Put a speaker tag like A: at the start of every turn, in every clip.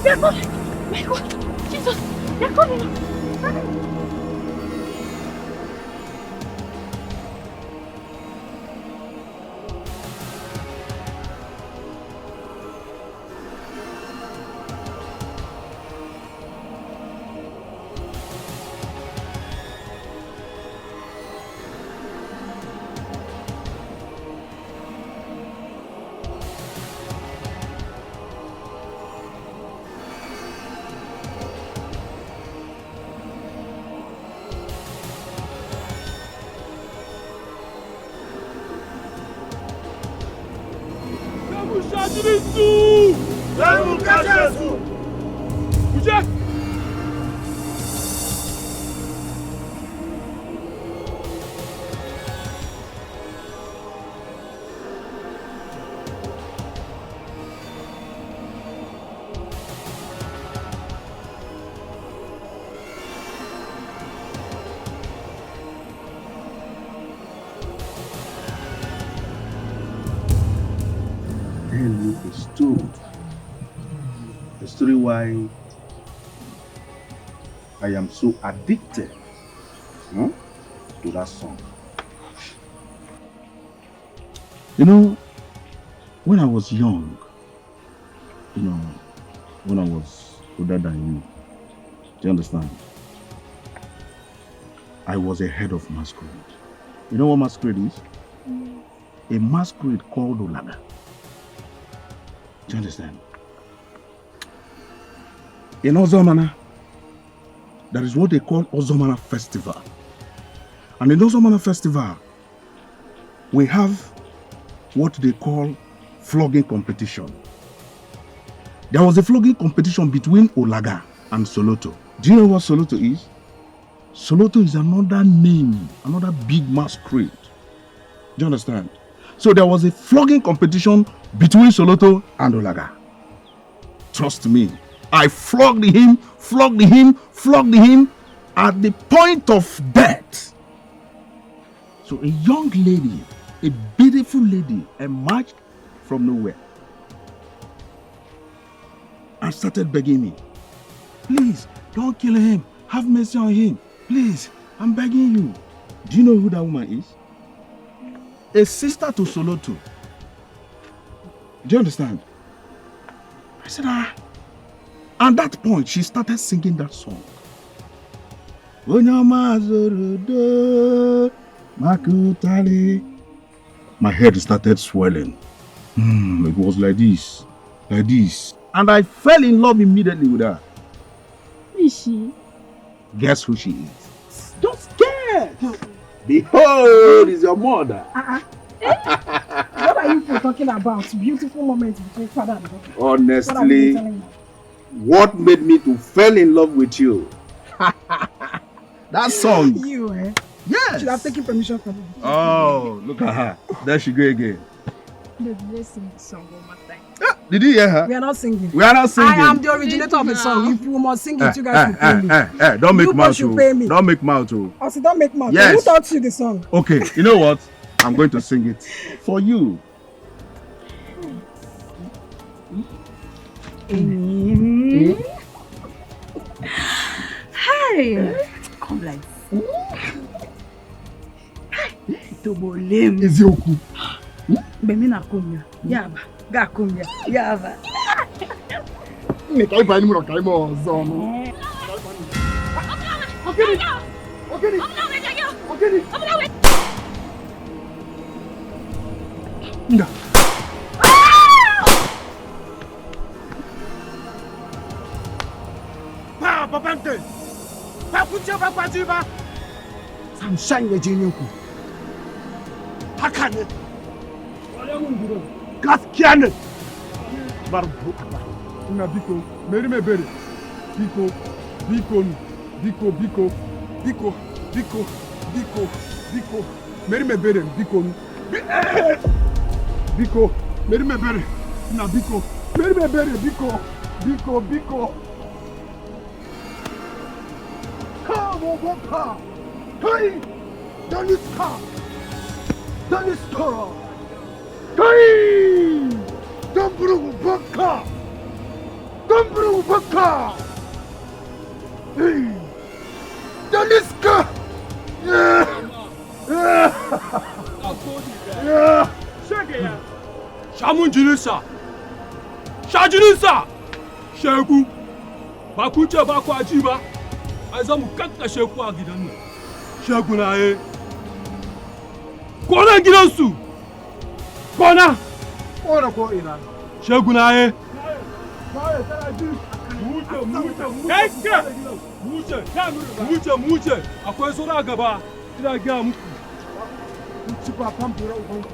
A: They're coming! My God! Jesus! They're coming!
B: The story why I am so addicted to that song. You know, when I was young, when I was older than you, do you understand? I was a head of masquerade. You know what masquerade is? A masquerade called Olaga. Do you understand? In Ozomana, that is what they call Ozomana Festival. And in Ozomana Festival, we have what they call flogging competition. There was a flogging competition between Olaga and Soloto. Do you know what Soloto is? Soloto is another name, another big masquerade. Do you understand? So there was a flogging competition between Soloto and Olaga. Trust me, I flogged him at the point of death. So a young lady, a beautiful lady, emerged from nowhere and started begging me, please, don't kill him. Have mercy on him. Please, I'm begging you. Do you know who that woman is? A sister to Soloto. Do you understand? I said, At that point, she started singing that song. My head started swelling. It was like this. And I fell in love immediately with her.
A: Who is she?
B: Guess who she is? Just guess. Behold, is your mother.
C: What are you talking about? Beautiful moments between father and daughter.
B: Honestly, what made me to fall in love with you? That song.
C: You, eh?
B: Yes.
C: Should have taken permission from me.
B: Oh, look at her. There she go again.
A: Baby, let's sing the song one more time.
B: Did you hear her?
C: We are not singing.
B: We are not singing.
C: I am the originator of the song. If you must sing it, you guys will pay me.
B: Don't make mouth.
C: Don't
B: make mouth.
C: Also, don't make mouth.
B: Yes.
C: Who taught you the song?
B: Okay, you know what? I'm going to sing it for you.
A: Hi. Come like Tobolem.
C: Ezioku.
A: Bemina kumya. Yaba. Ga kumya. Yaba.
C: Me kai ba ni mo kai mo zo no. Okay. Nga. Papante. Pakucha papajiba. Sam shanye jinyoku. Haka ne. Gaskiya ne. Barbuka. Ina biko, meri me bere. Biko. Meri me bere, biko. Biko, meri me bere. Ina biko. Meri me bere, biko. Come on, car. Hey! Don't stop! Hey! Don't bring back car! Gambru baka. Daliska.
D: Shagaya. Shamun Jinisa. Shajinisa. Shagu. Ba kun ce ba ku aji ba. Ai za mu kakkashe ku a gidan nan. Shagunaye. Konan gidansu. Kona.
C: Kona ko ina.
D: Shagunaye. Muce, akwai sura gaba, ina gaya muku.
C: Ci ba fambura ubanku.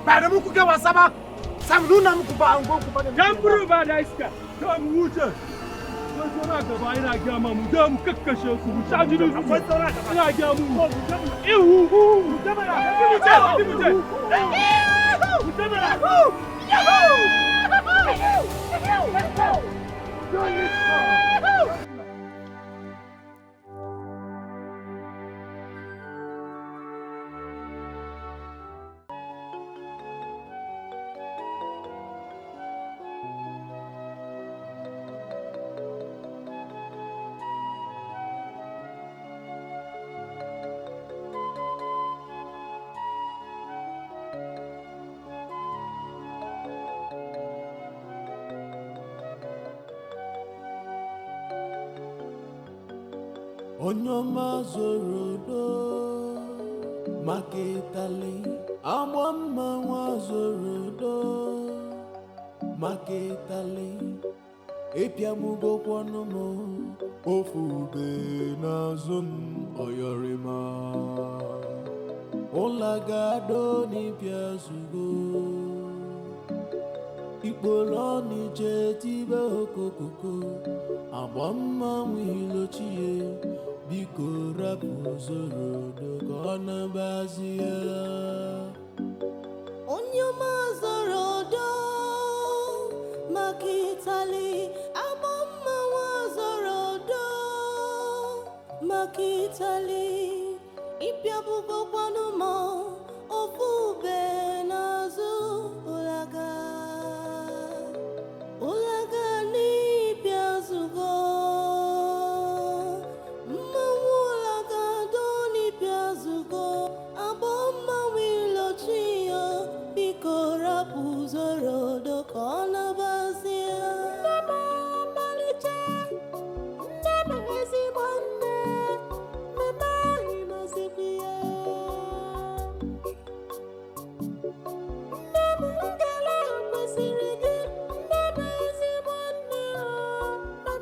C: Ba da muku ga wasa ba, sam nuna muku ba an gonku ba ne.
D: Fambura ba da iska, ta mu wuce. Akwai sura gaba, ina gaya ma mu je mu kakkashe su, mu sha jinin su. Akwai sura gaba, ina gaya mu. Ihu, mu je mana, mu je. Mu je mana. Let's go.
E: Onyoma zorodo maketale amwamma wa zorodo maketale epiamugo kwanomo ofube nazun oyorima olagado ni piazugo ikpoloni jetibe okokoko amwamma wilochie biko rapu zorodo kona bazia
F: Onyoma zorodo makitali abamma wa zorodo makitali ipiabugo kwanuma ofube nazu ulaga ni piazugo Zorodo kona bazia Nema malicha Nema hezi mwande Nema inazikia Nema ngala masirigi Nema hezi mwande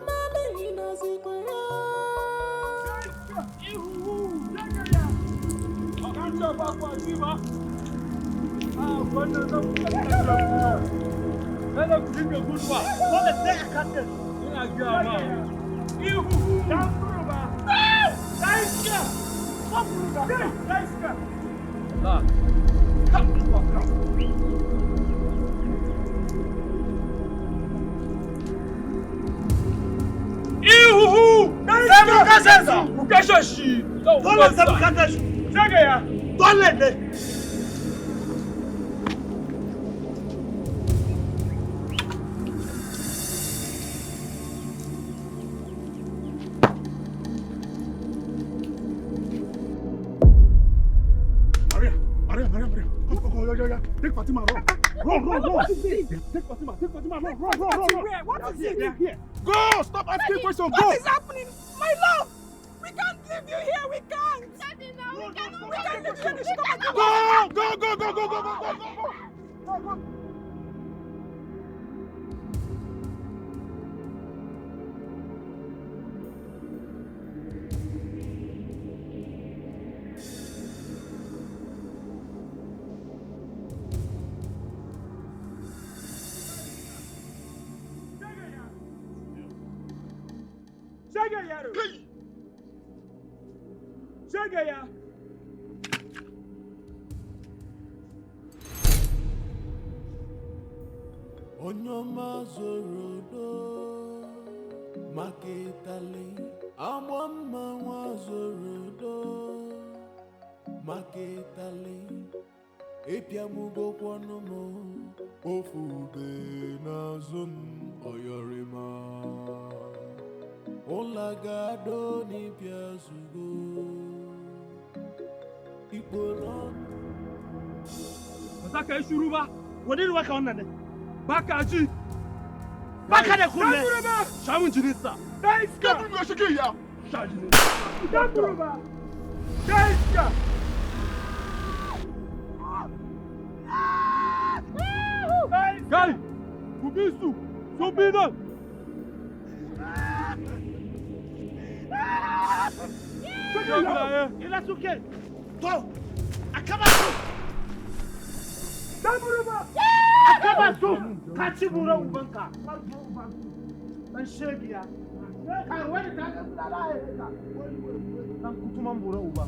F: Nema inazikia
D: Ihu, Shagaya. Akanta ba ku aji ba. Wannan zan kada ku dinga guduwa wanda sai a kasar ina gaya ma ihu dan furba daiska furba daiska ihu sai mu kashe sa ku kashe shi dole sai mu kashe shi Shagaya dole ne
B: Take Fatima, run.
C: Take Fatima, run.
A: What is it?
C: Here. Go! Stop asking questions. Go!
A: What is happening? My love! We can't leave you here. We can't.
F: Daddy, now we cannot
A: leave you here.
C: Go!
D: Shagaya.
E: Onyoma zorodo maketale amwamma wa zorodo maketale Epiamugo kwanomo Ofube nazun oyorima Olagado ni piasugo Iporon
D: Zaka yi shuru ba wani ruwa ka wannan ne baka ji baka da kunne shamun jinista dai iska
B: Ka bi shi ya.
D: sha jinista dan ba dai iska kai ku bi su bi nan
C: ina suke to akaba su akaba su ka ci bura ubanka dan shegiya kai wani ta ga da ka dan kutuman bura uba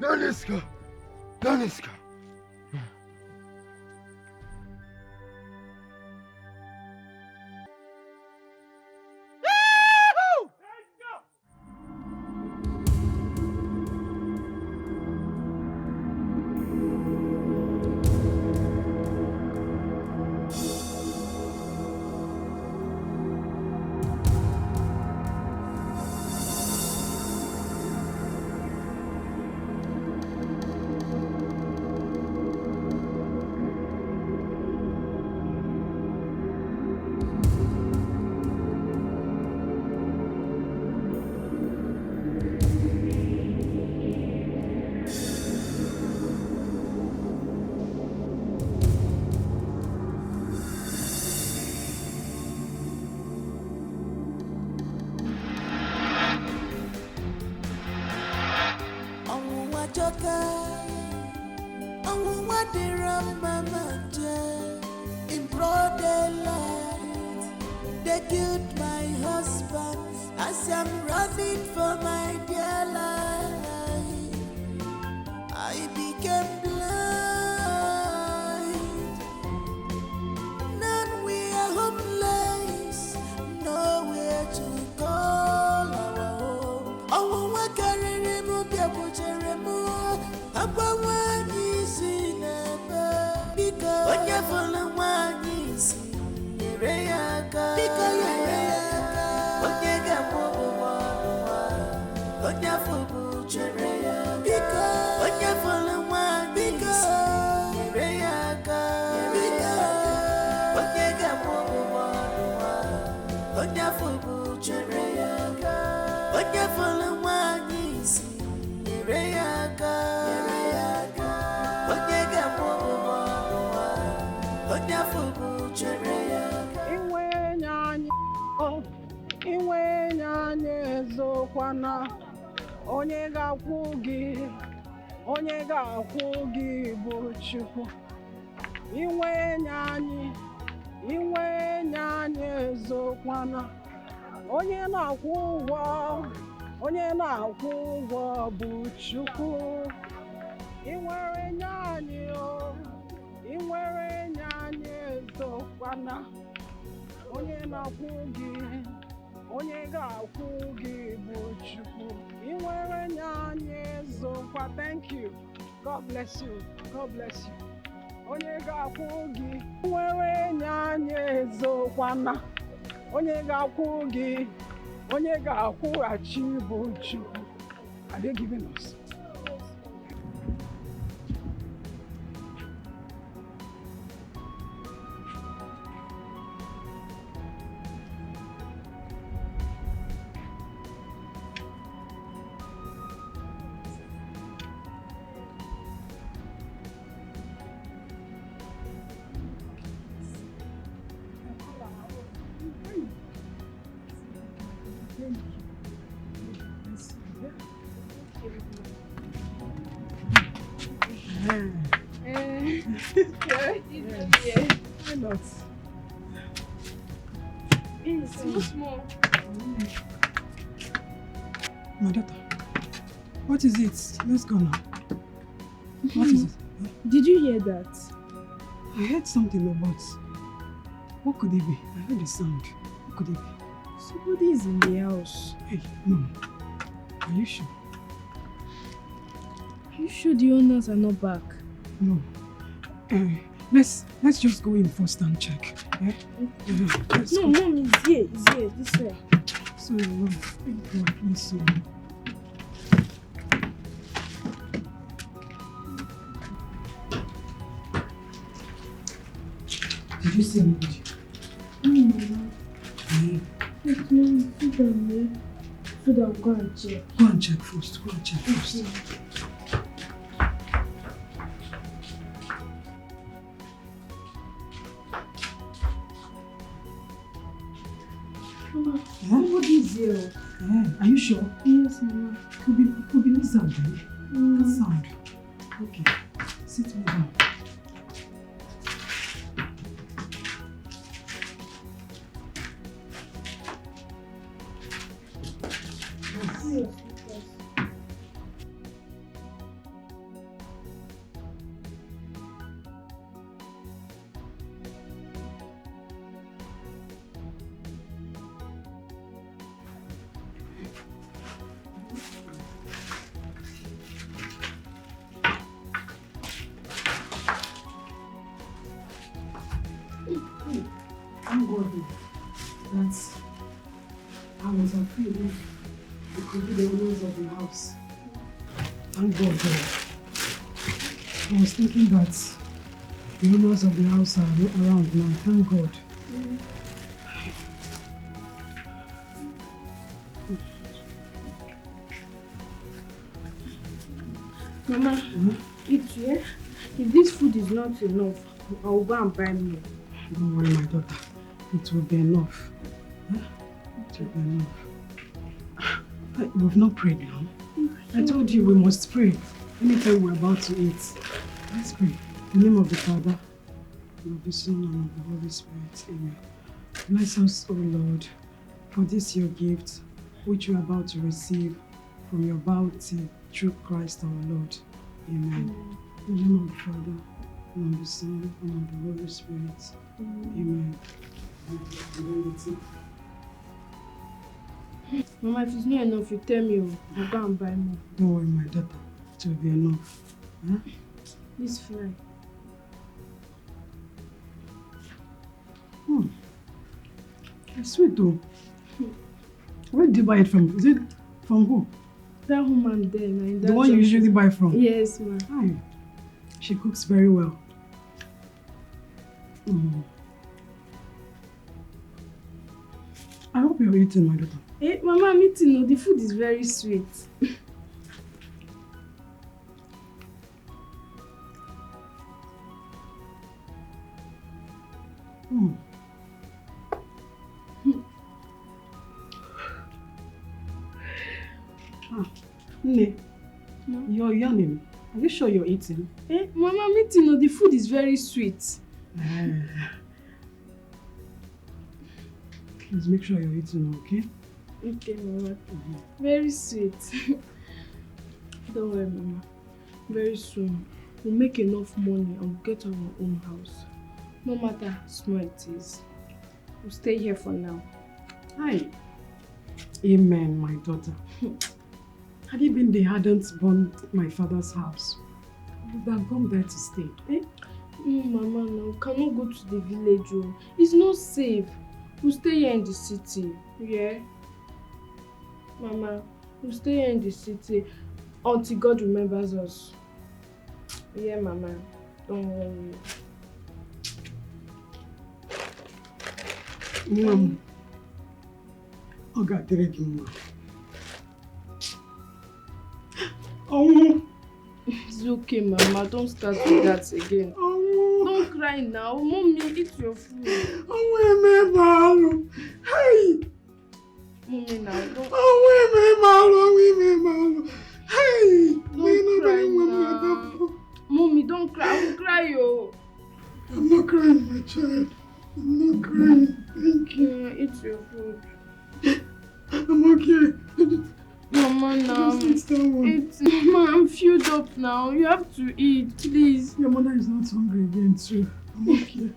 C: Daniska! Daniska!
E: In broad daylight, they killed my husband as I'm running for my dear life. I became blind. onye fubu chere ya biko, onye fulu nwa biko, nyere ya aka biko, onye ga-amụ nwa, onye fubu chere ya aka, onye fulu nwa isi, nyere ya aka, onye ga-amụ nwa, onye fubu chere ya aka.
G: Inwe nyanya ezokwana, onye ga-akwụ gị bụ Chukwu. Inwe nyanya ezokwana, onye na-akwụ ụgwọ bụ Chukwu. Inwere nyanya ezokwana, onye ga-akwụ gị bụ Chukwu. Inwere nyanya ezokwa. Thank you. God bless you. God bless you. Onye ga-akwụ gị. Inwere nyanya ezokwana, onye ga-akwụghachi bụ Chukwu. Are they giving us? Why not?
F: Small.
G: My daughter, what is it? Let's go now. What is it?
F: Did you hear that?
G: I heard something about. What could it be? I heard the sound. What could it be?
F: Somebody is in the house.
G: Hey, no. Are you sure?
F: Are you sure the owners are not back?
G: No. Let's just go in first and check. Eh? Let's
F: No,
G: go.
F: Mom is here. This way.
G: So, please, so. Did you see anybody?
F: Sit down here. So that I'll go and check.
G: Go and check first. Go and check first.
F: Okay. Mama, somebody is here.
G: Are you sure?
F: Yes, Mama.
G: Could be lizard, eh? That sound. Okay. Sit me down.
F: Yes.
G: Thank God that I was afraid it could be the owners of the house. Thank God. I was thinking that the owners of the house are not around now. Thank God.
F: Mama, eat here. If this food is not enough, I will go and buy more.
G: Don't worry, my daughter. It will be enough. It will be enough. We've not prayed now. I told you we must pray anytime we're about to eat. Let's pray. In the name of the Father, and of the Son, and of the Holy Spirit. Amen. Bless us, O Lord, for this your gift, which we are about to receive from your bounty through Christ our Lord. Amen. In the name of the Father, and of the Son, and of the Holy Spirit. Amen.
F: Mama, if it's not enough, you tell me. I'll go and buy more.
G: Don't worry, my daughter. It will be enough. Huh?
F: This fry.
G: It's sweet though. Where did you buy it from? Is it from who?
F: That woman there, in that
G: The one you usually buy from?
F: Yes, ma.
G: Hi. She cooks very well. I hope you're eating, my daughter.
F: Hey, Mama, I'm eating. The food is very sweet.
G: Nne, you're yawning. Are you sure you're eating?
F: Hey, Mama, I'm eating. The food is very sweet.
G: Please make sure you're eating, okay?
F: Okay, Mama. Very sweet. Don't worry, Mama. Very soon, we'll make enough money and we'll get our own house. No matter how small it is. We'll stay here for now.
G: Hi. Amen, my daughter. Had it been they hadn't burned my father's house, I would have gone there to stay. Eh?
F: Mama, now we cannot go to the village. Oh. It's not safe. We'll stay here in the city. Yeah? Mama, we'll stay here in the city until God remembers us. Yeah, Mama. Don't worry.
G: Mom. Oh God, did Mom. Oh.
F: It's okay, Mama. Don't start with that again.
G: Oh.
F: Don't cry now. Mommy, eat your food.
G: Oh, hey.
F: Mommy, now. Don't,
G: Hey.
F: don't cry now. Mommy, don't cry. I will cry, yo.
G: I'm not crying, my child. I'm not crying. Thank you.
F: Eat your food.
G: I'm okay.
F: Mama, now.
G: Eat.
F: Mama, I'm filled up now. You have to eat, please.
G: Your mother is not hungry again, too. I'm okay.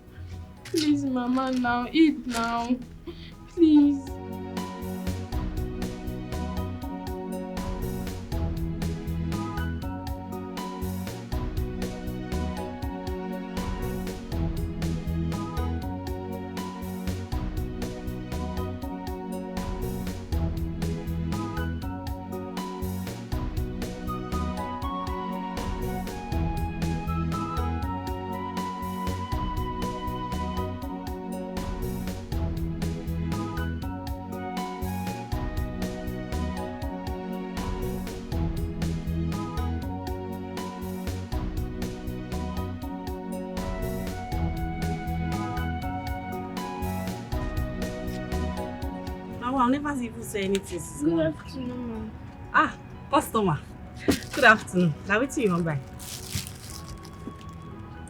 F: Please, Mama, now. Eat now. Please.
H: I'll never even say anything.
F: Good afternoon, ma'am.
H: Ah, customer. Good afternoon. Now what you want buy?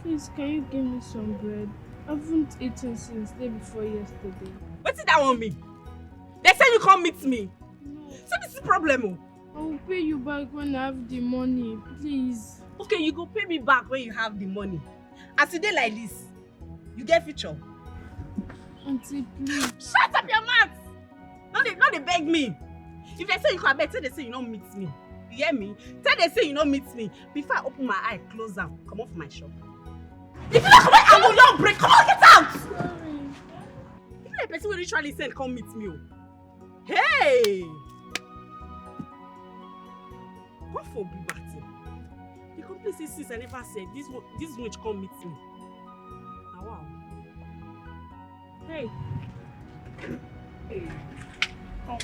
F: Please, can you give me some bread? I haven't eaten since day before yesterday.
H: What did that want me? They say you can't meet me.
F: No.
H: So this is the problem.
F: I will pay you back when I have the money, please.
H: Okay, you go pay me back when you have the money. As a day like this, you get future.
F: Auntie, please.
H: Shut up your mouth! Not they beg me. If they say you can beg, tell they say you don't meet me. You hear me? Tell they say you don't meet me. Before I open my eye, close down, come off my shop. If you don't come out, I will not break. Come on, get out!
F: Sorry.
H: Even the person will literally send, come meet me. Hey! What for be batty? The company says since I never said this witch come meet me. Now wow. Hey. Hey. Come.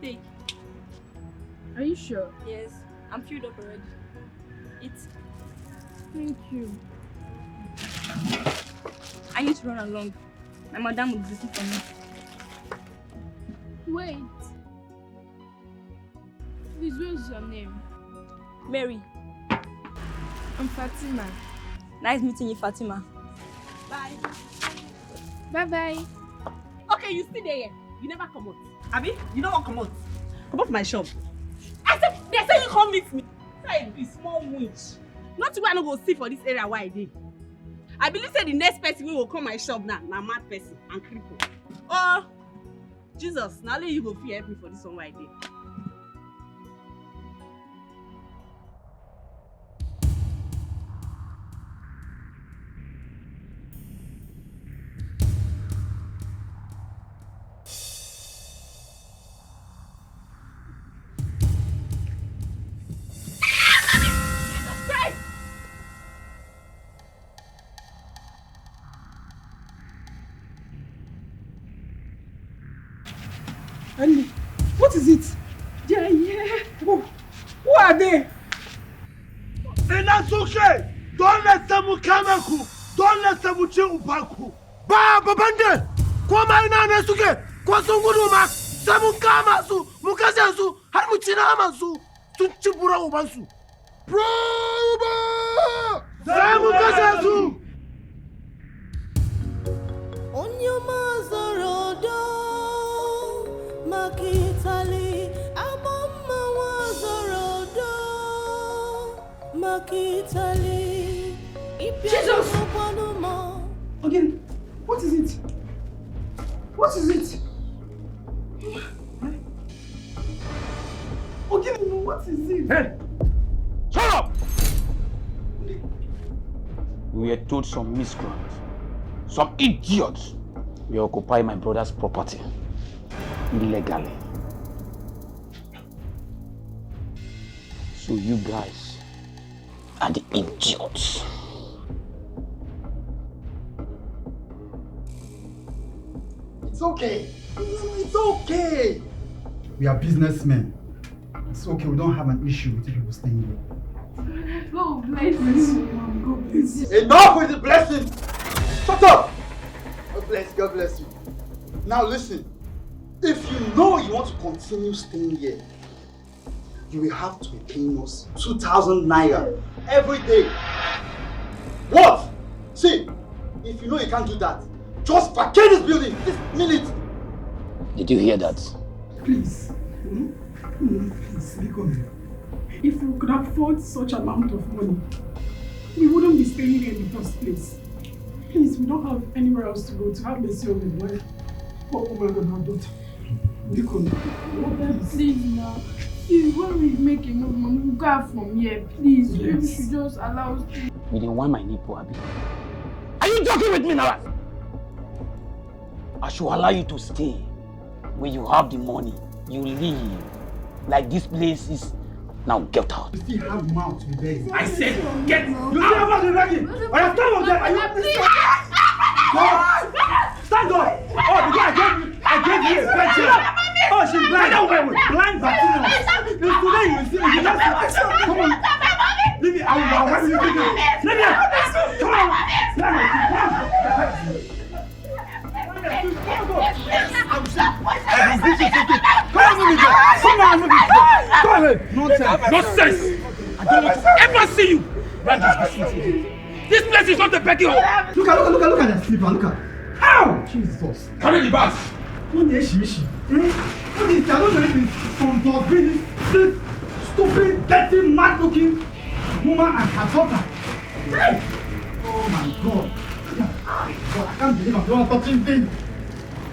I: Take.
F: Are you sure?
I: Yes, I'm filled up already. Eat.
F: Thank you.
I: I need to run along. My madam will be waiting for me.
F: Wait. Please, what's your name?
I: Mary.
F: I'm Fatima.
I: Nice meeting you, Fatima.
H: Bye.
F: Bye-bye.
H: Okay, you stay there. You never come out. Abi, you don't want to come out. Come off my shop. I said, they say you come meet me. Say be small witch. Not you I no go see for this area why I did. I believe say the next person will come my shop now. Na mad person and cripple. Oh, Jesus, now only you go fit help me for this one why I did.
G: Annie, what is it?
A: Yeah. Who are they?
C: Enough, okay. Don't let them come. Don't let them chill back. Ba babande. Koma ina ne suke. Ko sun gudu ma. Sai mun kama su, mun kashe su, har mu ci naman su. Sun ci bura uban su. Bravo! Sai mun kashe su.
E: Onyoma zorodo makitali abomma wa zorodo makitali.
G: Jesus! Again, what is it? What is it? Again, what is it?
D: Hey! Shut up!
J: We were told some miscreants, some idiots, will occupy my brother's property illegally. So you guys are the idiots.
K: It's okay. It's okay. We are businessmen. It's okay. We don't have an issue with you people staying here.
F: God bless you, Mom. God bless you.
K: Enough with the blessing. Shut up. God bless you. Now listen. If you know you want to continue staying here, you will have to be paying us 2,000 naira every day. What? See, if you know you can't do that, just vacate this building this minute.
J: Did you hear that?
G: Please. Please, Biko. If we could afford such amount of money, we wouldn't be staying here in the first place. Please, we don't have anywhere else to go to have mercy on the boy. Oh my God, my daughter. Biko.
F: Please now. Please, when we make a move, Mom, we'll go out from here. Please, yes. You should just allow us to.
J: You didn't want my nipple, Abi. Are you joking with me now? I should allow you to stay. When you have the money, you leave. Like this place is. Now get out.
K: You still have mouth to be begging.
D: I said get out.
C: You still have to be begging. I have time of that. Are you? Stand up. Oh, because I gave you a picture. Oh, she's blind. Blind Batina. Today you will see me. Come on. Leave me. I will help you. Leave me. Come on.
D: Nonsense! I don't want to ever see you run this vicinity. This place is not the begging hole.
K: Look at that slipper. Look at. Ow! Jesus.
D: Carry the bags.
K: What is she? What is that? I don't know anything from this stupid, dirty, mad-looking woman and her daughter. Oh my God. I can't believe I'm doing touching things.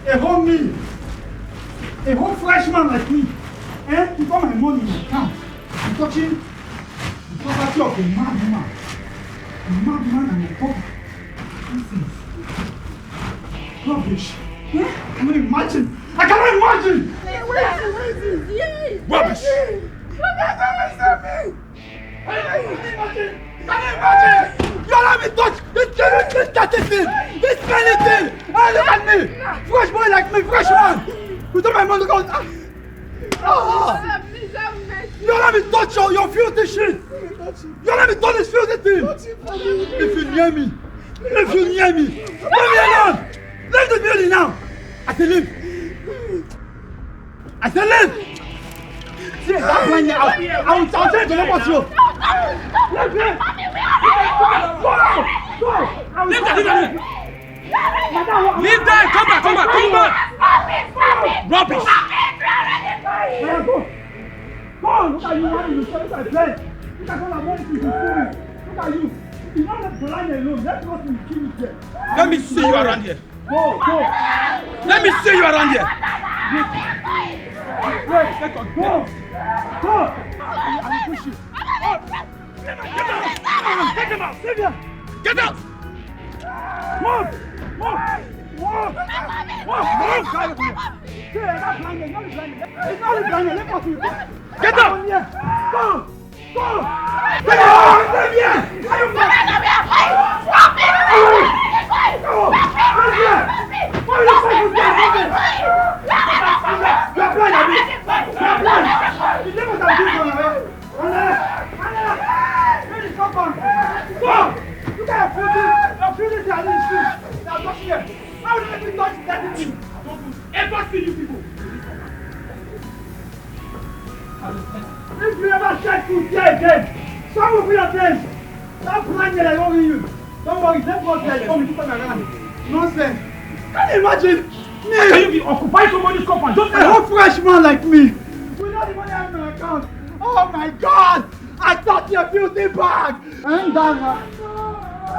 K: A whole me, a whole freshman like me, you got my money in my account. I'm touching the property of a mad woman. A mad woman and a daughter. Listen. Rubbish. I cannot imagine. I cannot imagine.
D: Rubbish.
C: Can you imagine? You let me touch this dirty thing, this smelly thing. Hey, look at me. Fresh boy like me, fresh man. You took my money, go. You let me touch your filthy shit. You let me touch this filthy thing. If you near me, leave me alone. Leave the building now. I say leave. See, that blind you out. I'll tell you to look at you. Leave me. Go.
D: Leave that. Leave that. Come back. Rubbish.
C: Go. Look at you. Why you so look at play? Look at all the money you fool me. Look at you. You're not blind alone. Let's go to kill you there.
D: Let me see you around here.
C: Go.
D: Let me see you around here.
C: Wait, go. I will push you. Get him out. Sylvia.
D: Get out.
C: Move. It's not blind. Let us see.
D: Get out.
C: Go. Get out. Sylvia. Stop it.
K: You are blind, Abi. You are blind. The neighbors are doing something. Where is compound? Go! Look at your filthy are in the street. They are touching here. How will you let me touch that thing? I don't ever see you people. If you ever set foot here again, some will be your friends. That blind girl I don't hear you. Don't worry, let God tell you. Come and turn around. Nonsense. Can you imagine? Me. How can you be occupying somebody's compound? Just a whole fresh man like me. Without the money I have in my account. Oh my God! I thought you were filthy bag. I'm done.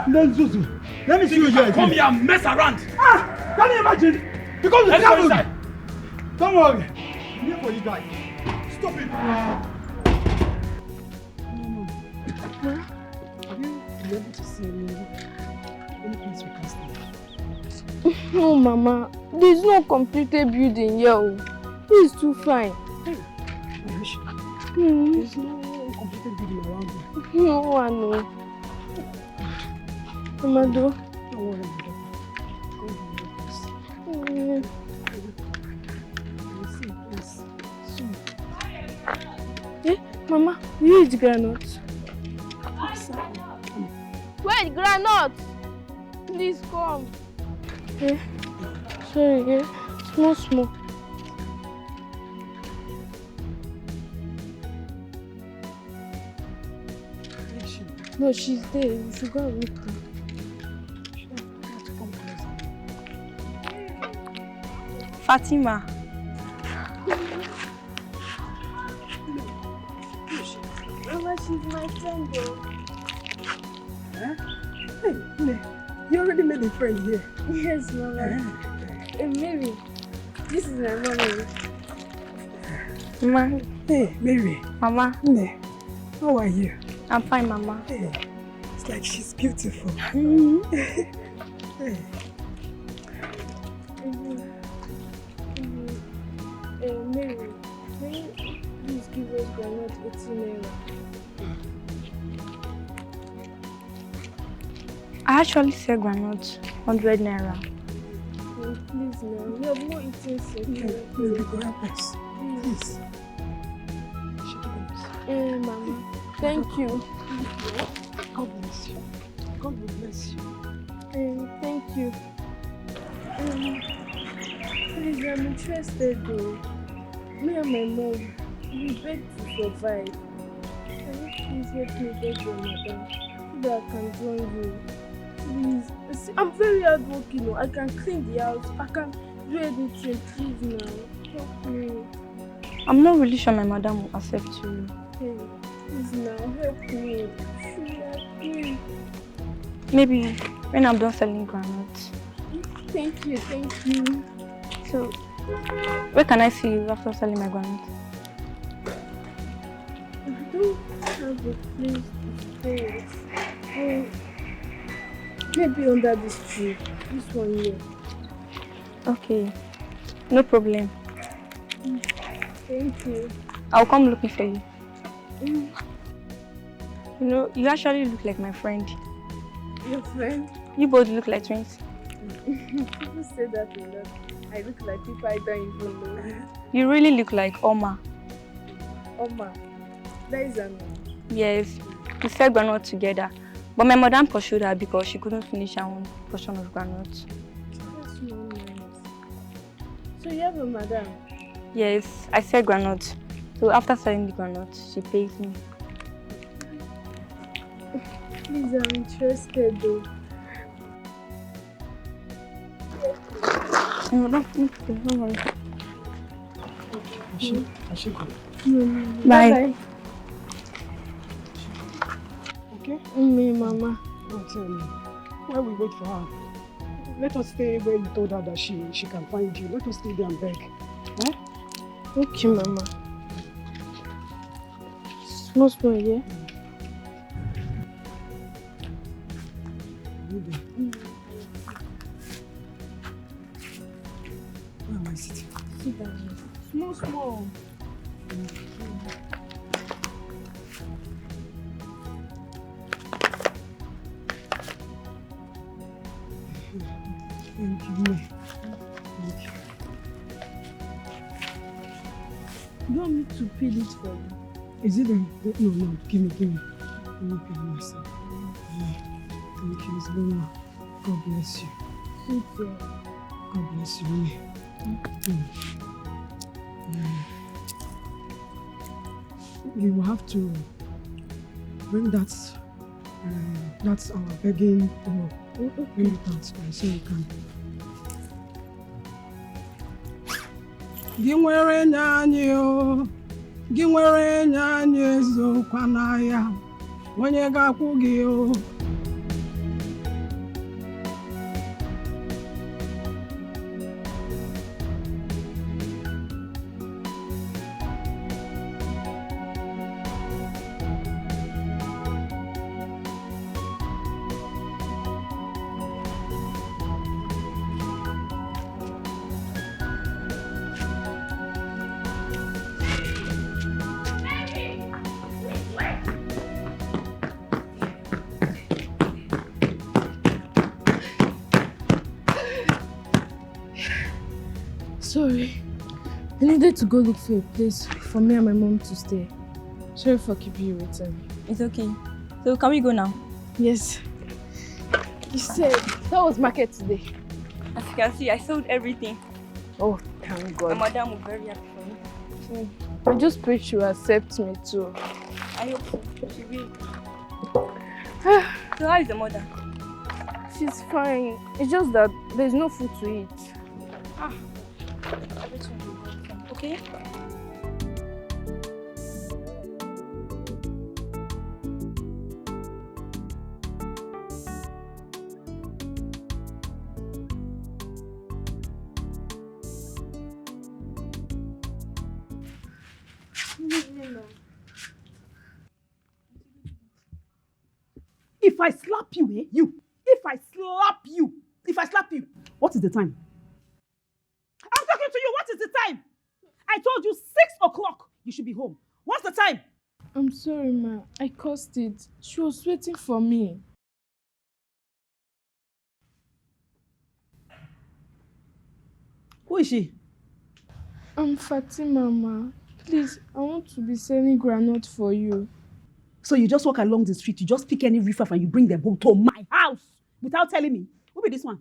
K: Then Zuzu, let me see you here.
D: Come here and mess around.
K: Can you imagine? Because the travel. Don't worry. I'm here for you guys. Stop it.
G: Have you been able to see any place we can stay?
F: No, Mama. There's no completed building here. It's too fine.
G: Hey, Aisha, there's no completed building around here.
F: No, I know. Mama,
G: don't worry,
F: Eh, Mama, you eat granite. Wait, granite! Please come. Eh, sorry, small. No, she's there. You should go and meet her.
I: Fatima.
F: Mama, she's my friend though.
G: Huh? Hey, you already made a friend here.
F: Yes, Mama. Hey, Mary, this is my mommy.
I: Mama.
G: Hey, Mary.
I: Mama.
G: How are you?
I: I'm fine, Mama.
G: Hey, it's like she's beautiful. Hey.
F: Mary, can you please give us granite 18 naira?
I: I actually said granite 100 naira.
F: Please, ma'am. We have no eating secret.
G: Please, go help us. Please.
F: Mama. Thank you.
G: God bless you. God will bless you.
F: Thank you. Please, I'm interested though. Me and my mom, we beg to survive. Can you please help me beg your mother so that I can join you? Please. See, I'm very hardworking. I can clean the house. I can do anything. Please now. Help me.
I: I'm not really sure my madam will accept you.
F: Hey, please now. Help me. Please.
I: Maybe when I'm done selling granite.
F: Thank you.
I: So, where can I see you after selling my granite?
F: I don't have a place to stay. Maybe under this tree. This one here.
I: Okay. No problem.
F: Thank you.
I: I'll come looking for you. You know, you actually look like my friend.
F: Your friend?
I: You both look like twins.
F: People say that a lot. I look like people I don't even know.
I: You really look like Oma.
F: Oma? That is her name?
I: Yes. We fed granite together. But my madam pursued her because she couldn't finish her own portion of granite.
F: That's so nice. So you have a madam?
I: Yes, I fed granite. So after selling the granite, she pays me.
F: Please, I'm interested though.
I: No, don't worry.
G: I should go.
I: Bye.
G: Okay?
F: Me, Mama.
G: While we wait for her, let us stay where you told her that she can find you. Let us stay there and beg. Huh?
F: Okay, Mama. Small, yeah?
G: Where am I sitting?
F: Sit down. Small.
G: Thank you.
F: to peel it for you.
G: Is it no, give me. Let me peel myself. Thank you, it's very well. God bless you.
F: Thank you.
G: God bless you, mommy. We will have to bring that's our begging bowl. Bring it out so you can. Gị nwere nyanyị o, gị nwere nyanyị ezokwa n'ahịa, onye ga-akwụ gị o.
F: Sorry. I needed to go look for a place for me and my mom to stay. Sorry for keeping you waiting.
I: It's okay. So can we go now?
F: Yes. You said that was market today.
I: As you can see, I sold everything.
F: Oh, thank God.
I: My madam was very happy for me.
F: I just pray she will accept me too.
I: I hope so. She will. So how is the mother?
F: She's fine. It's just that there's no food to eat.
I: Everything will go okay?
A: If I slap you, If I slap you, what is the time? I'm talking to you, what is the time? I told you 6 o'clock, you should be home. What's the time?
F: I'm sorry, ma. I caused it. She was waiting for me.
A: Who is she?
F: I'm Fatima, ma. Please, I want to be selling groundnut for you.
A: So you just walk along the street, you just pick any riffraff and you bring them home to my house without telling me? Who be this one?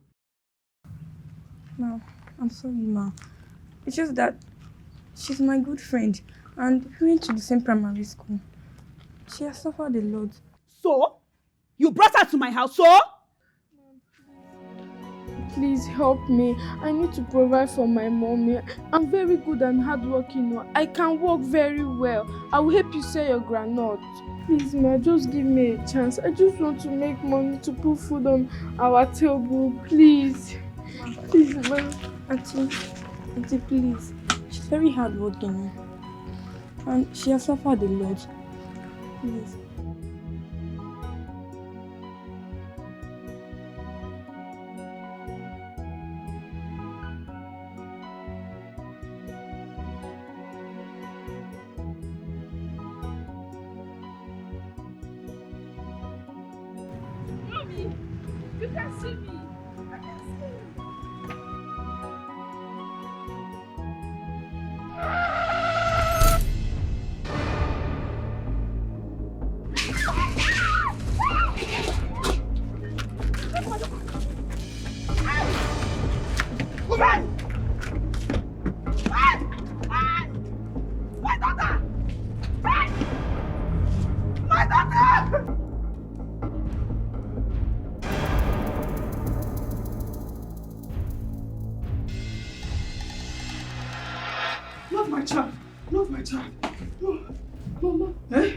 I: No, I'm sorry, ma. It's just that she's my good friend and we went to the same primary school. She has suffered a lot.
A: So? You brought her to my house, so?
F: Please help me. I need to provide for my mommy. I'm very good and hardworking. I can work very well. I will help you sell your groundnut. Please, ma, just give me a chance. I just want to make money to put food on our table. Please. Please, ma.
I: Auntie, please. She's very hardworking. And she has suffered a lot. Please.
F: Mommy, you can see me. I can see you.
G: Not my child. No.
F: Mama.
G: Eh?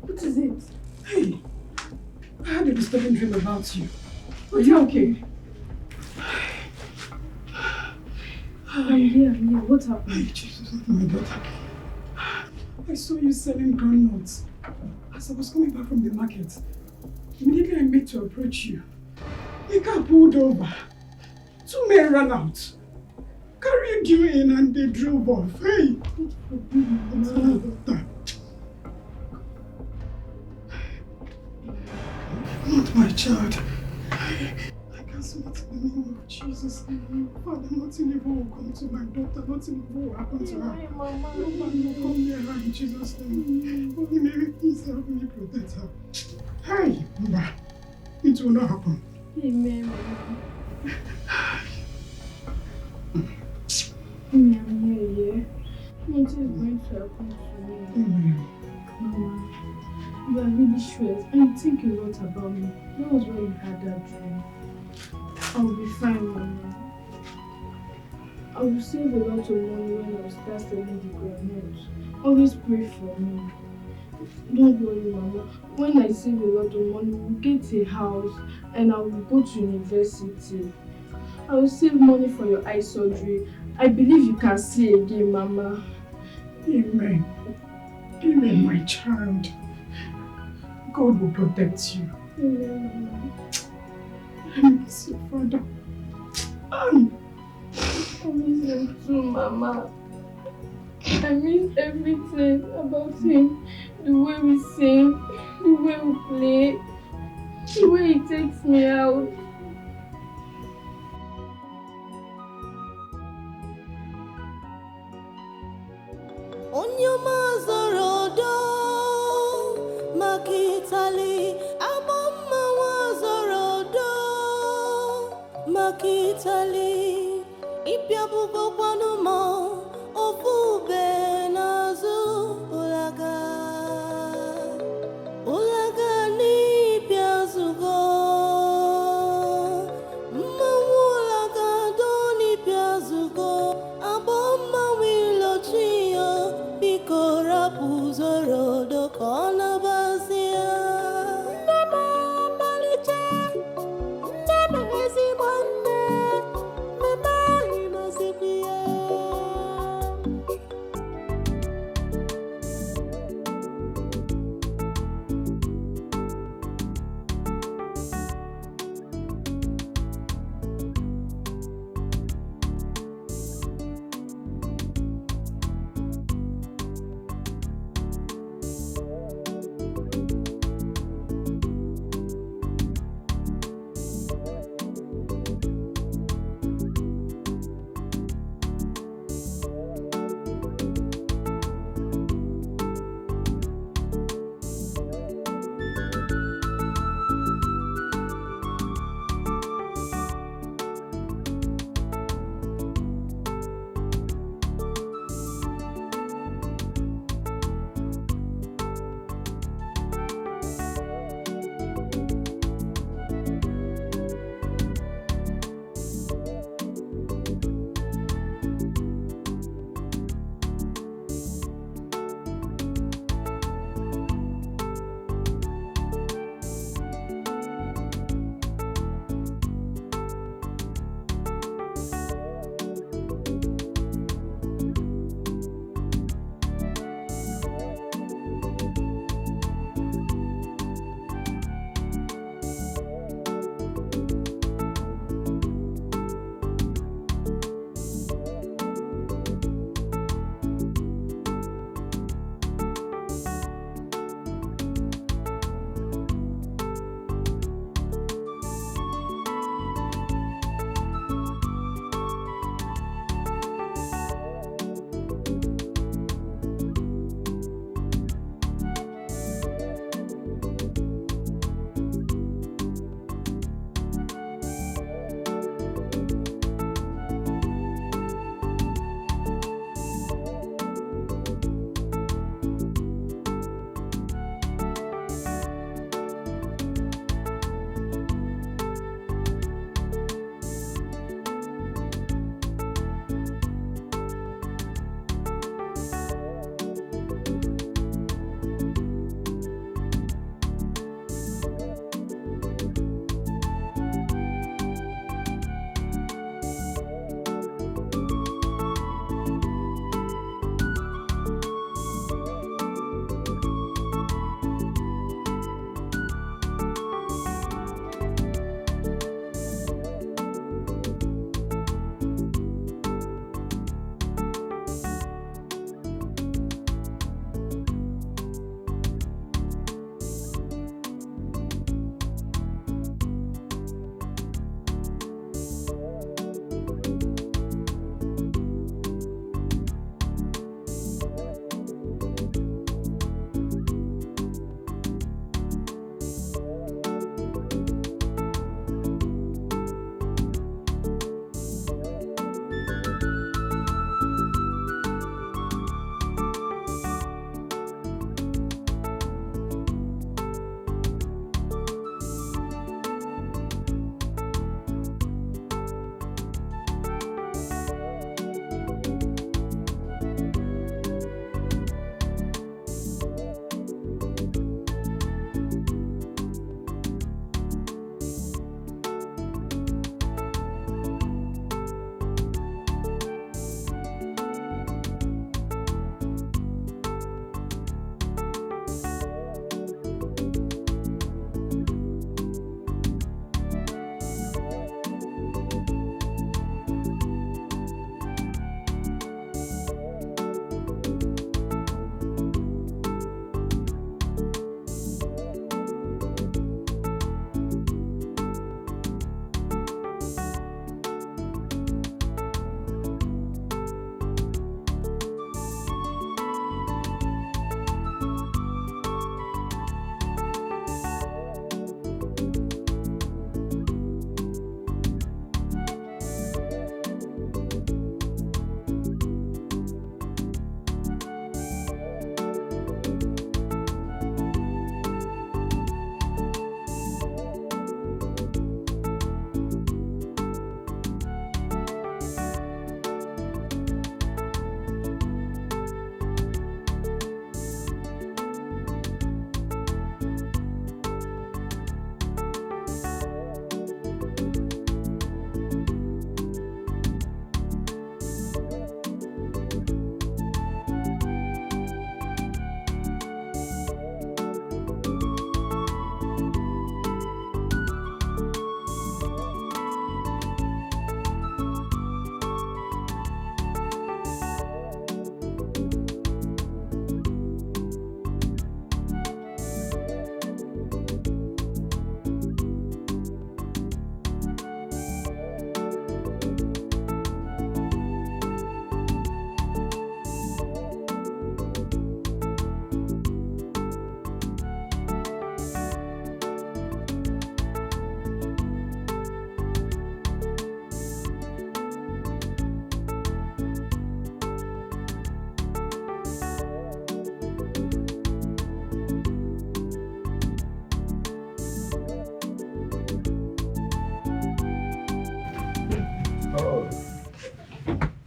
F: What is it?
G: Hey, I had a disturbing dream about you. Are you okay?
F: I'm here. What happened?
G: Hey, Jesus, my daughter. I saw you selling groundnuts as I was coming back from the market. Immediately I made to approach you. The car pulled over. 2 men ran out. Carried you in and they drove off. Hey! It's my daughter. Not my child. I cancel it. the name of Jesus. Father, nothing evil will come to my daughter. Nothing evil will happen to her.
F: Mama.
G: No man will come near her in Jesus' name. Holy Mary, please help me protect her. Hey, Mama, it will not happen.
F: Amen, Mama. I'm here, yeah? Nothing is going to happen to me.
G: Amen.
F: Mama, you are really stressed and you think a lot about me. That was why you had that dream. I'll be fine, Mama. I will save a lot of money when I start selling the groundnuts. Always pray for me. Don't worry, Mama. When I save a lot of money, we'll get a house and I will go to university. I will save money for your eye surgery. I believe you can see again, Mama.
G: Amen. Amen, my child. God will protect you.
F: Amen, Mama.
G: I miss you, Father.
F: I miss him too, Mama. I miss everything about him. The way we sing, the way we play, the way he takes me out.
E: Onyoma zorodo makitali abomma wa zorodo makitali ipiabugo kwanuma ofube nazo ulaga ni piazugo mawulaga doni piazugo abomma wilochio bikora puzorodo kona basia Nema malicha Nema ezibonne Nema inozibia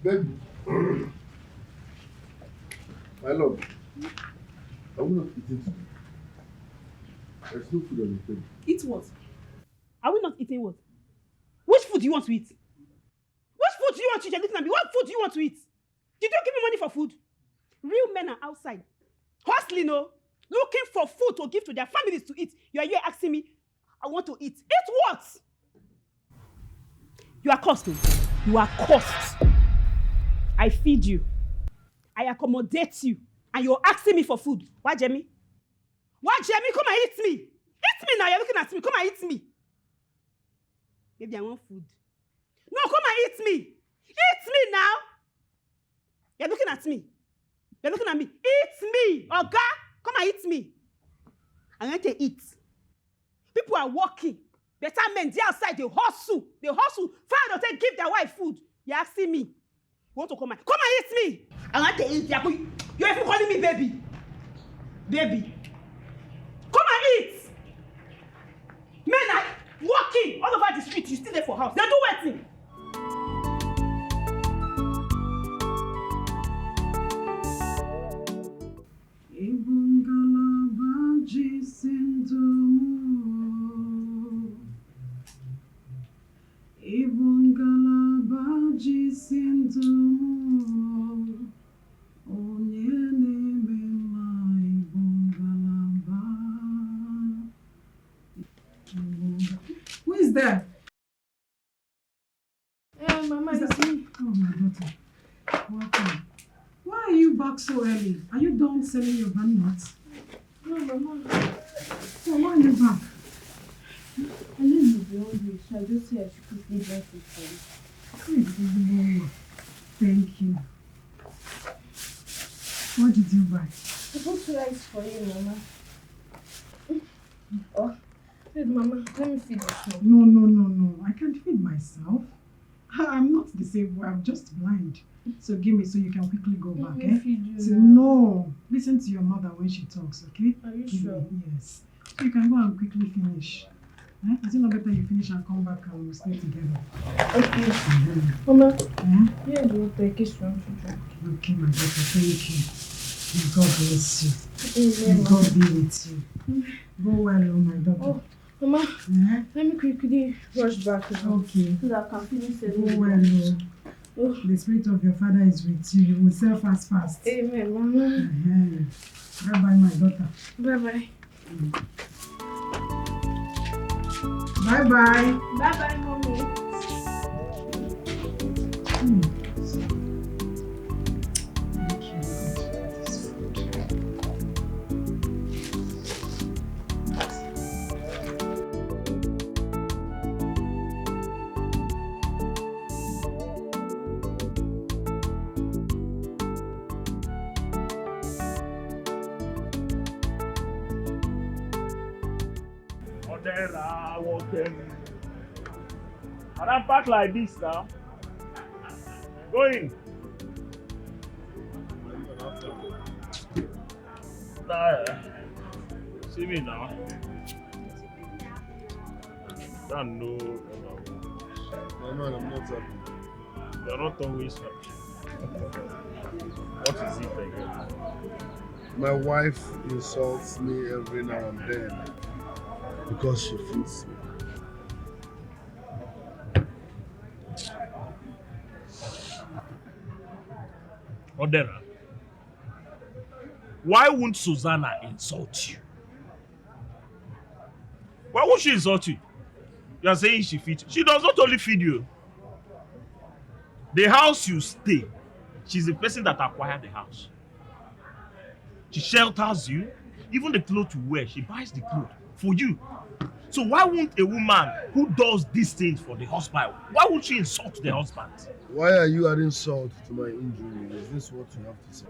C: Baby. My love, I will not eat today. There's no food on the table.
A: Eat what? Are we not eating what? Which food do you want to eat? Which food do you want to eat? You're looking at me. What food do you want to eat? Did you give me money for food? Real men are outside, hustling, looking for food to give to their families to eat. You are here asking me, I want to eat. Eat what? You are cursed. You are cursed. I feed you. I accommodate you. And you're asking me for food. Why, Jamie? Why, Jamie? Come and eat me. Eat me now. You're looking at me. Come and eat me. Baby, I want food. No, come and eat me. Eat me now. You're looking at me. You're looking at me. Eat me. Oga, come and eat me. I want to eat. People are working. Better men, they outside, they hustle. They hustle. Find out, give their wife food. You're asking me. You want to come and eat me. I want to eat. You're even calling me baby. Baby. Come and eat. Men are walking all over the street. You still there for house. They do waiting.
G: Who is there?
F: Mama, it's me.
G: Oh, my daughter. Welcome. Why are you back so early? Are you done selling your grandnuts?
F: No, Mama.
G: So why are you back?
F: I know you'll be hungry, so I just said I should quickly buy food for you.
G: Thank you. What did you buy?
F: I bought rice for you, Mama. Oh, wait, Mama, let me feed this one.
G: No. I can't feed myself. I'm not disabled. I'm just blind. So give me so you can quickly go back.
F: Let me feed you
G: So,
F: now.
G: no. Listen to your mother when she talks, okay?
F: Are you
G: Give
F: sure?
G: me, yes. So you can go and quickly finish. Is it not better you finish and come back and we stay together?
F: Okay. Mama,
G: Yeah?
F: here's what I guess you want to drink.
G: Okay, my daughter, thank you. May God bless you.
F: Amen,
G: May God be with you. Go well, my daughter.
F: Oh, Mama, let me quickly rush back now.
G: Okay.
F: So that I can finish
G: Go
F: selling.
G: well,
F: Oh.
G: The spirit of your father is with you. You will sell fast.
F: Amen, Mama.
G: Bye-bye, my daughter.
F: Bye-bye.
G: Bye-bye.
F: Bye-bye, Mommy.
D: I don't pack like this now. Go in. See me now. Don't know.
C: My man, I'm not happy.
D: You're not always happy. What is it again?
C: My wife insults me every now and then because she feeds me.
D: Odera, why won't Susanna insult you? Why won't she insult you? You are saying she feeds you. She does not only feed you. The house you stay, she's the person that acquired the house. She shelters you. Even the clothes you wear, she buys the clothes for you. So why won't a woman who does these things for the husband, why would she insult the husband?
C: Why are you adding salt to my injury? Is this what you have to say?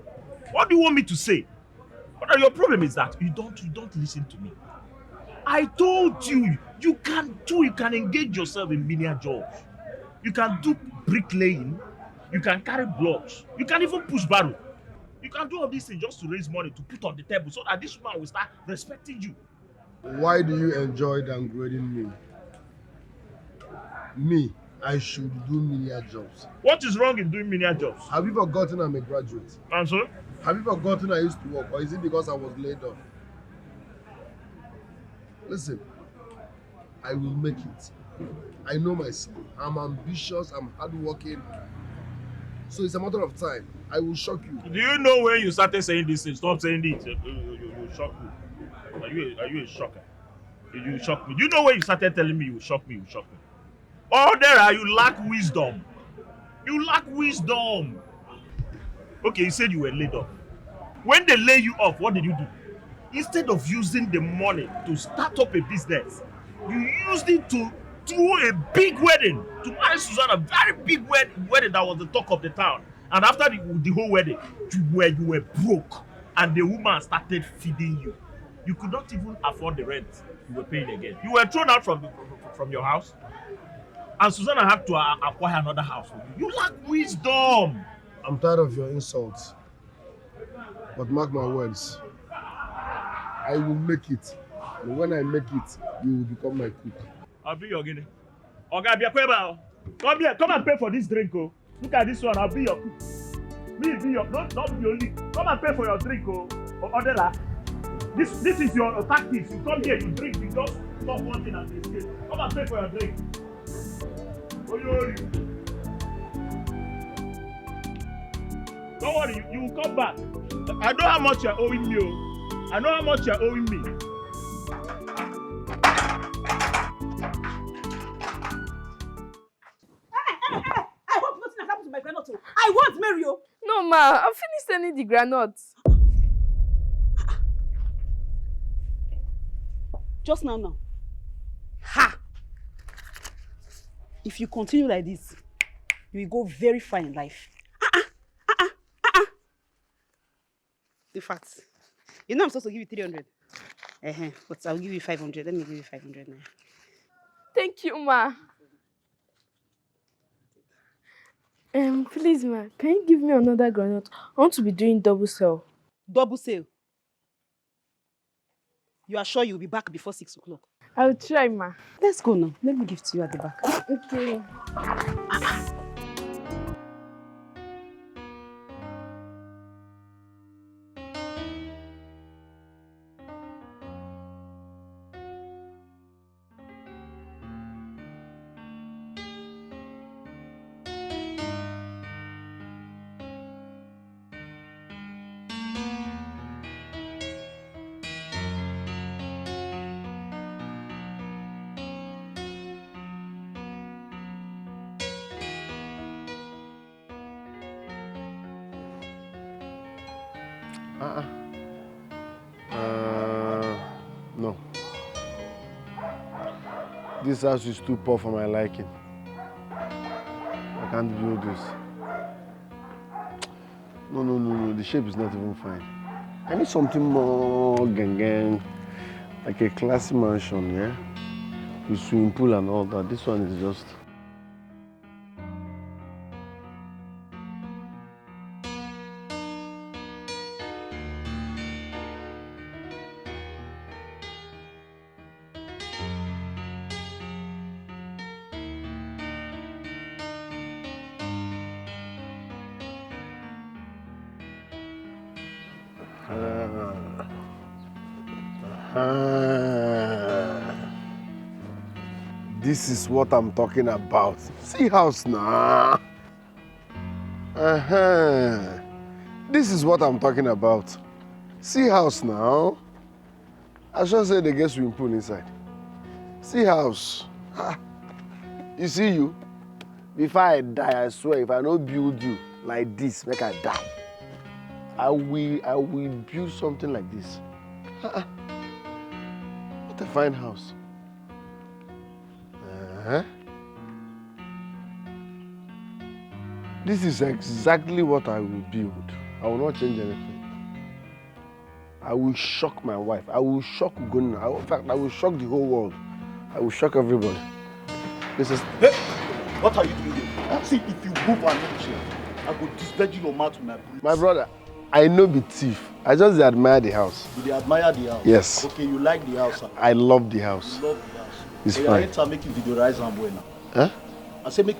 D: What do you want me to say? But your problem is that you don't listen to me. I told you, you can engage yourself in menial jobs. You can do bricklaying, you can carry blocks, you can even push barrel. You can do all these things just to raise money to put on the table so that this woman will start respecting you.
C: Why do you enjoy downgrading me? Me, I should do menial jobs.
D: What is wrong in doing menial jobs?
C: Have you forgotten I'm a graduate?
D: And so?
C: Have you forgotten I used to work, or is it because I was laid off? Listen, I will make it. I know myself. I'm ambitious, I'm hardworking. So it's a matter of time. I will shock you.
D: Do you know when you started saying this thing? Stop saying it. You shock me. Are you a shocker? You shock me. Do you know when you started telling me you shock me? You shock me. Oh, you lack wisdom. You lack wisdom. Okay, you said you were laid off. When they lay you off, what did you do? Instead of using the money to start up a business, you used it to throw a big wedding to marry Susanna, a very big wedding that was the talk of the town. And after the whole wedding, you were broke, and the woman started feeding you. You could not even afford the rent you were paying again. You were thrown out from your house, and Susanna had to acquire another house for you. You lack wisdom.
C: I'm tired of your insults. But mark my words, I will make it. And when I make it, you will become my cook.
D: I'll be your guinea. Come here, come and pay for this drink, oh. Look at this one, I'll be your cook. Me be your, not be only. Come and pay for your drink, oh. Odela. This is your tactics. You come here, you drink, you just stop one thing and escape. Come and pay for your drink. Don't worry, you will come back. I know how much you're owing me, oh. I know how much you're owing me.
A: I hope nothing has happened to my grandmother. I want Mario.
F: No, ma, I'm finished selling the granuts.
A: Just now. Ha! If you continue like this, you will go very far in life. In fact, you know I'm supposed to give you 300. But I'll give you 500. Let me give you 500 now.
F: Thank you, ma. Please, ma, can you give me another granite? I want to be doing double sale.
A: Double sale? You are sure you'll be back before 6 o'clock?
F: I'll try, ma.
A: Let's go now. Let me give it to you at the back.
F: Okay.
C: No. This house is too poor for my liking. I can't build this. No. The shape is not even fine. I need something more gang, like a classy mansion, yeah? With swimming pool and all that. This one is just... This is what I'm talking about. See house now. This is what I'm talking about. See house now. I should say they get swimming pool inside. See house. You see you? Before I die, I swear, if I don't build you like this, make I die. I will build something like this. What a fine house. This is exactly what I will build. I will not change anything. I will shock my wife. I will shock Gunnar. In fact, I will shock the whole world. I will shock everybody. This is...
L: Hey, what are you doing here? See, if you move an inch, I will disbed you your mouth with my police.
C: My brother, I know be thief. I just admire the house.
L: You admire the house?
C: Yes.
L: Okay, you like the house? Huh?
C: I love the house.
L: You love the house.
C: It's
L: so
C: fine.
L: You are making video rise and well now.
C: Huh?
L: I say make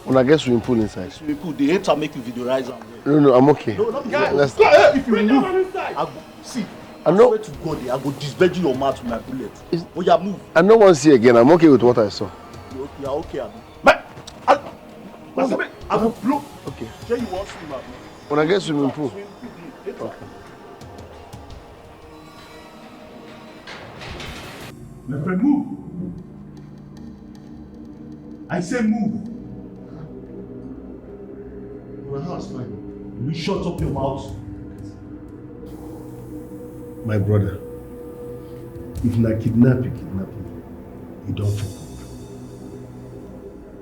C: When I get swimming pool inside.
L: swimming pool, they enter make you videoize am.
C: No, I'm okay.
L: No, not
C: Yeah, let's
L: if you move, I go see.
C: I
L: I
C: know.
L: swear to God, I go disbed your mouth with my bullet. Oh yeah, move.
C: I no want to see again. I'm okay with what I saw.
L: You are okay, Abi. I go blow.
C: Okay.
L: Sure you want swim, Abi?
C: When I get swimming pool.
L: Swimming pool, later.
C: Okay.
K: My friend, move. I say move.
C: My house fine.
K: You shut up your mouth.
C: My brother, if na kidnap you, kidnap me. You don't fuck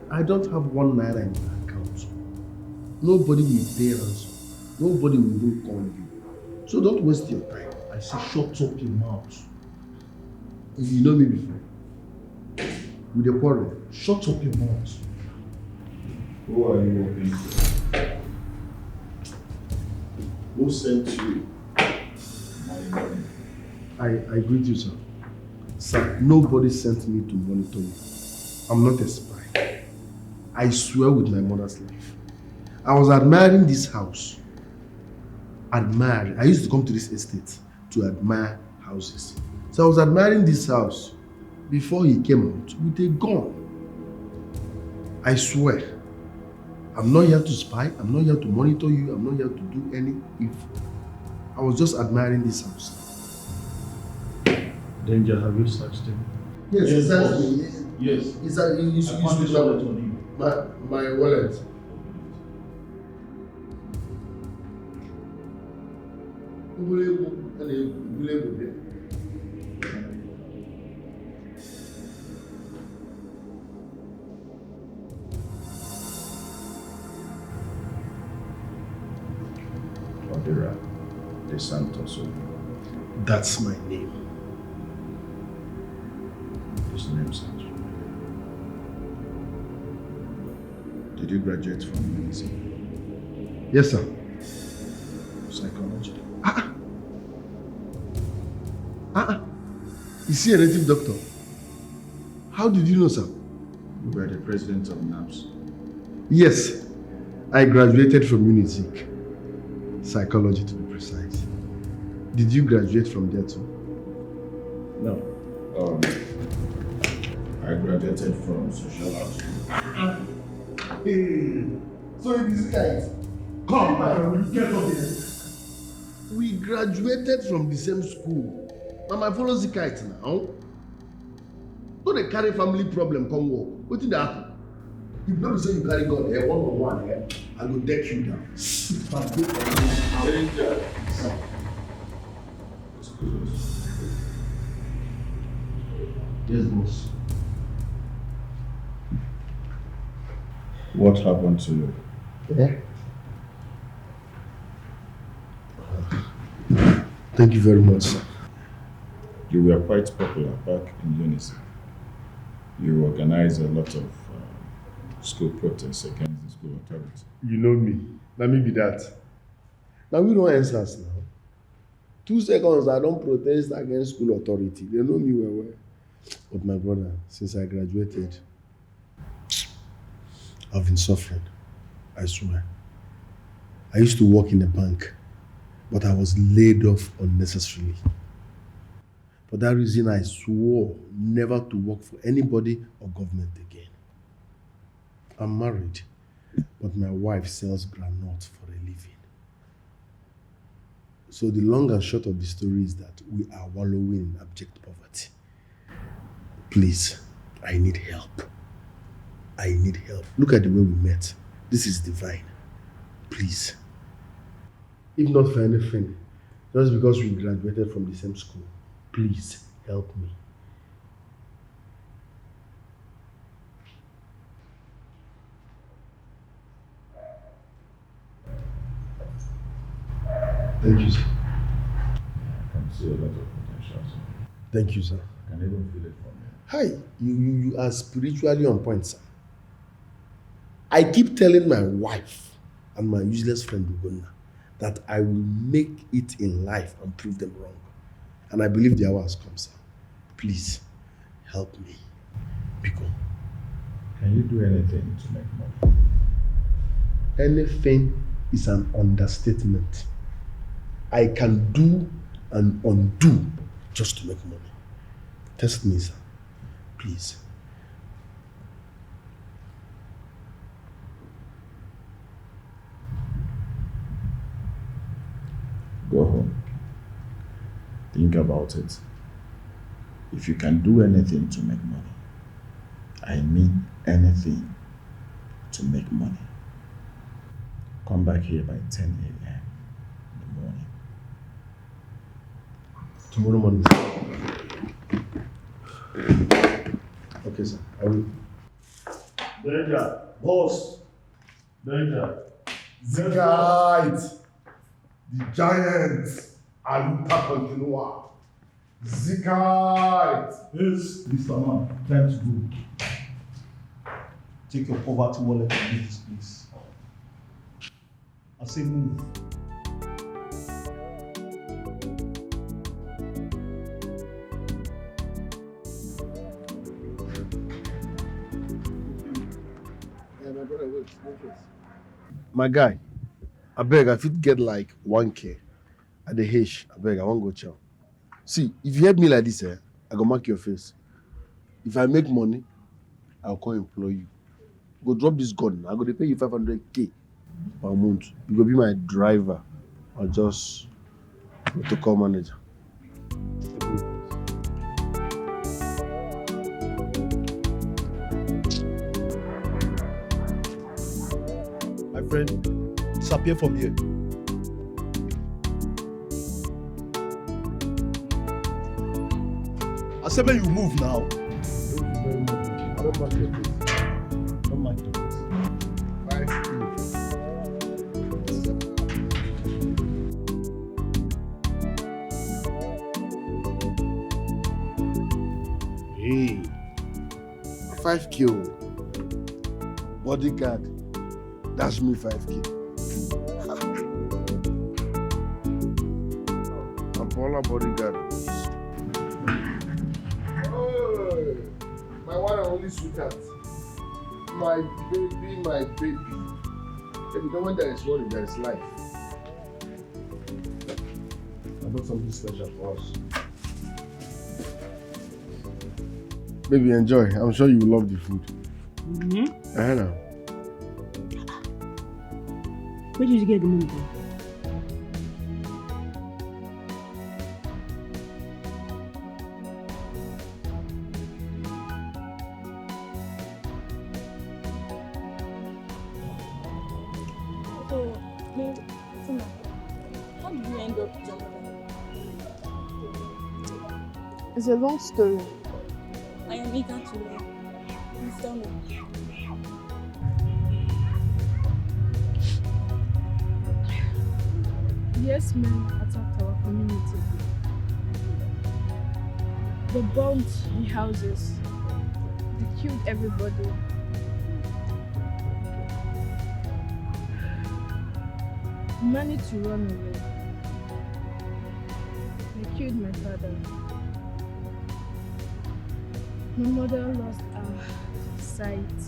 C: up. I don't have 1 naira in my account. Nobody will pay ransom. Nobody will even call you. So don't waste your time.
K: I say shut up your mouth.
C: You know me before. With a quarrel.
K: Shut up your mouth.
L: Who are you working for? Who sent you my money?
C: I greet you, sir. Sir, nobody sent me to monitor you. I'm not a spy. I swear with my mother's life. I was admiring this house. Admiring. I used to come to this estate to admire houses. So I was admiring this house before he came out with a gun. I swear. I'm not here to spy. I'm not here to monitor you. I'm not here to do any evil. I was just admiring this house.
K: Danger, have you searched him?
C: Yes,
K: Yes,
C: exactly.
K: boss. Yes.
C: Is that you
K: found his wallet on him.
C: My wallet.
L: Odira De Santos.
C: That's my name.
L: This name sounds familiar. Did you graduate from UNC?
C: Yes, sir.
L: Psychology?
C: Is he a native doctor? How did you know, sir?
L: You were the president of NAPS.
C: Yes, I graduated from UNIZIC. Psychology, to be precise. Did you graduate from there too?
L: No. I graduated from sociology.
C: So it is guys.
K: Come, my friend, get up here.
C: We graduated from the same school. Now my follow the kite now. Don't they carry family problem come work? What did that happen? If not say you carry God here, one here, I will deck you down.
K: Yes, boss.
L: What happened to you?
C: Yeah. Thank you very much, sir.
L: You were quite popular back in Unison. You organized a lot of school protests against the school authority.
C: You know me. Let me be that. Now we don't answer us now. 2 seconds, I don't protest against school authority. They know me well. But my brother, since I graduated, I've been suffering. I swear. I used to work in a bank, but I was laid off unnecessarily. For that reason, I swore never to work for anybody or government again. I'm married, but my wife sells groundnuts for a living. So the long and short of the story is that we are wallowing in abject poverty. Please, I need help. I need help. Look at the way we met. This is divine. Please. If not for anything, just because we graduated from the same school, please help me. Thank you, sir.
L: I can see a lot of potential.
C: Thank you, sir.
L: I can even feel it from you.
C: Hi, you are spiritually on point, sir. I keep telling my wife and my useless friend Ugonna that I will make it in life and prove them wrong. And I believe the hour has come, sir. Please, help me. Biko,
L: Can you do anything to make money?
C: Anything is an understatement. I can do and undo just to make money. Test me, sir. Please.
L: Go home. Think about it. If you can do anything to make money, I mean anything to make money, come back here by 10 a.m. in the morning.
C: Tomorrow morning, sir. Okay, sir. I will.
B: Danger, boss. Danger.
C: The guide.
B: The giants. Aluta continua. Zikite.
K: Yes, Mr. Man, time to go. Take your poverty wallet and leave this place. I say move.
C: My guy, I beg, I fit get like 1K at the H. I beg, I won't go chow. See, if you help me like this, I go mark your face. If I make money, I'll come employ you. Go drop this gun. I go to pay you 500K per month. You go be my driver or just protocol manager.
K: My friend, disappear from here. I said, may you move now.
C: I don't mind your face.
K: Don't mind your face.
C: Hey, 5K. Bodyguard. Dash me 5K. I'm Paula bodyguard. Oh, my one and only sweetheart. My baby, my baby. Baby, don't when there is worry, there is life. I got something special for us. Baby, enjoy. I'm sure you will love the food.
A: Mm-hmm.
C: I know.
A: Where did you get the money from?
I: So, Tina, how did you end up joining? It's a long story. I am eager to know. Please tell me. Yes, men attacked our community. They bombed the houses. They killed everybody. We managed to run away. They killed my father. My mother lost her sight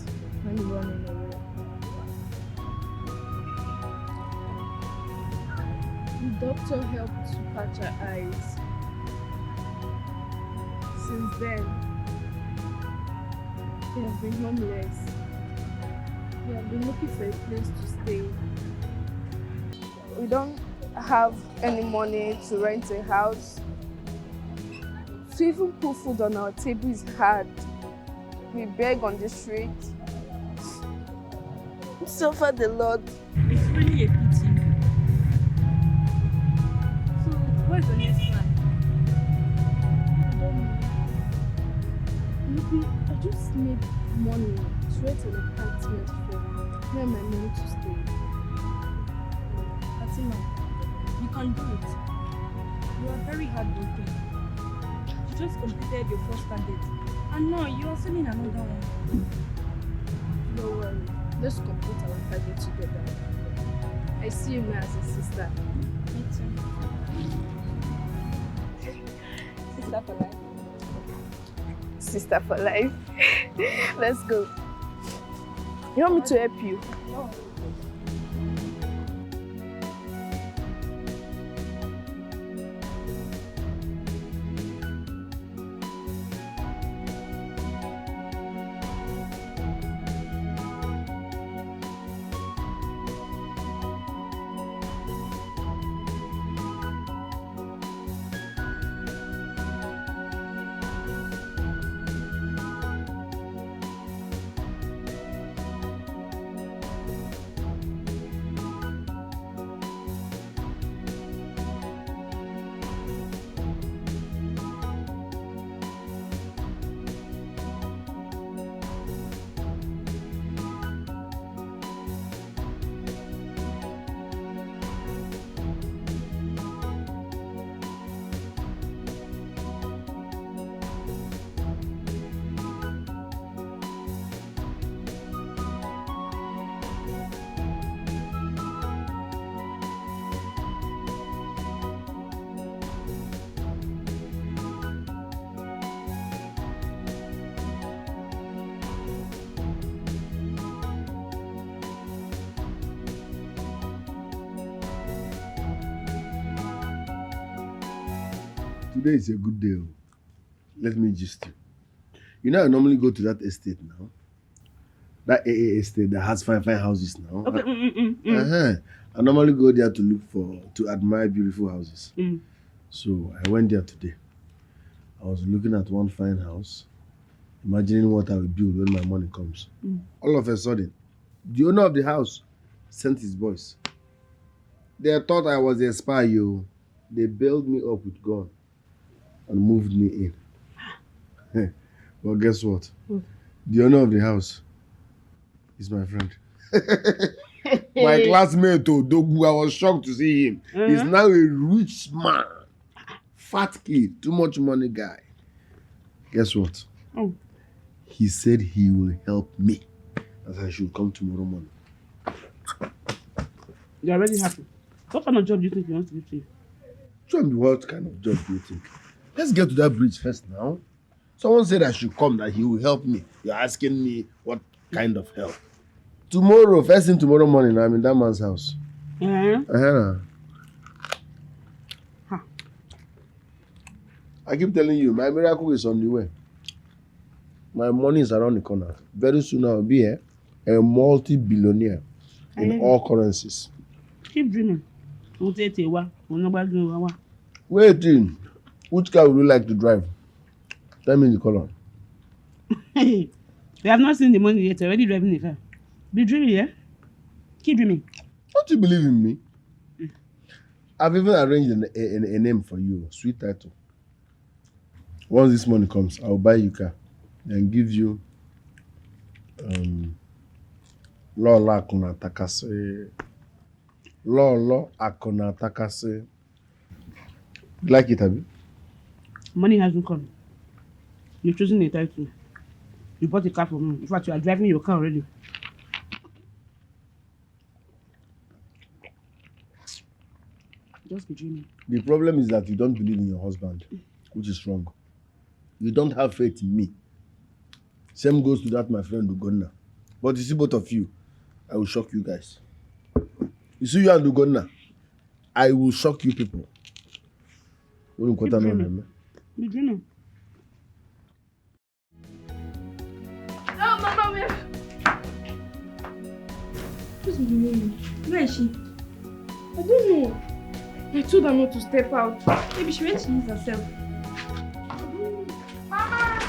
I: when running away. The doctor helped to patch her eyes. Since then, they have been homeless. We have been looking for a place to stay. We don't have any money to rent a house. To even put food on our table is hard. We beg on the street. Suffer the Lord.
H: It's really a pity. So, what's the next plan?
I: I don't know. Maybe I just need money to rent an apartment for me and my mom to stay.
H: Fatima, you can do it. You are very hardworking. You just completed your first target. And now you are selling another one.
I: Don't worry. Let's complete our target together. I see you now as a sister.
H: Me too. Sister for life.
I: Sister for life. Let's go.
F: You want me to help you?
I: No.
C: Today is a good day. Let me gist you. You know, I normally go to that estate now. That AA estate that has fine houses now.
A: Okay.
C: I normally go there to admire beautiful houses. So I went there today. I was looking at one fine house, imagining what I will build when my money comes. All of a sudden, the owner of the house sent his boys. They thought I was a spy, yo. They bailed me up with gun and moved me in. Well, guess what? The owner of the house is my friend. My classmate, Dogu, I was shocked to see him. He's now a rich man. Fat kid, too much money guy. Guess what? He said he will help me. That I should come tomorrow morning.
A: You're already happy. What kind of job do you think he wants to give to you?
C: Show me what kind of job do you think? Let's get to that bridge first now. Someone said I should come, that he will help me. You're asking me what kind of help? Tomorrow, first thing tomorrow morning, I'm in that man's house. I keep telling you, my miracle is on the way. My money is around the corner. Very soon I'll be a multi-billionaire in all currencies.
A: Keep dreaming.
C: Waiting. Which car would you like to drive? Tell me the color.
A: We have not seen the money yet. Already driving the car. Be dreaming, yeah? Keep dreaming.
C: Don't you believe in me? I've even arranged a name for you. Sweet title. Once this money comes, I'll buy you a car and give you Lola Akuna Takase. Lolo Akuna Takase. Like it, Abi?
A: Money hasn't come. You're choosing a title. You bought a car for me. In fact, you are driving your car already. Just be dreaming.
C: The problem is that you don't believe in your husband, which is wrong. You don't have faith in me. Same goes to that my friend Ugonna. But you see both of you, I will shock you guys. You see you and Ugonna, I will shock you people.
A: Be dreaming. Be dreaming.
F: Oh, Mama, where?
I: Who's Mimi? Where is she?
F: I don't know. I told her not to step out.
I: Maybe she went to use herself.
F: Mama!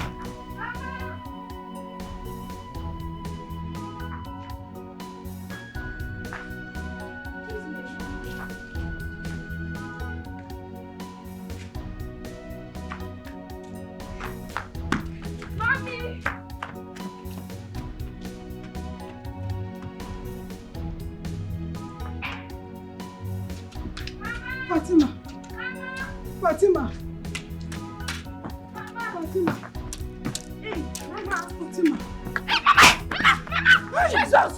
F: Mommy!
G: Fatima! Fatima! Fatima!
F: Hey, Mama!
G: Fatima!
F: Jesus!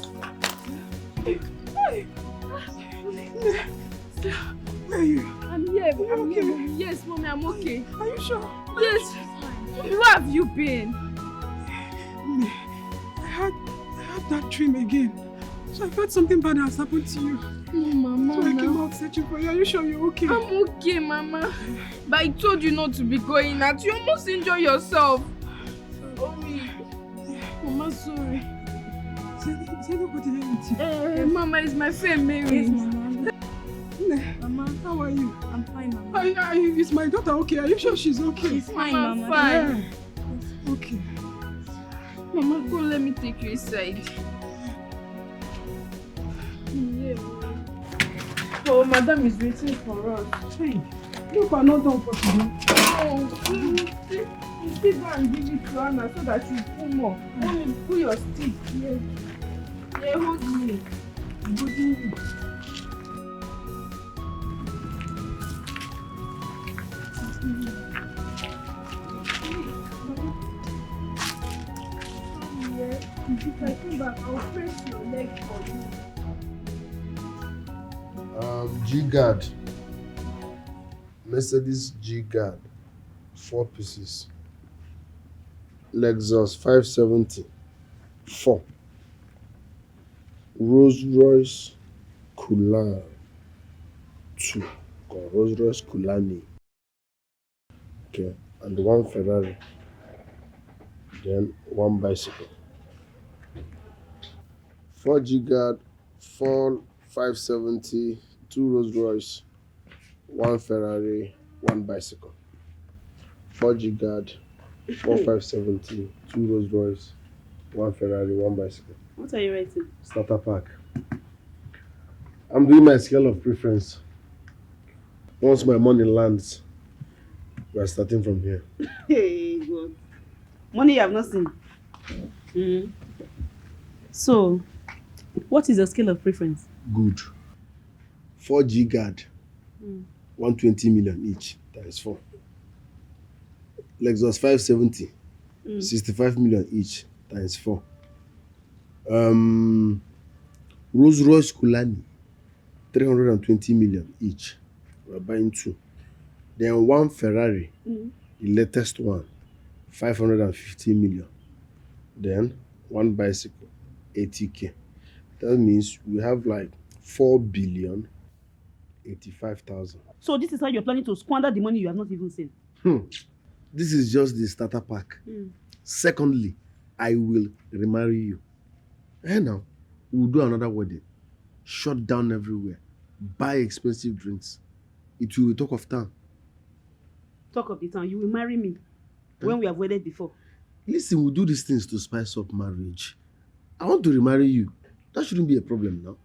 G: Where are you?
F: I'm here. I'm here, Mommy. Yes, Mommy, I'm okay.
G: Are you sure?
F: Yes. Mommy, where have you been?
G: I had that dream again. So I felt something bad has happened to you.
F: No, Mama.
G: So I came out searching for you. Are you sure you're okay?
F: I'm okay, Mama. But I told you not to be going out. You almost enjoy yourself. Sorry. Mama, sorry.
G: Is anybody here with you?
F: Mama, it's my friend Mary.
I: Yes, Mama.
G: Mama, how are you?
I: I'm fine, Mama.
G: Is my daughter okay? Are you sure she's okay?
I: She's fine,
F: Mama.
I: Mama.
F: Fine.
G: Yeah. Okay.
F: Mama, go let me take you inside. Yeah. Oh, Madam is waiting for us.
G: Hey, look, I'm not done for today.
F: Oh, you still go and give it to Anna so that you pull more. Mommy, pull your stick. Yeah. Yeah, hold me.
G: I'm holding you.
F: If I come back, I'll press your leg for you.
C: G-Guard. Mercedes G-Guard. 4 pieces. Lexus 570. 4. Rolls Royce Kulan. 2. Rolls Royce Kulani. Okay. And 1 Ferrari. Then 1 bicycle. 4 G-Guard, 4 570, 2 Rolls Royce, 1 Ferrari, 1 bicycle. 4 G-Guard, 4 570, 2 Rolls Royce, 1 Ferrari, 1 bicycle.
A: What are you writing?
C: Starter pack. I'm doing my scale of preference. Once my money lands, we are starting from here.
A: Hey, God. Money you have not seen. So, what is your scale of preference?
C: Good. 4 G-Guard, 120 million each, times 4. Lexus 570, 65 million each, times 4. Rolls Royce Kulani, 320 million each. We're buying 2. Then 1 Ferrari, the latest one, 550 million. Then 1 bicycle, 80k. That means we have like 4,085,000.
A: So this is how you're planning to squander the money you have not even seen?
C: This is just the starter pack. Secondly, I will remarry you. And now, we'll do another wedding. Shut down everywhere. Buy expensive drinks. It will be talk of town.
A: Talk of the town. You will marry me when we have wedded before.
C: Listen, we do these things to spice up marriage. I want to remarry you. That shouldn't be a problem now.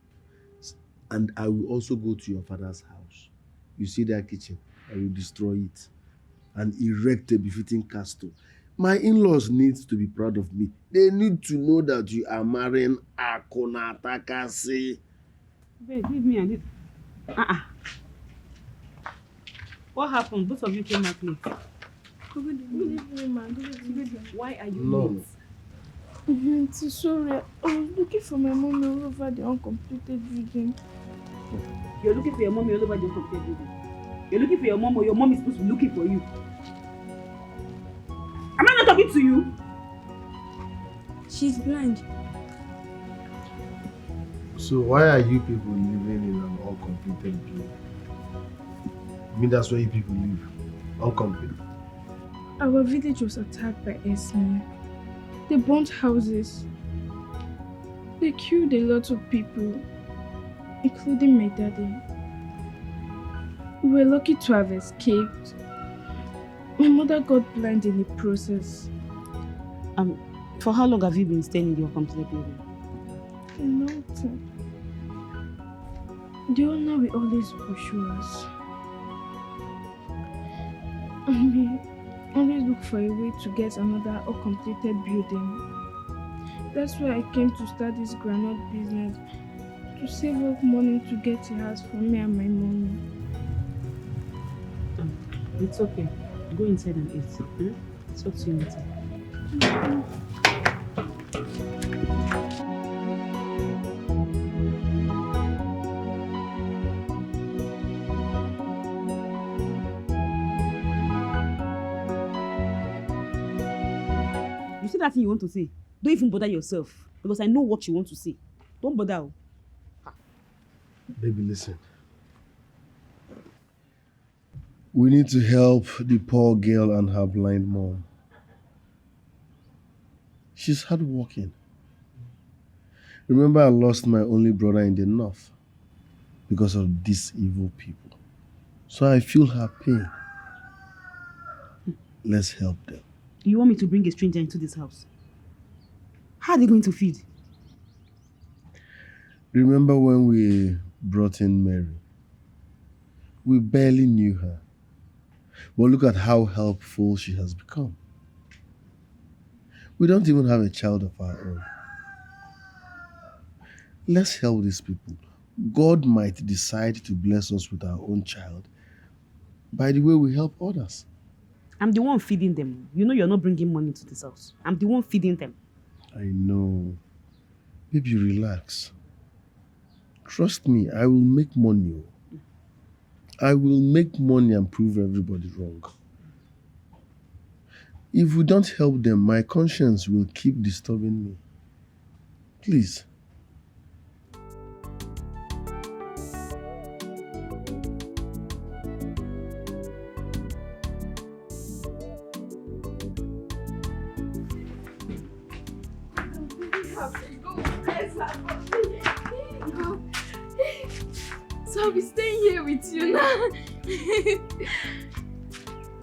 C: And I will also go to your father's house. You see that kitchen? I will destroy it and erect a befitting castle. My in-laws need to be proud of me. They need to know that you are marrying Akona Takase.
A: Babe, leave me and it. What happened? Both of you came out late.
F: Good evening, ma'am.
A: Why are you
C: No.
F: late? Sorry, I was looking for my mom all over the uncompleted building.
A: You're looking for your mom all over the uncompleted building. You're looking for your mom or your mom is supposed to be looking for you. Am I not talking to you?
I: She's blind.
C: So why are you people living in an uncompleted building? I mean, that's where you people live. Uncompleted.
F: Our village was attacked by Esme. They burnt houses. They killed a lot of people, including my daddy. We were lucky to have escaped. My mother got blind in the process.
A: For how long have you been staying in your uncompleted building?
F: A long time. The owner will always pursue us. And we always look for a way to get another uncompleted building. That's why I came to start this groundnut business, to save up money to get a house for me and my mommy.
A: It's okay. Go inside and eat. Talk to you later. You see that thing you want to say? Don't even bother yourself. because I know what you want to say. Don't bother.
C: Baby, listen. We need to help the poor girl and her blind mom. She's hardworking. Remember, I lost my only brother in the north because of these evil people. So I feel her pain. Let's help them.
A: You want me to bring a stranger into this house? How are they going to feed?
C: Remember when we brought in Mary? We barely knew her. But look at how helpful she has become. We don't even have a child of our own. Let's help these people. God might decide to bless us with our own child by the way we help others.
A: I'm the one feeding them. You know you're not bringing money to this house. I'm the one feeding them.
C: I know. Baby, relax. Trust me, I will make money. I will make money and prove everybody wrong. If we don't help them, my conscience will keep disturbing me. Please.
I: So I'll be staying here with you now.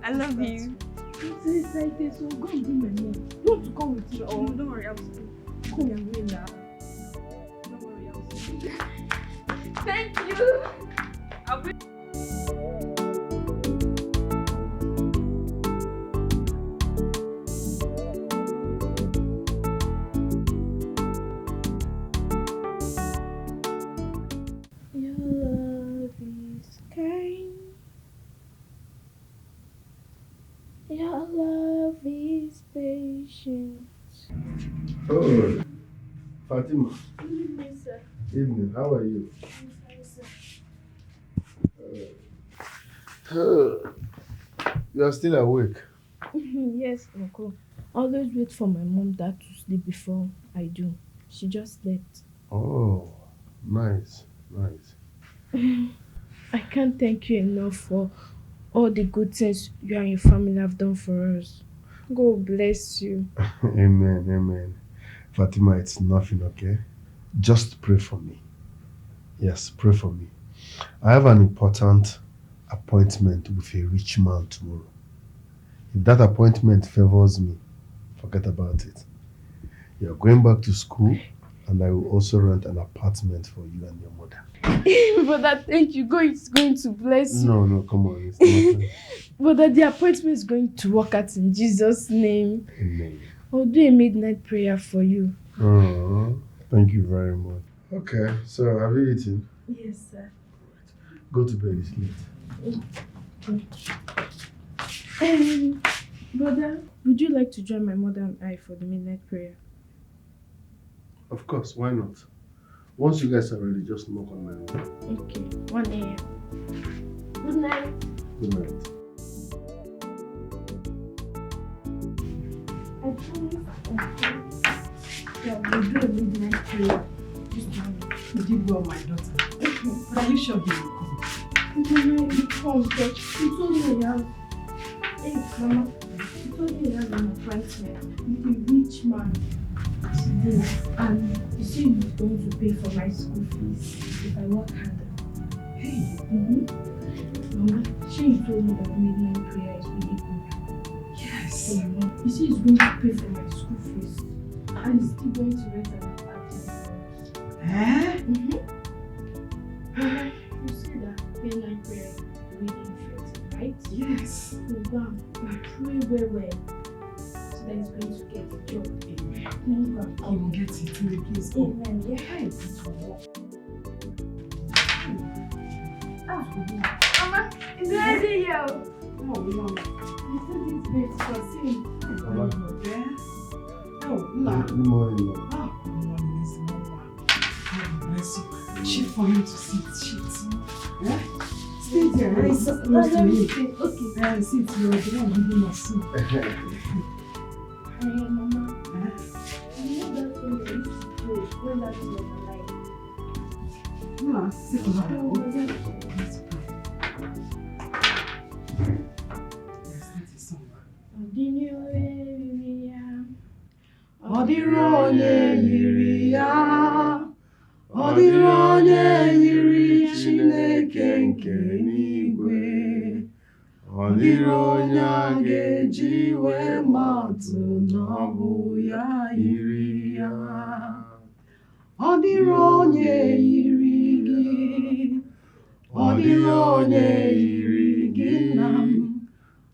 I: I love you.
F: I'm so excited, so go and bring my mom. You want to come with you?
I: Oh, don't worry, I'll stay.
F: Come and wait now.
I: Don't worry, I'll stay. Thank you. I'll be...
F: Your love is kind. Your love is patient.
C: Oh, Fatima.
F: Good evening, sir.
C: Evening, how are you?
F: I'm fine, sir.
C: You are still awake.
F: Yes, Uncle. Always wait for my mom dad to sleep before I do. She just slept.
C: Oh, nice.
F: I can't thank you enough for all the good things you and your family have done for us. God bless you.
C: Amen. Fatima, it's nothing, okay? Just pray for me. Yes, pray for me. I have an important appointment with a rich man tomorrow. If that appointment favors me, forget about it. You're going back to school, and I will also rent an apartment for you and your mother.
F: Brother, thank you. God is going to bless you.
C: No, come on. It's nothing.
F: Brother, the appointment is going to work out in Jesus' name.
C: Amen.
F: I'll do a midnight prayer for you.
C: Oh, thank you very much. Okay, so have you eaten?
F: Yes, sir.
C: Go to bed, it's late.
F: Brother, would you like to join my mother and I for the midnight prayer?
C: Of course, why not? Once you guys are ready, just knock on my door.
F: Okay, 1 a.m. Good night.
C: Good night.
F: I promise we'll do a midnight prayer.
G: You did well, my daughter. But are you sure you will come?
F: Mama, you come, but you told me you have... Hey, Mama, you told me you have an appointment with a rich man today, and you said he's going to pay for my school fees if I work harder.
G: Hey.
F: Mama, she told me that midnight prayer is really good.
G: Yes.
F: So, Mama, you see he's going to pay for my school fees, and he's still going to rent an apartment. Mama, you see that midnight prayer is really interesting, right?
G: Yes.
F: So go and pray well, so that he's going to get the job.
G: Amen.
F: He
G: will get it. Please go.
F: Amen. Yeah.
G: It will work.
F: Mama, is it ready here?
G: Oh, no.
F: You said it's great for seeing.
G: Oh, no.
C: Good morning, Mom.
G: Oh, good morning, Miss Mama. God bless you. Shit for him to sit. Shit. Yeah? Stay there. Right? Close to me.
F: Okay.
G: Sit. You're the one giving us soup.
F: Hey, Mama. You know that thing Wait, when that is not alive.
G: Sit down. Ọ dịrị onye yiri ya, ọ dịrị onye yiri Chineke nke n'igwe, ọ dịrị onye a ga-eji wee matụ na ọ bụ ya yiri ya. Ọ dịrị onye yiri gị, ọ dịrị onye yiri gị nna m,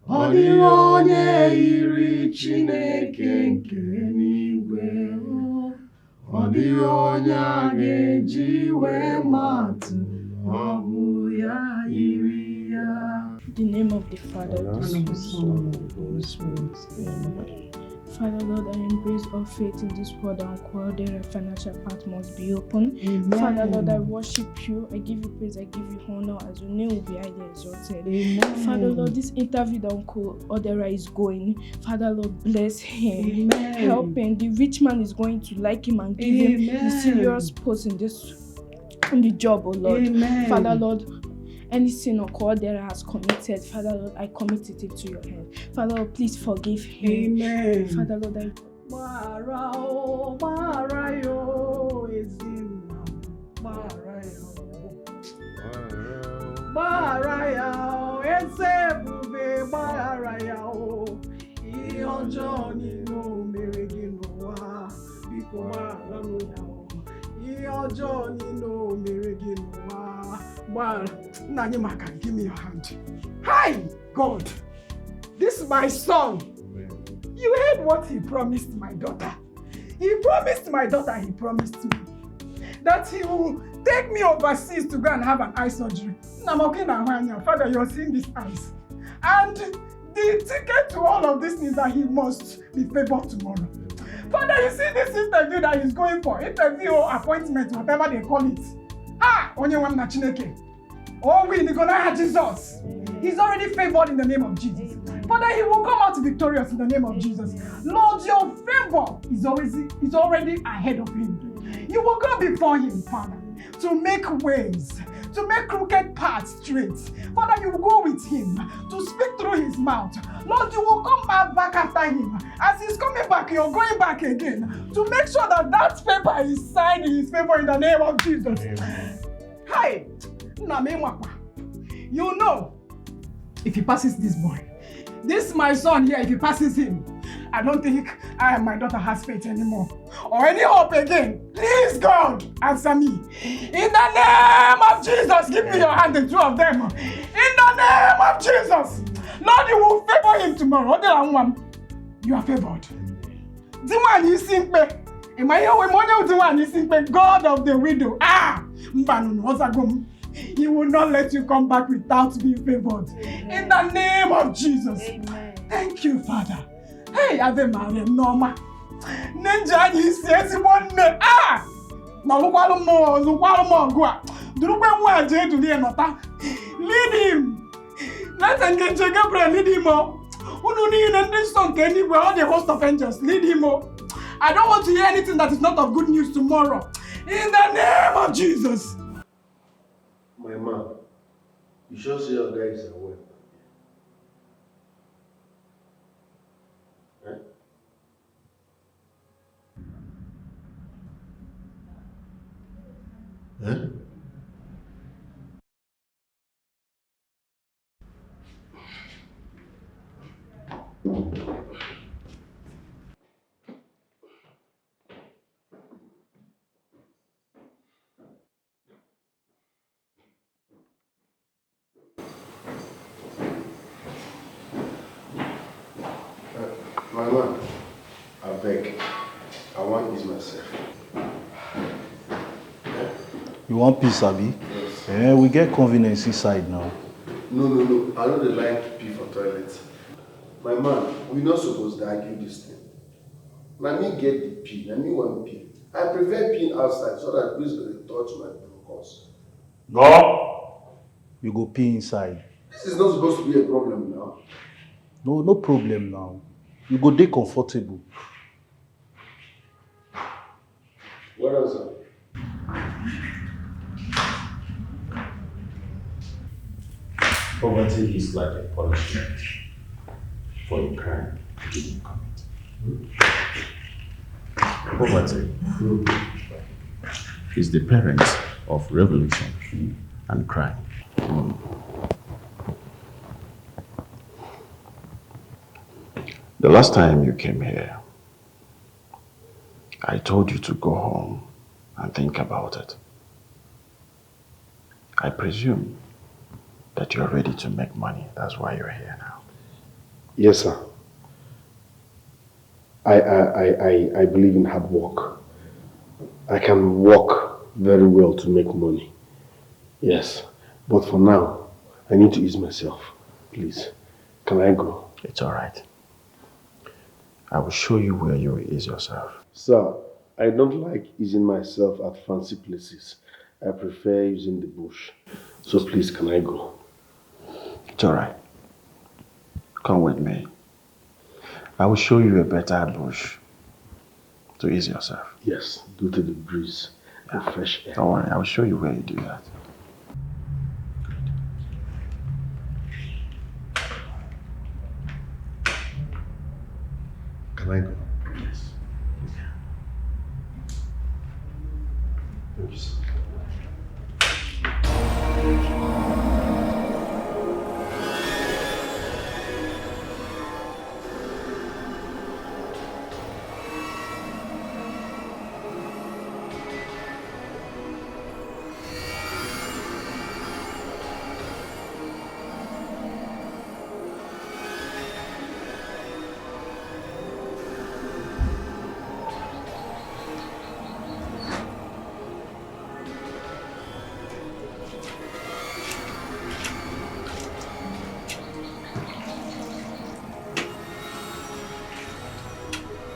G: ọ dịrị onye yiri Chineke nke n'igwe, ọ dịghị onye a ga-eji wee matụ ọ bụ ya yiri ya.
F: In the name of the Father, the Son, and the Holy Spirit. Amen. Father Lord, I embrace all faith in this world and call their financial path must be open.
G: Amen.
F: Father Lord, I worship you, I give you praise, I give you honor, as your name will be highly exalted.
G: Amen.
F: Father Lord, this interview that Uncle Odera is going, Father Lord, bless him.
G: Amen.
F: Help him. The rich man is going to like him and give him the serious post in the job, oh Lord.
G: Amen.
F: Father Lord, any sin or call that has committed, Father Lord, I commit it into your hand. Father Lord, please forgive him.
G: Amen.
F: Father Lord, I
G: Mara o, mara yo, ezina, mara yo. Mara yo, ezebube, mara yo. Ihe ọjọọ nínú mere gị n'ụwa, biko mara yo. Ihe ọjọọ nínú mere gị n'ụwa. Nanyimaka, give me your hand. Hi, God. This is my son. You heard what he promised my daughter. He promised my daughter, he promised me that he will take me overseas to go and have an eye surgery. Father, you're seeing these eyes. And the ticket to all of this is that he must be favored tomorrow. Father, you see this interview that he's going for, interview or appointment, whatever they call it. Onye one na Chineke. Oh, we gonna have Jesus. He's already favored in the name of Jesus. Father, he will come out victorious in the name of Jesus. Lord, your favor is already ahead of him. You will go before him, Father, to make ways, to make crooked paths straight. Father, you will go with him to speak through his mouth. Lord, you will come back after him. As he's coming back, you're going back again to make sure that that paper is signed in his favor in the name of Jesus. Amen. Hi, you know, if he passes this boy, this my son here, if he passes him, I don't think I and my daughter has faith anymore or any hope again. Please, God, answer me. In the name of Jesus, give me your hand, the two of them. In the name of Jesus, Lord, you will favor him tomorrow. You are favored. God of the widow. He will not let you come back without being favored. Amen. In the name of Jesus. Amen. Thank you, Father. Hey, Ave Maria, Norma. Ninja, you say, one name. Now look what more, go. Lead him. Let's engage Gabriel, lead him up. Who don't need this song anywhere, all the host of angels, lead him up. I don't want to hear anything that is not of good news tomorrow. In the name of Jesus.
C: My man, you sure say your guys are well? My man, I beg. I want this myself.
M: You want peace, Abi? Yes. We get convenience inside now.
C: No. I don't like to pee for toilet. My man, we're not supposed to argue this thing. Let me get the pee. Let me want pee. I prefer peeing outside so that breeze will touch my bronchus.
M: No! You go pee inside.
C: This is not supposed to be a problem now.
M: No problem now. You go dey comfortable.
C: What else?
L: Poverty is like a punishment for a crime you didn't commit. Poverty is the parent of revolution and crime. The last time you came here, I told you to go home and think about it. I presume that you're ready to make money. That's why you're here now.
C: Yes, sir. I believe in hard work. I can work very well to make money. Yes. But for now, I need to ease myself. Please. Can I go?
L: It's all right. I will show you where you will ease yourself.
C: Sir, I don't like easing myself at fancy places. I prefer using the bush. So please, can I go?
L: It's all right. Come with me. I will show you a better bush to ease yourself.
C: Yes, due to the breeze and fresh air.
L: Don't worry, I will show you where you do that.
C: Can I go?
L: Yes.
C: Thank you, sir.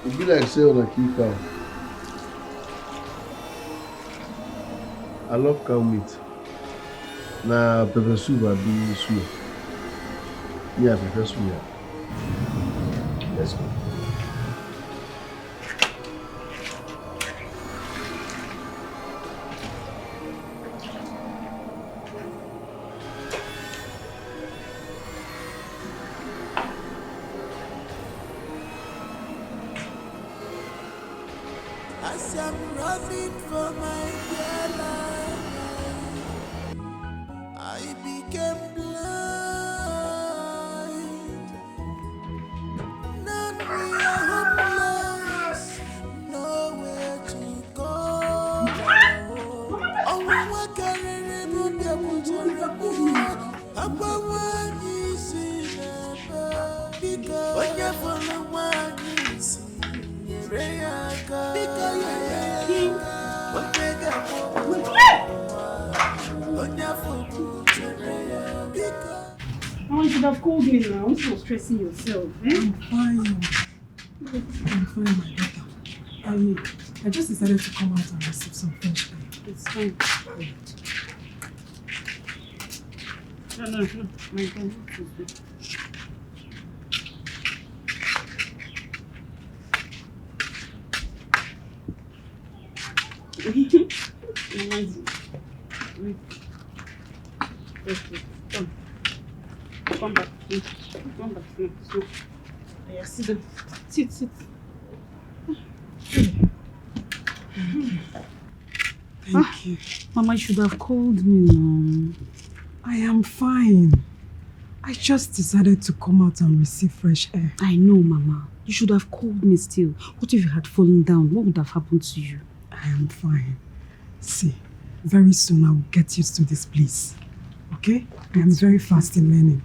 C: It be like say on a key cow. I love cow meat. Na pepper soup I be soup. Yeah, pepper soup.
L: Let's go.
E: As I'm running for my dear life, I became blind. Now we are hopeless, nowhere to go. Oh, what can I do? One is because when you're full of one is
A: Oh, you should have called me now. I'm so stressing yourself. Eh?
G: I'm fine. I'm fine, my daughter. I just decided to come out and receive some fresh air.
A: It's fine. No. My God. Come back. Come back. No. Yeah, sit down. Sit.
G: Thank you.
A: Mama, you should have called me now.
G: I am fine. I just decided to come out and receive fresh air.
A: I know, Mama. You should have called me still. What if you had fallen down? What would have happened to you?
G: I am fine. See, very soon I will get used to this place. Okay? I am very fast in learning.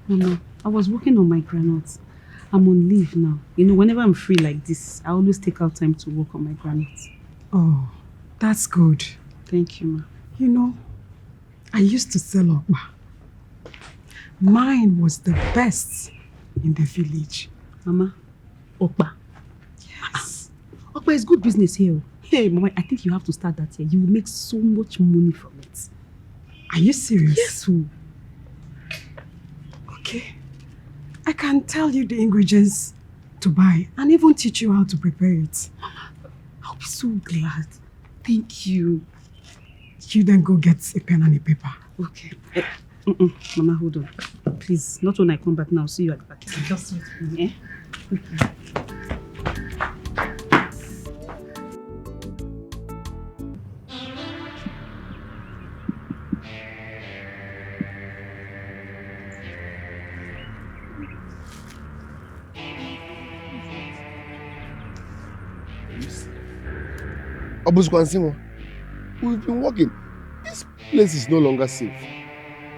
A: Mama, I was working on my granules. I'm on leave now. You know, whenever I'm free like this, I always take out time to work on my granules.
G: Oh, that's good.
A: Thank you, Ma.
G: You know, I used to sell okpa. Mine was the best in the village.
A: Mama, okpa?
G: Yes.
A: Okpa is good business here. Hey, Mama, I think you have to start that here. You will make so much money from it.
G: Are you serious?
A: Yes.
G: Okay. I can tell you the ingredients to buy and even teach you how to prepare it.
A: Mama, I'll be so glad.
G: Thank you. You then go get a pen and a paper.
A: Okay. Mama, hold on. Please, not when I come back now. See you at the party.
G: Just wait for me.
A: Okay.
C: We've been walking. This place is no longer safe.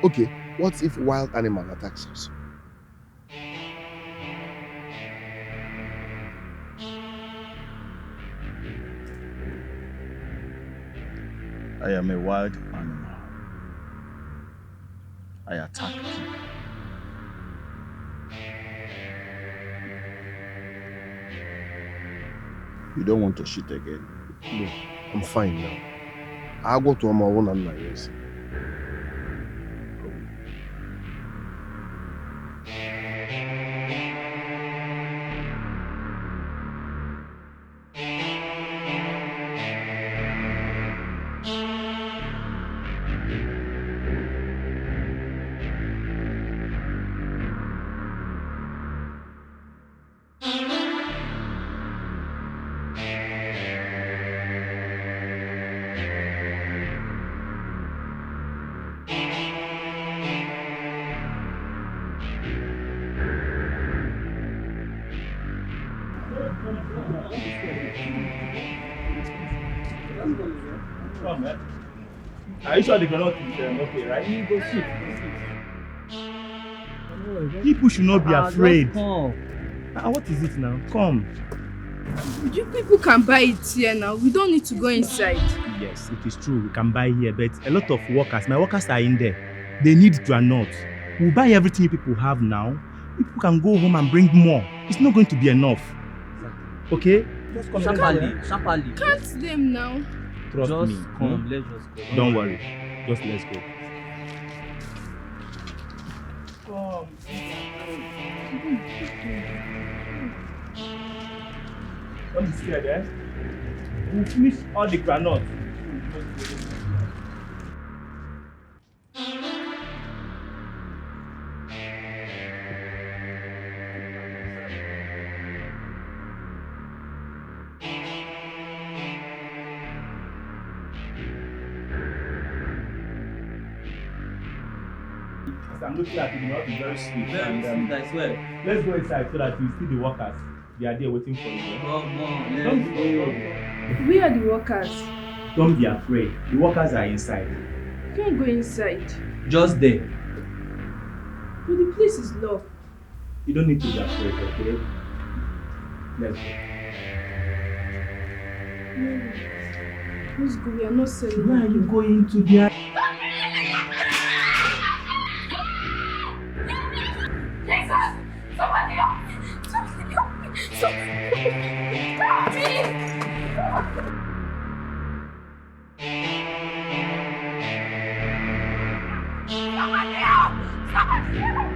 C: Okay, what if wild animal attacks us?
L: I am a wild animal. I attack people. You don't want to shoot again?
C: No, I'm fine now. I'll go to my own and my ears.
D: Come, man. Are you sure they cannot teach them? Okay, right? You go sit. People should not be afraid. What is it now? Come.
F: You people can buy it here now. We don't need to go inside.
D: Yes, it is true. We can buy here, but a lot of workers, my workers are in there. They need groundnuts. We'll buy everything you people have now. People can go home and bring more. It's not going to be enough. Okay? Just come.
F: Sharply. Can't them now.
D: Trust me.
N: Come, let's just go.
D: Don't worry. Just let's go. Come. Don't be scared, eh? We'll finish all the granules. I'm looking at it, you know, it's very sweet.
N: Very sweet, I swear.
D: Let's go inside so that you see the workers. They are there waiting for you.
N: Come on,
D: Don't
N: let's
D: be
N: go.
F: We are the workers.
D: Don't be afraid. The workers are inside.
F: You can't go inside.
N: Just there.
F: But the place is locked.
D: You don't need to be afraid, okay? Let's go.
F: No. Let's go. We are not selling.
D: Where are you going to the...
E: Somebody help me! Somebody help me! Help me! Somebody help! Somebody help!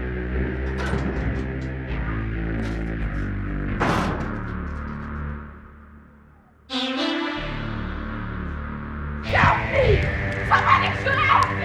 E: Help me! Somebody should help me!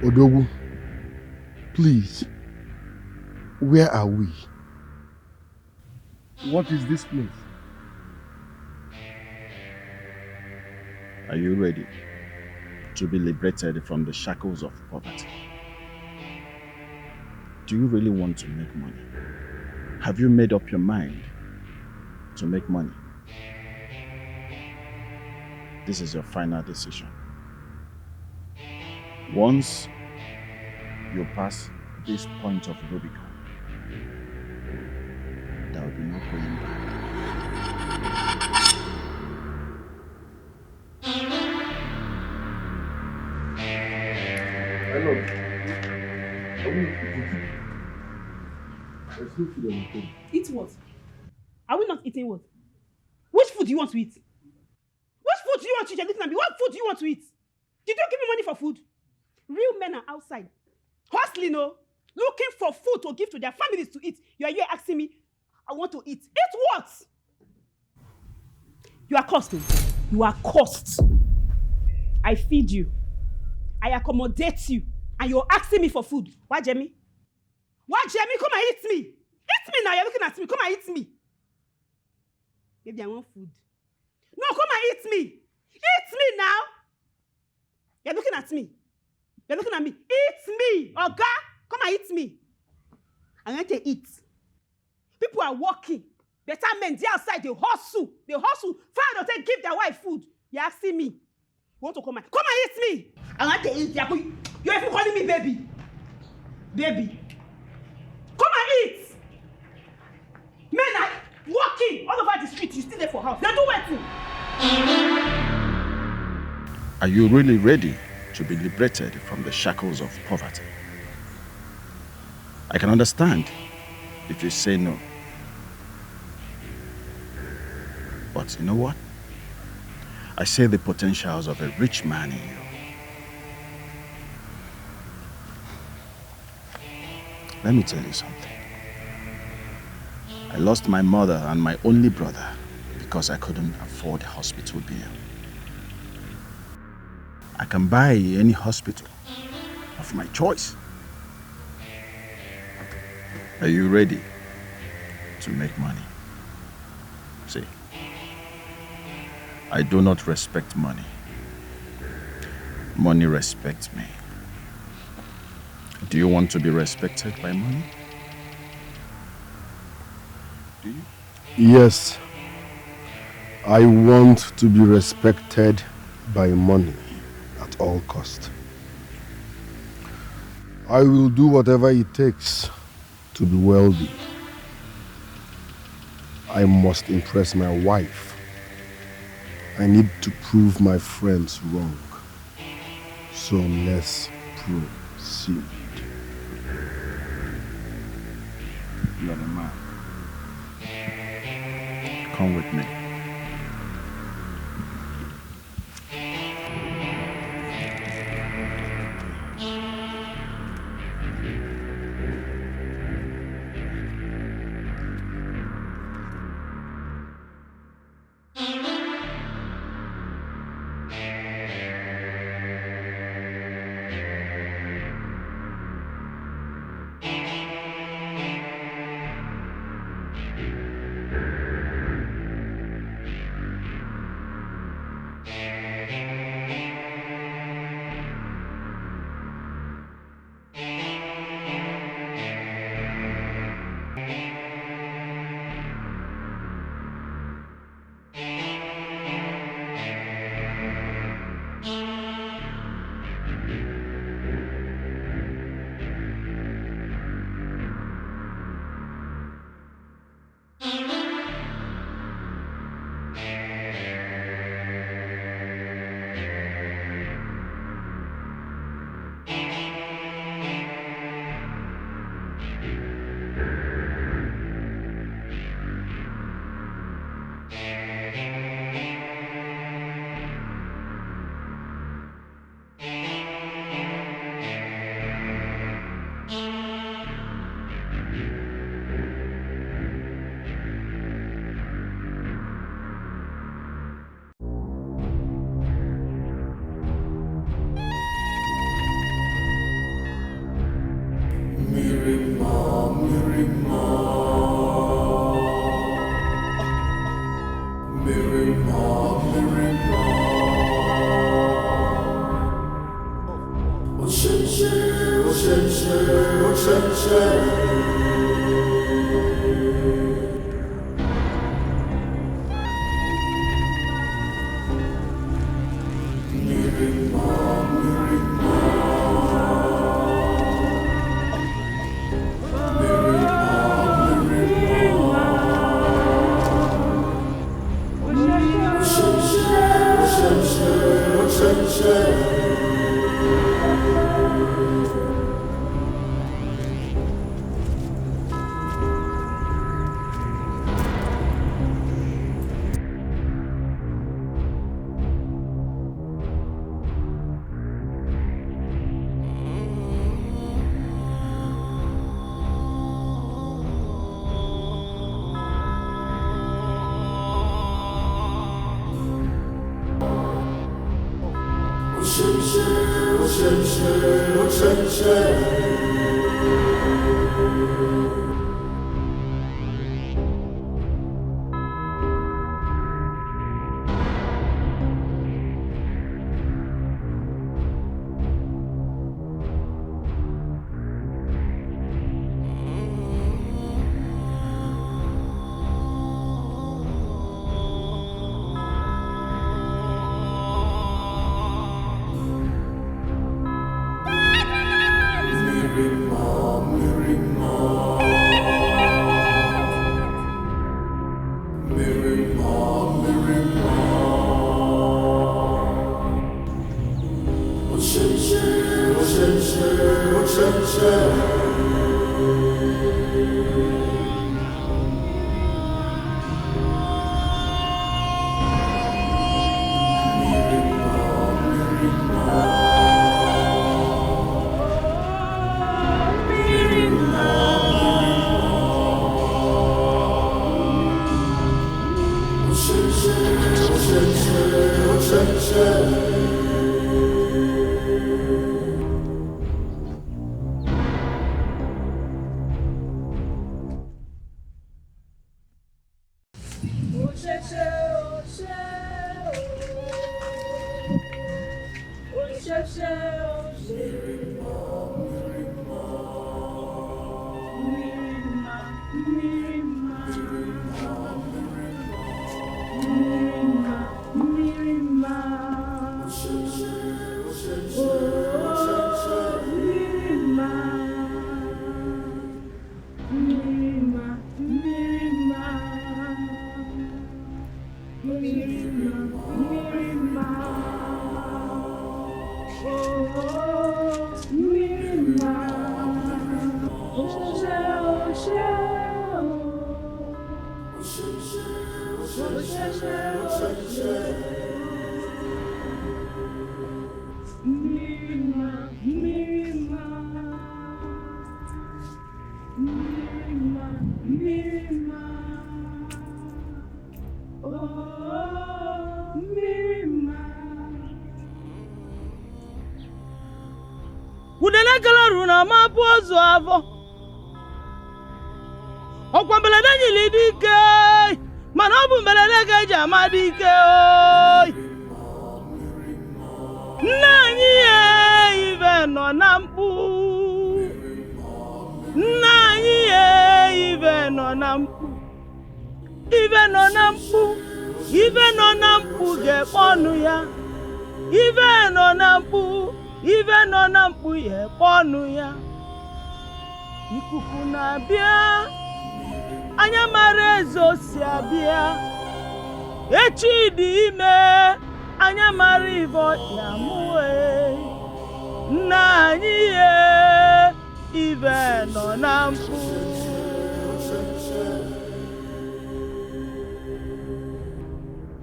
C: Odogu, please, where are we? What is this place?
L: Are you ready to be liberated from the shackles of poverty? Do you really want to make money? Have you made up your mind to make money? This is your final decision. Once you pass this point of Rubicon, there will be no going back.
B: Hello. There's no food on the table.
A: Eat what? Are we not eating what? Which food do you want to eat? Which food do you want to eat? You're looking at me. What food do you want to eat? Did you give me money for food? Real men are outside, hustling, looking for food to give to their families to eat. You are here asking me, I want to eat. Eat what? You are cursed. You are cursed. I feed you. I accommodate you. And you're asking me for food. Why, Jamie? Why, Jamie? Come and eat me. Eat me now. You're looking at me. Come and eat me. Maybe I want food. No, come and eat me. Eat me now. You're looking at me. You're looking at me. Eat me. Oga, come and eat me. I want to eat. People are working. Better men, they outside, they hustle. They hustle. Father, they give their wife food. You're asking me. You want to come and eat me. I want to eat. You're even calling me baby. Baby. Come and eat. Men are walking all over the street. You still there for house. They do waiting.
L: Are you really ready to be liberated from the shackles of poverty? I can understand if you say no. But you know what? I see the potentials of a rich man in you. Let me tell you something. I lost my mother and my only brother because I couldn't afford a hospital bill. I can buy any hospital of my choice. Are you ready to make money? See, I do not respect money. Money respects me. Do you want to be respected by money? Do you?
C: Yes, I want to be respected by money at all cost. I will do whatever it takes to be wealthy. I must impress my wife. I need to prove my friends wrong. So let's proceed.
L: You are the man. Come with me.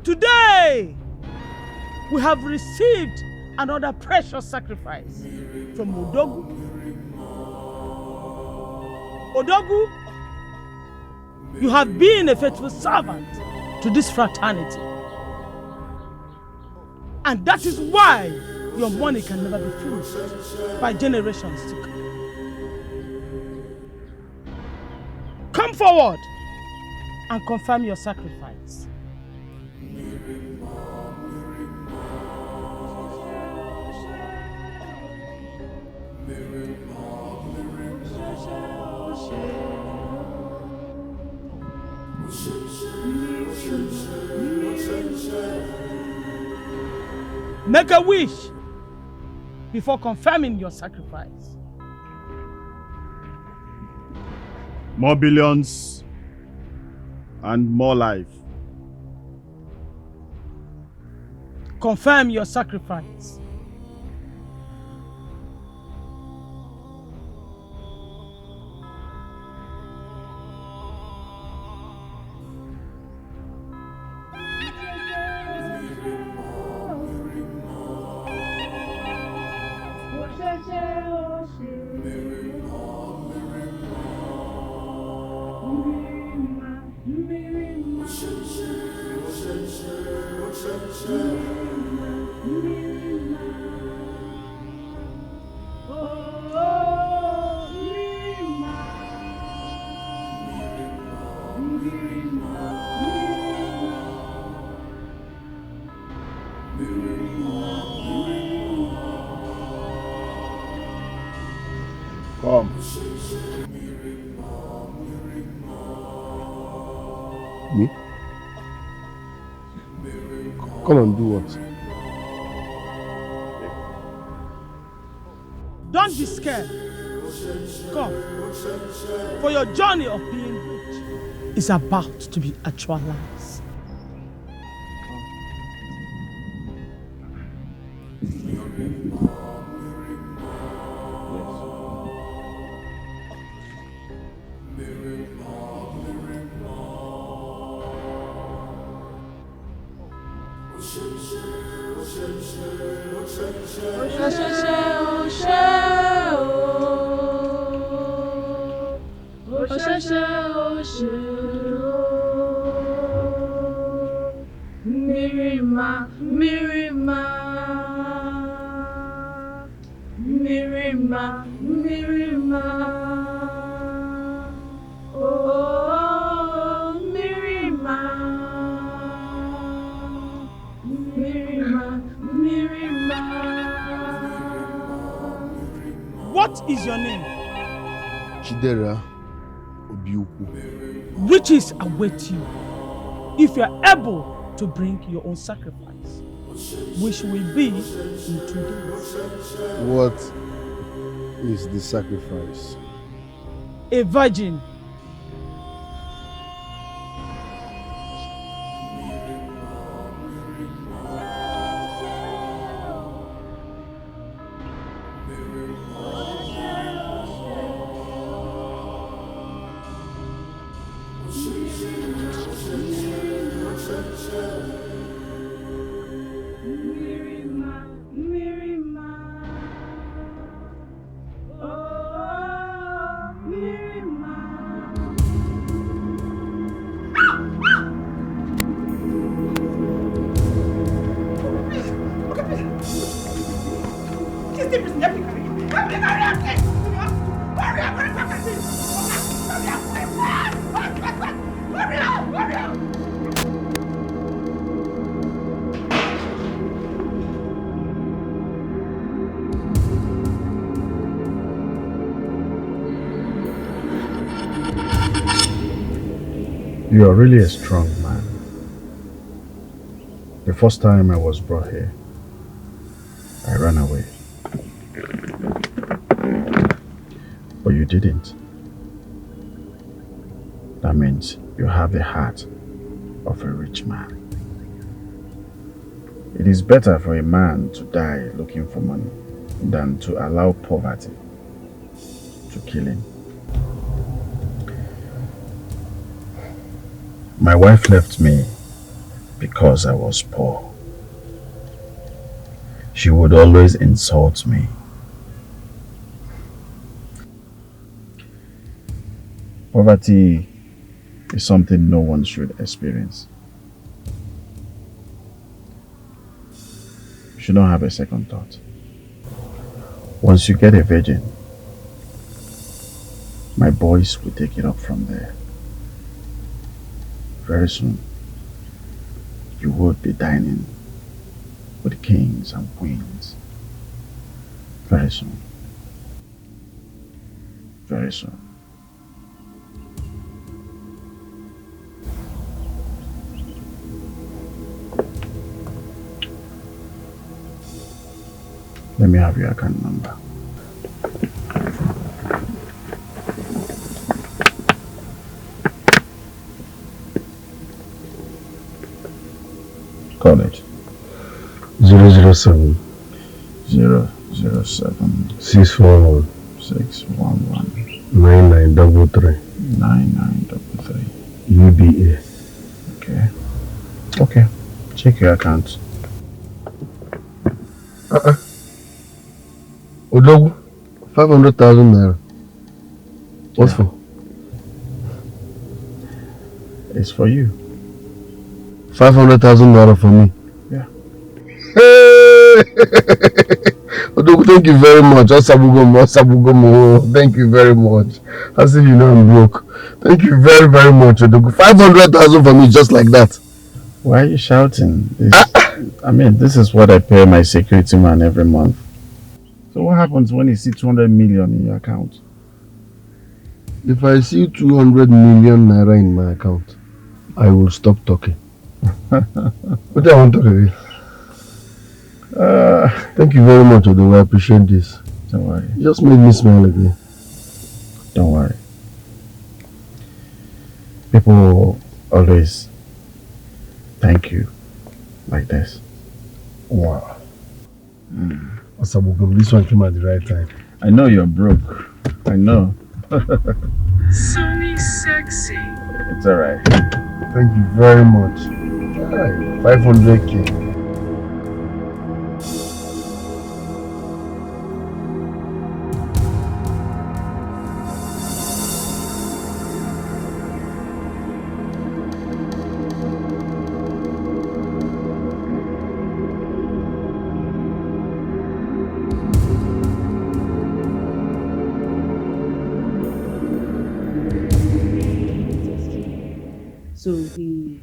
A: Today, we have received another precious sacrifice from Odogu. Odogu, you have been a faithful servant to this fraternity. And that is why your money can never be full by generations to come. Come forward and confirm your sacrifice. Make a wish before confirming your sacrifice.
O: More billions and more life.
A: Confirm your sacrifice.
B: Come.
C: Me? Come and do what?
A: Don't be scared. Come. For your journey of being rich is about to be actualized. What is your name?
C: Chidera Obiukwu.
A: Riches await you if you are able to bring your own sacrifice, which will be in 2 days.
C: What is the sacrifice?
A: A virgin.
M: You are really a strong man. The first time I was brought here, I ran away. But you didn't. That means you have the heart of a rich man. It is better for a man to die looking for money than to allow poverty to kill him. My wife left me because I was poor. She would always insult me. Poverty is something no one should experience. You should not have a second thought. Once you get a virgin, my boys will take it up from there. Very soon, you would be dining with kings and queens. Very soon. Very soon. Let me have your account number. Call it.
C: 007
M: 007
C: 641
M: 611
C: 9933
M: 9933
C: UBA.
M: Okay. Okay. Check your account.
C: Odogu, 500,000 naira. What for?
M: It's for you.
C: 500,000 naira for me.
M: Yeah.
C: Odogu, thank you very much. Osabugomo. Thank you very much. As if you know I'm broke. Thank you very, very much, Odogu. 500,000 for me, just like that.
M: Why are you shouting? This is what I pay my security man every month. So what happens when you see 200 million in your account?
C: If I see 200 million naira in my account, I will stop talking. What do I want to do? Thank you very much, Odogu. I appreciate this.
M: Don't worry.
C: You just made me smile again.
M: Don't worry. People always thank you like this.
C: Wow. Osabugum, this one came at the right time.
M: I know you're broke. I know.
G: Sunny sexy.
M: It's alright.
C: Thank you very much. 500k.
A: So he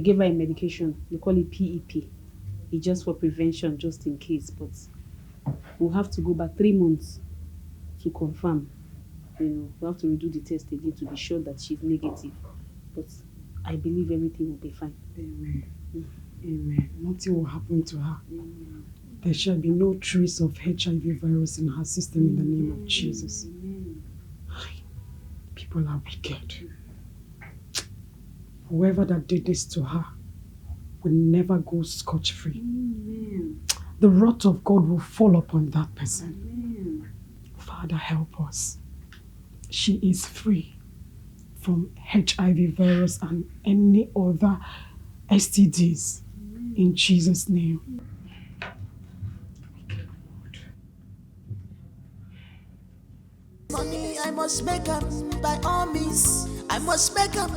A: gave her a medication. They call it PEP. It's just for prevention, just in case. But we'll have to go back 3 months to confirm. We'll have to redo the test again to be sure that she's negative. But I believe everything will be fine.
G: Amen. Amen. Nothing will happen to her. Amen. There shall be no trace of HIV virus in her system in the name of Jesus.
A: Amen.
G: People are wicked. Whoever that did this to her will never go scotch-free.
A: Amen.
G: The wrath of God will fall upon that person.
A: Amen.
G: Father, help us. She is free from HIV virus and any other STDs. Amen. In Jesus' name.
E: Money, I must make them by all means. I must make them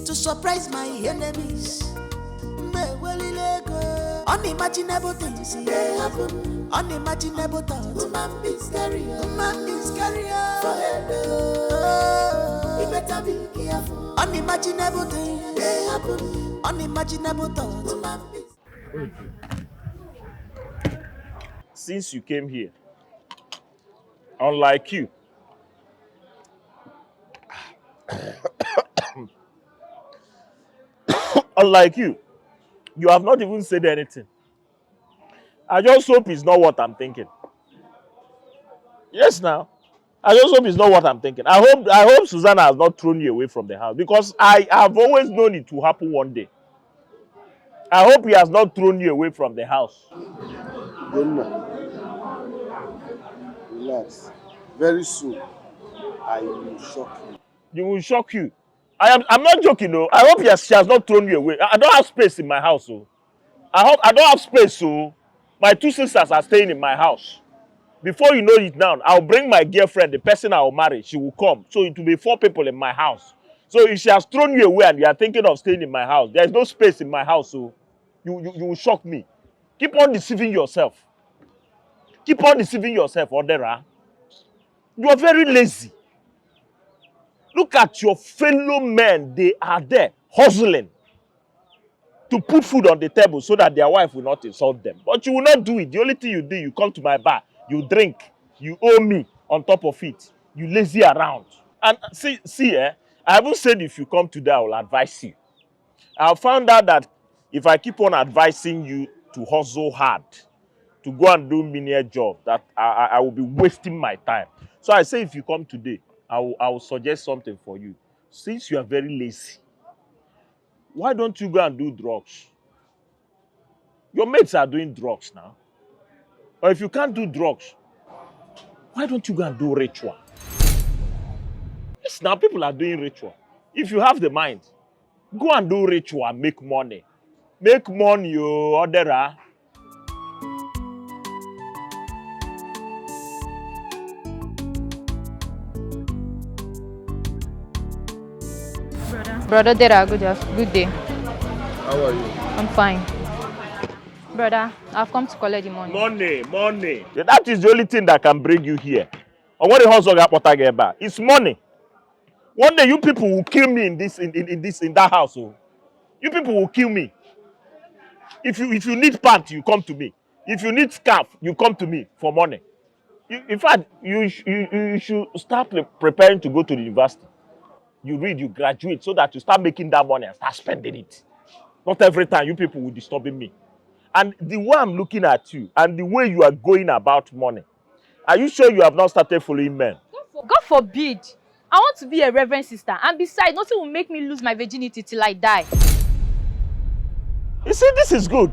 E: to surprise my enemies. Unimaginable things they happen. Unimaginable thoughts. Woman be scary. Woman be scary. You better be careful. Unimaginable things they happen. Unimaginable thoughts. Woman be.
P: Since you came here, unlike you, you have not even said anything. I just hope it's not what I'm thinking. Yes, now. I just hope it's not what I'm thinking. I hope Susanna has not thrown you away from the house, because I have always known it to happen one day. I hope he has not thrown you away from the house.
C: Relax. Very soon, I will shock you.
P: You will shock you. I'm not joking, though. I hope she has not thrown you away. I don't have space in my house, so. I don't have space, so. My 2 sisters are staying in my house. Before you know it now, I'll bring my girlfriend, the person I'll marry. She will come. So it will be 4 people in my house. So if she has thrown you away and you are thinking of staying in my house, there's no space in my house, so you will shock me. Keep on deceiving yourself. Keep on deceiving yourself, Odera. You are very lazy. Look at your fellow men. They are there hustling to put food on the table so that their wife will not insult them. But you will not do it. The only thing you do, you come to my bar, you drink, you owe me on top of it. You lazy around. And see, I haven't said if you come today, I will advise you. I found out that if I keep on advising you to hustle hard, to go and do menial job, that I will be wasting my time. So I say if you come today, I will suggest something for you. Since you are very lazy, why don't you go and do drugs? Your mates are doing drugs now. Or if you can't do drugs, why don't you go and do ritual? Yes, now people are doing ritual. If you have the mind, go and do ritual and make money. Make money, you Odera.
Q: Brother Dera, good day.
C: How are you?
Q: I'm fine. Brother, I've come to collect the money.
P: Money. That is the only thing that can bring you here. Or what the hustle got about? It's money. One day you people will kill me in that house. Oh. You people will kill me. If you need pants, you come to me. If you need scarf, you come to me for money. In fact, you should start preparing to go to the university. You read, you graduate, so that you start making that money and start spending it. Not every time you people will be disturbing me. And the way I'm looking at you and the way you are going about money, are you sure you have not started following men?
Q: God forbid. I want to be a reverend sister. And besides, nothing will make me lose my virginity till I die.
P: You see, this is good.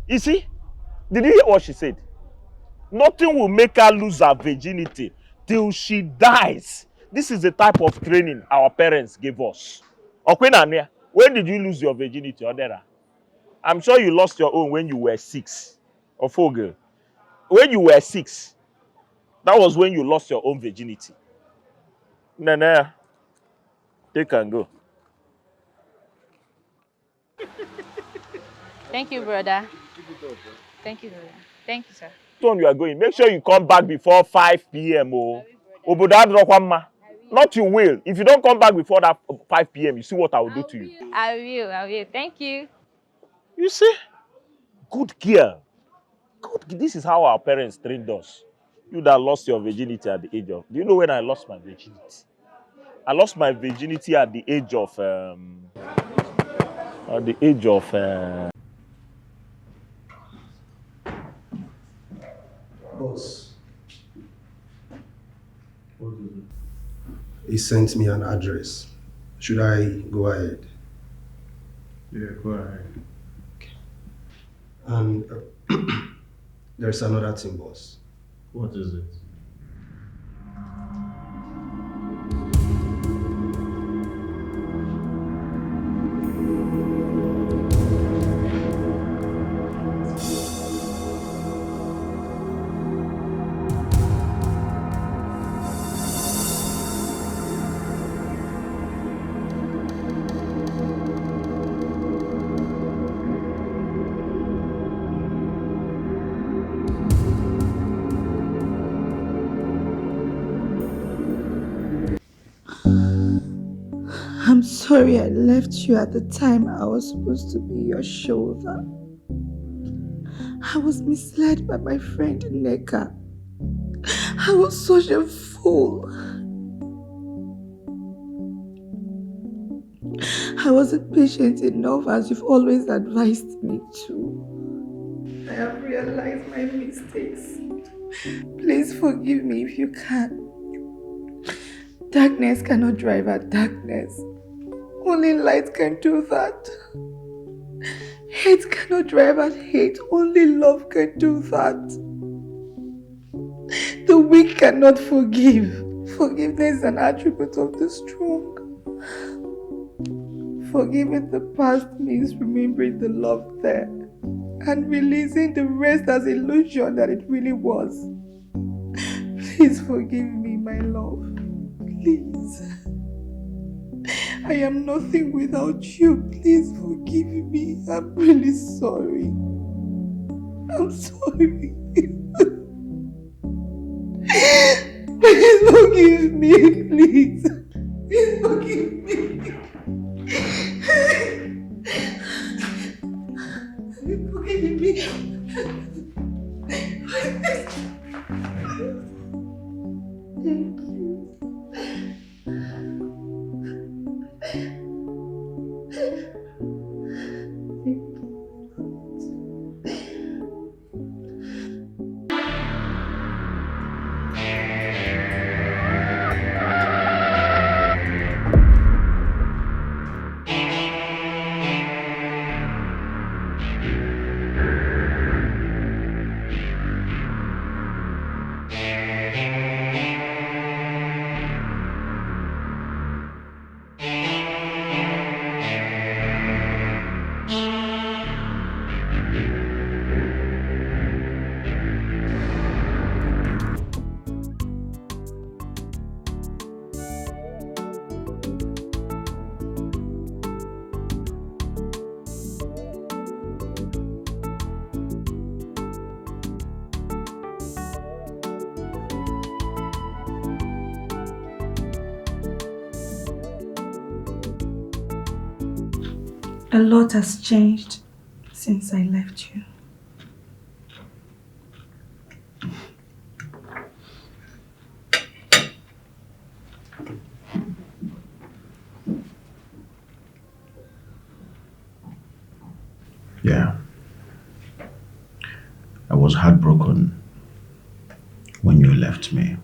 P: You see? Did you hear what she said? Nothing will make her lose her virginity till she dies. This is the type of training our parents gave us. Okwenania, when did you lose your virginity, Odera? I'm sure you lost your own when you were 6. Or 4 girl. When you were 6, that was when you lost your own virginity. Nana, take and go.
Q: Thank you, brother. Thank you, brother. Thank you, sir.
P: When you are going, make sure you come back before 5 p.m. Not you will. If you don't come back before that 5 p.m., you see what I will do to you.
Q: I will. Thank you.
P: You see? Good girl. Good. This is how our parents trained us. You that lost your virginity at the age of... Do you know when I lost my virginity? I lost my virginity at the age of...
C: Boss. He sent me an address. Should I go ahead?
L: Yeah, go ahead.
C: Okay. And there's another thing, boss.
L: What is it?
I: I'm sorry I left you at the time I was supposed to be your shoulder. I was misled by my friend Neka. I was such a fool. I wasn't patient enough as you've always advised me to. I have realized my mistakes. Please forgive me if you can. Darkness cannot drive at darkness. Only light can do that. Hate cannot drive at hate. Only love can do that. The weak cannot forgive. Forgiveness is an attribute of the strong. Forgiving the past means remembering the love there and releasing the rest as illusion that it really was. Please forgive me, my love. Please. I am nothing without you. Please forgive me. I'm really sorry. I'm sorry. Please forgive me, please. Please forgive me. Forgive me. Thank you. A lot has changed since I left you.
M: Yeah. I was heartbroken when you left me.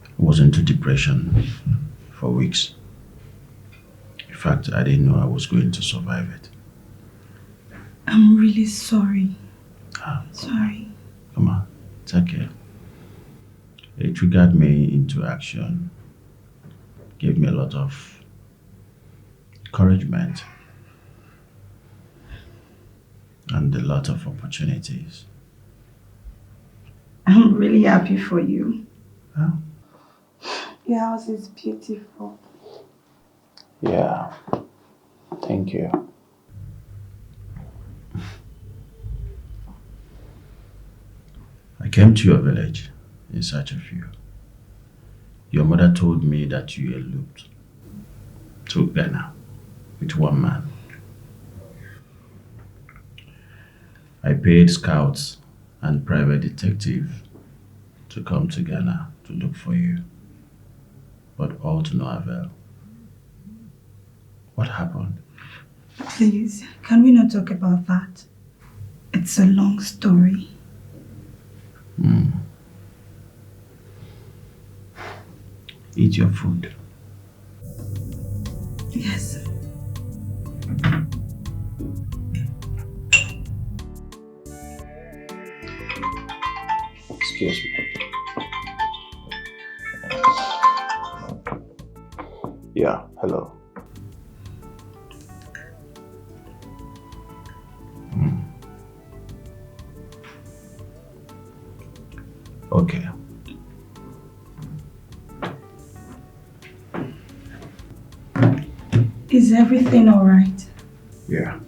M: I was into depression for weeks. In fact, I didn't know I was going to survive it.
I: I'm really sorry. Sorry.
M: Come on, it's okay. It triggered me into action, gave me a lot of encouragement and a lot of opportunities.
I: I'm really happy for you.
M: Huh?
I: Your house is beautiful.
M: Yeah, thank you. I came to your village in search of you. Your mother told me that you eloped to Ghana with one man. I paid scouts and private detective to come to Ghana to look for you, but all to no avail. What happened?
I: Please, can we not talk about that? It's a long story.
M: Eat your food.
I: Yes.
M: Excuse me. Yeah, hello. Okay.
I: Is everything alright?
M: Yeah.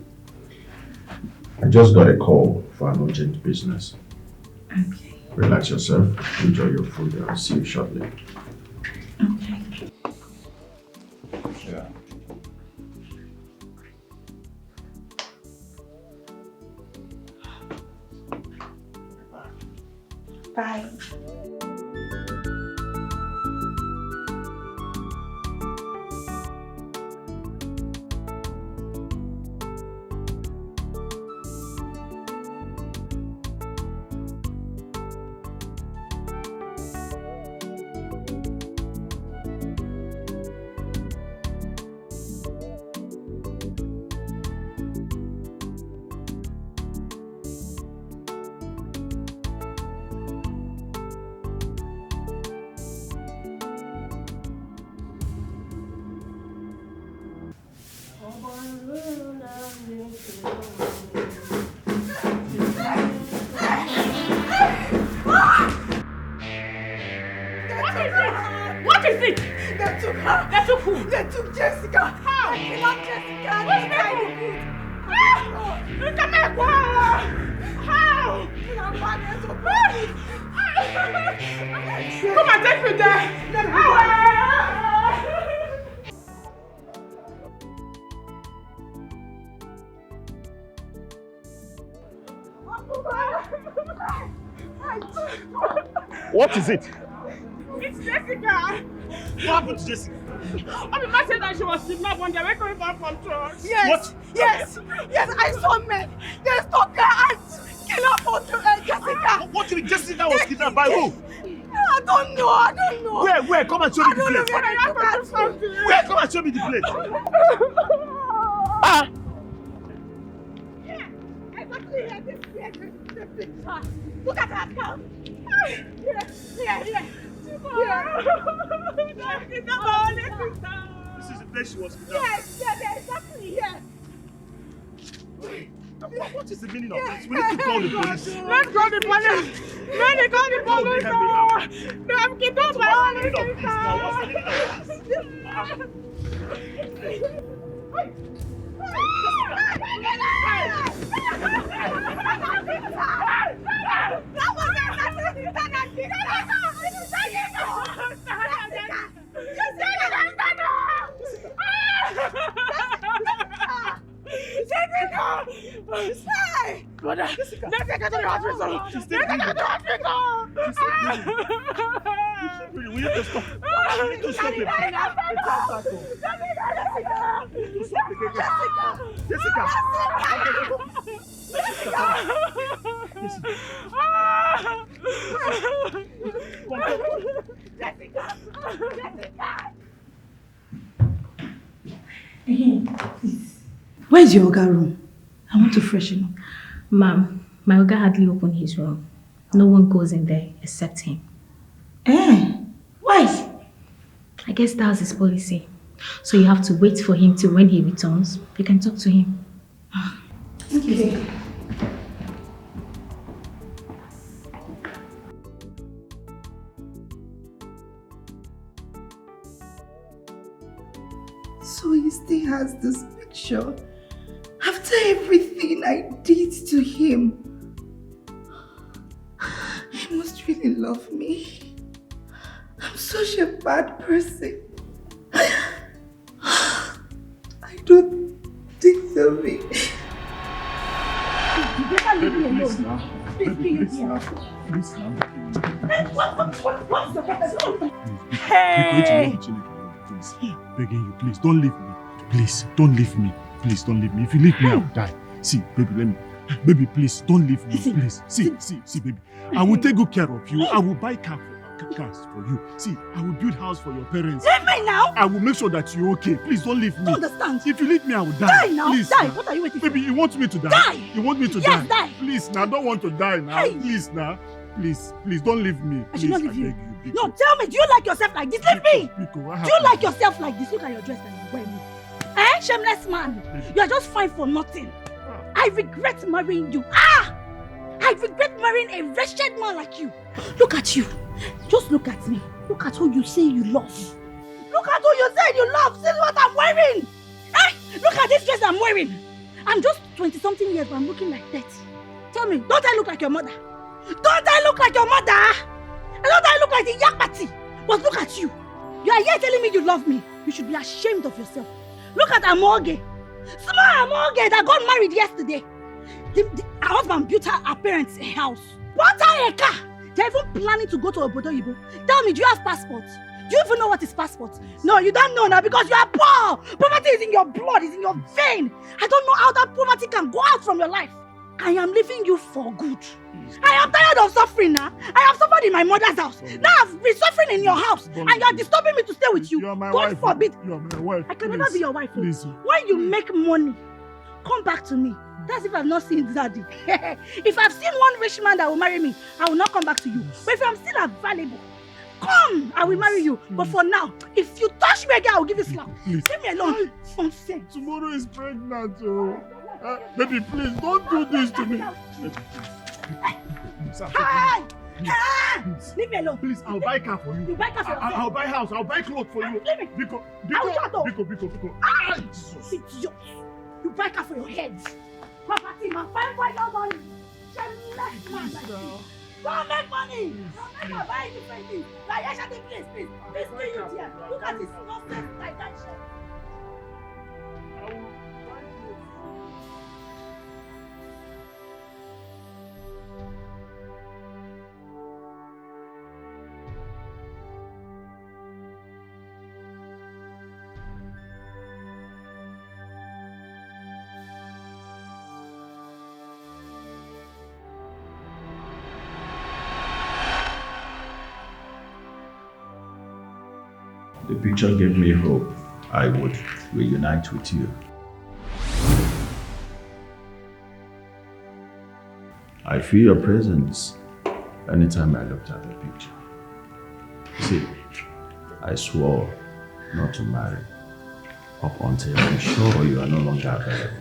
M: I just got a call for an urgent business.
I: Okay.
M: Relax yourself, enjoy your food, and I'll see you shortly.
I: Okay.
M: Yeah.
I: Bye.
H: What is it?
I: They took her.
H: They took who?
I: They took Jessica.
H: How?
I: They kidnapped Jessica.
H: Which people? Come here, how? Come and take me there.
P: What is it?
H: It's Jessica.
P: What happened to Jessica?
H: Mama said that she was kidnapped when they were coming back from church.
I: Yes.
P: What?
I: Yes. I saw men. They stalked her and killed her for Jessica.
P: What do you mean Jessica was kidnapped by who?
I: I don't know.
P: Where? Come and show me the place.
I: I don't know where they took her.
P: Where? Come and show me the place.
I: Yeah, exactly. This picture. Look at her account. Here.
P: This is the place she was kidnapped.
I: Yes, exactly. Yes.
P: What is the meaning of this? We need to call the police.
H: Let's call the police. Let me call the police. They have kidnapped my only sister.
A: mother.
P: Jessica.
A: Let's take her to the hospital.
P: She's
A: Let's
P: still
A: take her to
P: breathing.
A: the hospital.
P: She's still breathing. We need to stop. We need to stop it. Jessica.
G: Where's your Oga room? I want to freshen up.
R: Ma'am, my Oga hardly opened his room. No one goes in there except him.
G: Why?
R: I guess that's his policy. So you have to wait for him till when he returns. You can talk to him.
G: Okay.
I: So he still has this picture after everything I did to him. He must really love me. I'm such a bad person. I don't deserve it.
A: You better leave me alone.
B: Please now. Please now.
A: What's the matter?
B: Hey! Please, begging you, please don't leave me. Please, don't leave me. Please don't leave me. If you leave me, I'll die. See, baby, let me. Baby, please don't leave me. Please, see, baby. I will take good care of you. I will buy cars for you. See, I will build house for your parents.
A: Leave me now.
B: I will make sure that you're okay. Please don't leave me.
A: Don't understand.
B: If you leave me, I will die.
A: Die now.
B: Please,
A: Die.
B: now.
A: What are you waiting for?
B: Baby, you want me to die?
A: Die.
B: You want me to
A: Yes,
B: die?
A: die.
B: Please, now. I don't want to die now.
A: Hey.
B: Please, now. Please, don't leave me.
A: I should not leave
B: I
A: you.
B: beg you.
A: No, tell me, do you like yourself like this? Leave me.
B: Biko, what
A: Do you
B: happened?
A: like yourself like this? Look at your dress that you're wearing. Shameless man. You are just fine for nothing. I regret marrying you. I regret marrying a wretched man like you. Look at you. Just look at me. Look at who you say you love. Look at who you say you love. This is what I'm wearing. Look at this dress I'm wearing. I'm just 20-something years, but I'm looking like 30. Tell me, don't I look like your mother? Don't I look like your mother? Don't I look like the Yakpati? But look at you. You are here telling me you love me. You should be ashamed of yourself. Look at Amoge. Small Amoge that got married yesterday. Her husband built her parents a house. Bought her a car. They're even planning to go to Obodo Yibo. Tell me, do you have passport? Do you even know what is passport? No, you don't know now because you are poor. Poverty is in your blood, is in your vein. I don't know how that poverty can go out from your life. I am leaving you for good. I am tired of suffering now. I have suffered in my mother's house. Now I've been suffering in your house. And you are disturbing me to stay with you. God forbid.
B: You are my wife.
A: I can never be your wife.
B: Please.
A: When you make money, come back to me. That's if I've not seen daddy. If I've seen one rich man that will marry me, I will not come back to you. But if I'm still available, come, I will marry you. But for now, if you touch me again, I will give you slap. Leave me alone. Nonsense.
B: Tomorrow is pregnant, oh. Baby, please don't do this to me.
A: Hey! Leave me alone.
B: Please, I'll buy car for you.
A: You buy car for yourself.
B: I'll buy house. I'll buy clothes for you.
A: Leave me.
B: Biko.
A: I will shut up.
B: Biko.
A: Idiot. You buy car for your head. Property man, find your money. Shameless man like you. Go make money. Go make money. Buy different things. Like, I shall take place, please. Please kill you here. Look at this nonsense like that shit.
M: The picture gave me hope I would reunite with you. I feel your presence anytime I looked at the picture. See, I swore not to marry up until I'm sure you are no longer available.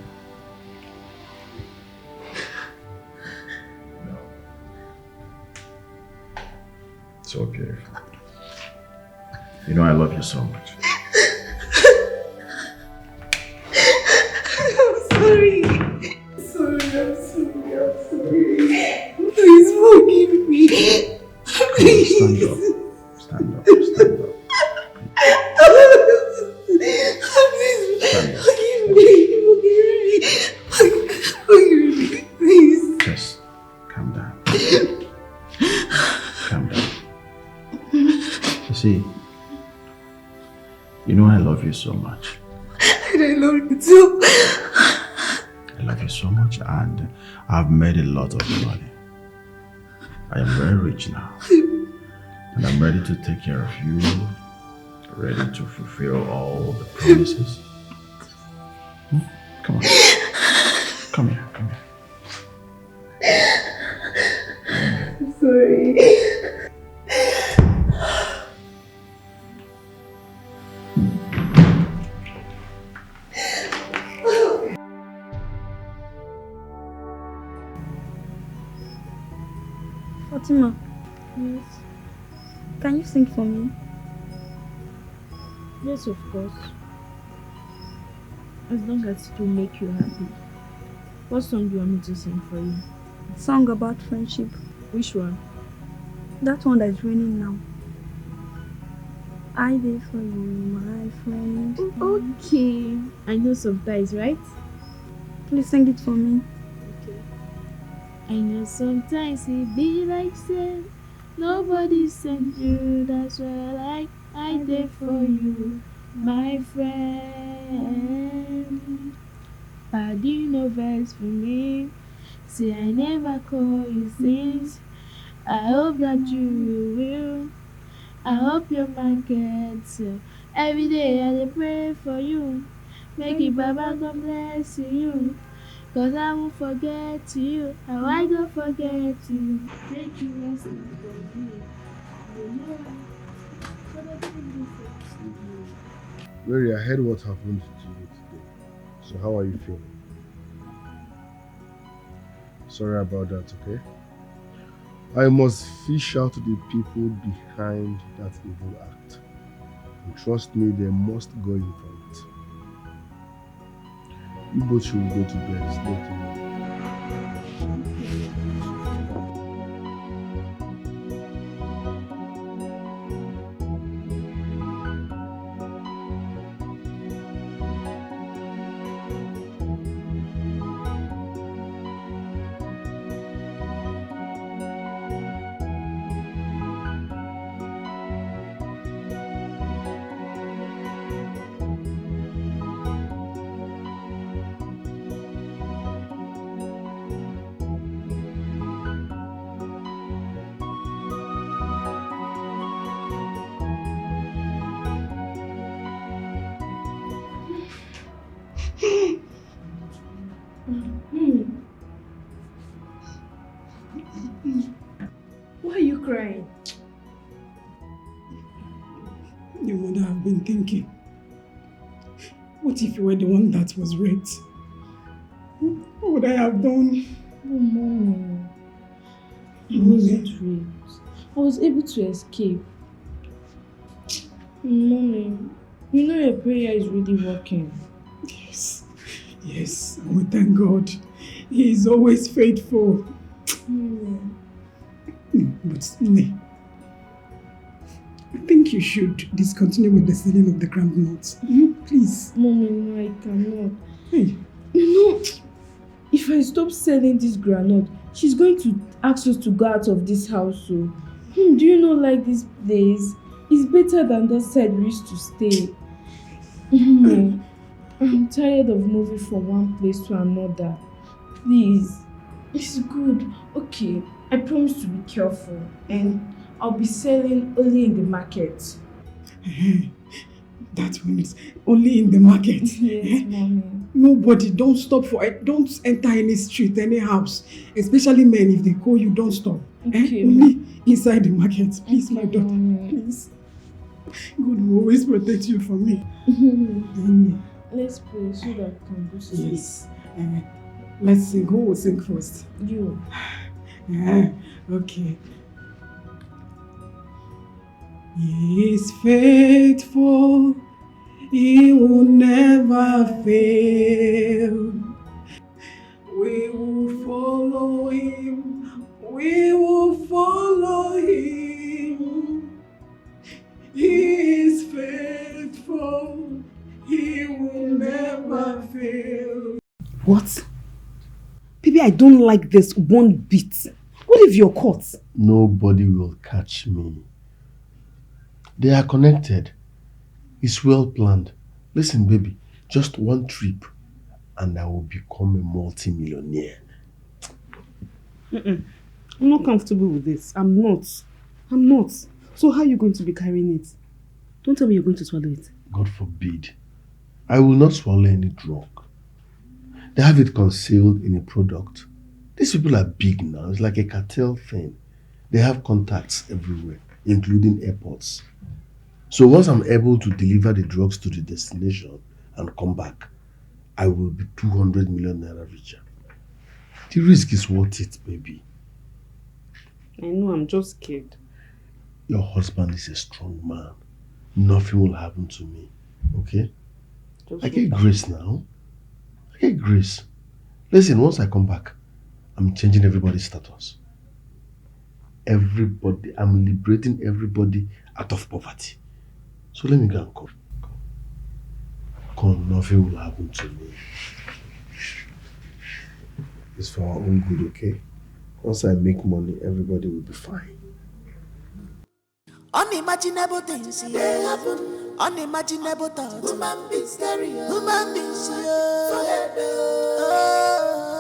M: So beautiful. You know I love you so much.
I: I'm sorry. I'm sorry. Please forgive me. Please.
M: Stand up. Stand up. Stand up.
I: Please forgive me. Forgive me. Please.
M: You know I love you so much.
I: And I love you too.
M: I love you so much, and I've made a lot of money. I am very rich now. And I'm ready to take care of you, ready to fulfill all the promises. Come on. Come here, come here.
I: I'm sorry.
S: Fatima. Yes. Can you sing for me?
F: Yes, of course. As long as it will make you happy. What song do you want me to sing for you?
S: Song about friendship.
F: Which one?
S: That one that is raining now. I did for you, my friend.
F: Okay. I know sometimes, right?
S: Please sing it for me.
F: Okay. I know sometimes it be like say nobody sent you. That's why I did for you, my friend. Party no verse for me. Say I never call you since. I hope that you will. I hope your mind gets every day I dey pray for you. Make it Baba God bless you. Cause I won't forget you. How I don't forget you. Take you rest for me.
C: Mary, I heard what happened to you today. So how are you feeling? Sorry about that, okay? I must fish out the people behind that evil act. And trust me, they must go in for it. You both should go to bed. It's late enough.
F: Why are you crying?
G: Your mother, I've been thinking. What if you were the one that was raped? What would I have done?
F: Oh, Mommy. I wasn't raped. I was able to escape. Mommy, you know your prayer is really working.
G: Yes. Yes, we thank God. He is always faithful. But Nne, I think you should discontinue with the selling of the groundnuts. Please.
F: Mommy, no, I cannot.
G: Hey.
F: You know, if I stop selling this groundnut, she's going to ask us to go out of this house. So, do you know, like this place? It's better than that side we used to stay. I'm tired of moving from one place to another. Please. It's good. Okay, I promise to be careful. And I'll be selling only in the market.
G: That means only in the market.
F: Yes, Mommy.
G: Nobody, don't stop for it. Don't enter any street, any house. Especially men, if they call you, don't stop.
F: Okay.
G: Only inside the market. Please,
F: Okay,
G: my daughter.
F: Mommy.
G: Please. God will always protect you from me.
F: Let's pray so that I can go to sleep.
G: Yes. Let's sing. Who will sing first?
F: You.
G: Okay. He is faithful. He will never fail. We will follow him. We will follow him. He is faithful. He will never fail.
A: What? Baby, I don't like this one bit. What if you're caught?
C: Nobody will catch me. They are connected. It's well planned. Listen, baby, just one trip and I will become a multi-millionaire.
A: I'm not comfortable with this. I'm not. So how are you going to be carrying it? Don't tell me you're going to swallow it.
C: God forbid. I will not swallow any drug. They have it concealed in a product. These people are big now. It's like a cartel thing. They have contacts everywhere, including airports. So once I'm able to deliver the drugs to the destination and come back, I will be 200 million naira richer. The risk is worth it, baby.
A: I know, I'm just scared.
C: Your husband is a strong man. Nothing will happen to me, okay? I get grace now. I get grace. Listen, once I come back, I'm changing everybody's status. Everybody, I'm liberating everybody out of poverty. So let me go and come. Come, nothing will happen to me. It's for our own good, okay? Once I make money, everybody will be fine.
E: Unimaginable things happen. Unimaginable thoughts. Human beings,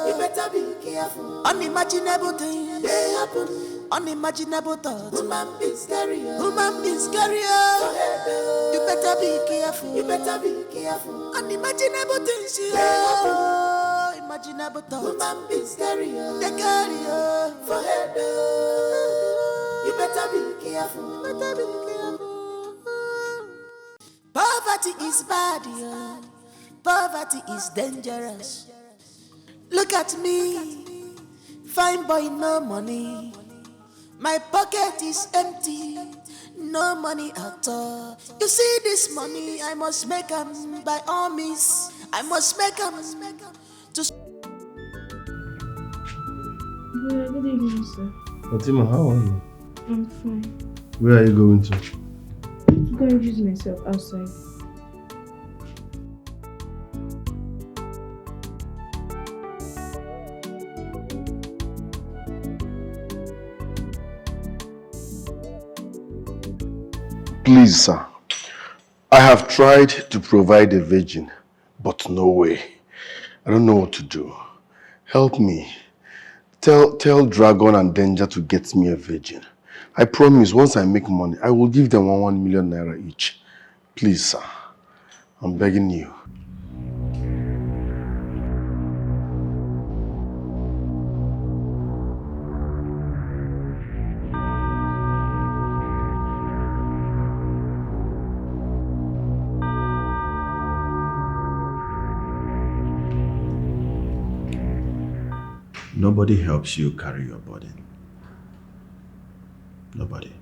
E: you better be careful. Unimaginable things happen. Unimaginable thoughts. Human beings, you better be careful. Unimaginable things happen. Imaginable thoughts. Human beings, they carry for head. You better be careful. Poverty is bad, yeah. Poverty is dangerous. Look at me, fine boy, no money. My pocket is empty, no money at all. You see this money, I must make them by all means. I must make them to.
F: Good evening, sir.
C: Fatima, how are you?
F: I'm fine.
C: Where are you going to?
F: I'm going to use myself outside.
C: Please, sir. I have tried to provide a virgin, but no way. I don't know what to do. Help me. Tell Dragon and Danger to get me a virgin. I promise once I make money, I will give them 1 million naira each. Please, sir. I'm begging you.
M: Nobody helps you carry your burden. Nobody.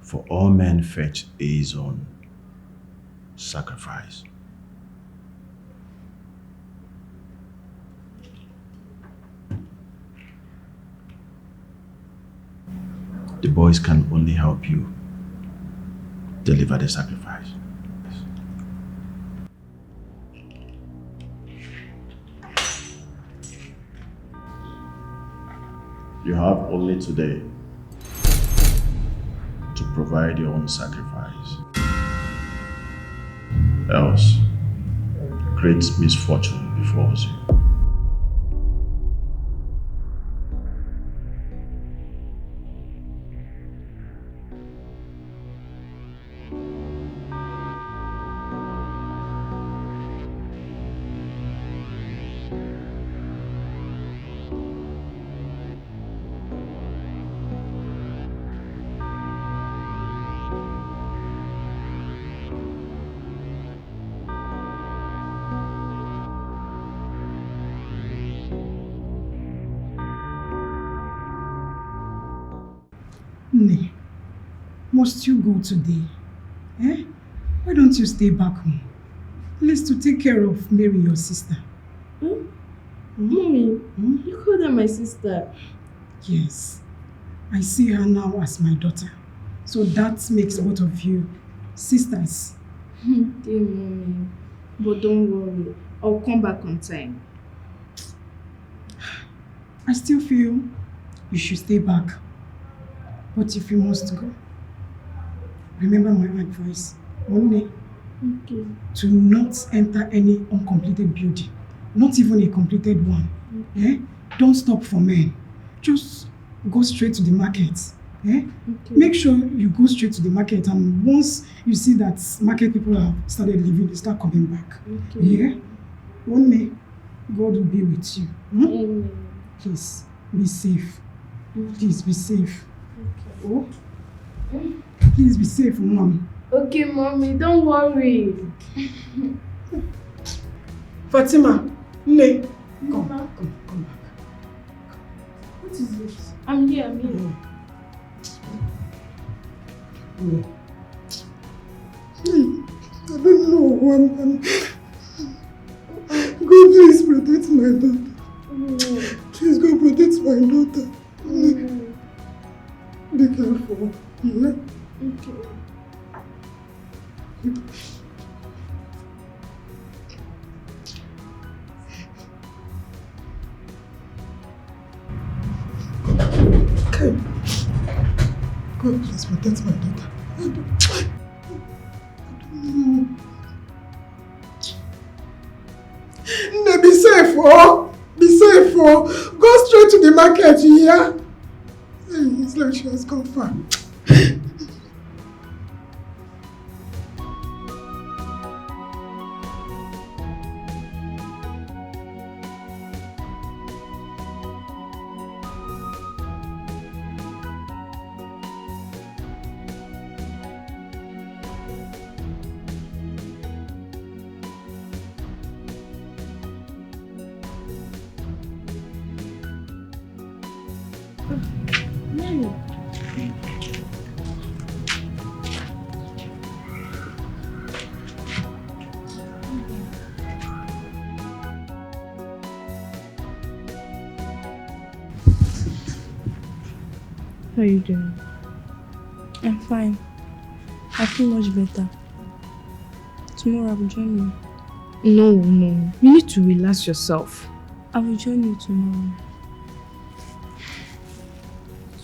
M: For all men fetch his own sacrifice. The boys can only help you deliver the sacrifice. You have only today to provide your own sacrifice. Else, great misfortune befalls you.
G: Nne, must you go today? Eh? Why don't you stay back home? At least to take care of Mary, your sister.
F: Mommy, you call her my sister.
G: Yes. I see her now as my daughter. So that makes both of you sisters.
F: Dear mommy, but don't worry. I'll come back on time.
G: I still feel you should stay back. But if you must go, remember my advice. Only
F: Okay.
G: to not enter any uncompleted building, not even a completed one. Don't stop for men. Just go straight to the market. Make sure you go straight to the market, and once you see that market people have started leaving, they start coming back. One day, God will be with you. Please, be safe. Please be safe. Oh, please be safe, Mom.
F: Okay, Mommy, don't worry.
G: Fatima, come
F: back. What is this? I'm here.
G: I don't know, Mom. God, please protect my daughter. Please, God, protect my daughter. Be careful.
F: Okay.
G: Okay. God, please protect my daughter. I don't know. No, be safe, oh! Be safe, oh! Go straight to the market, you hear? It's like she has gone far.
F: How are you doing?
S: I'm fine. I feel much better. Tomorrow I will join you.
F: No. You need to relax yourself.
S: I will join you tomorrow.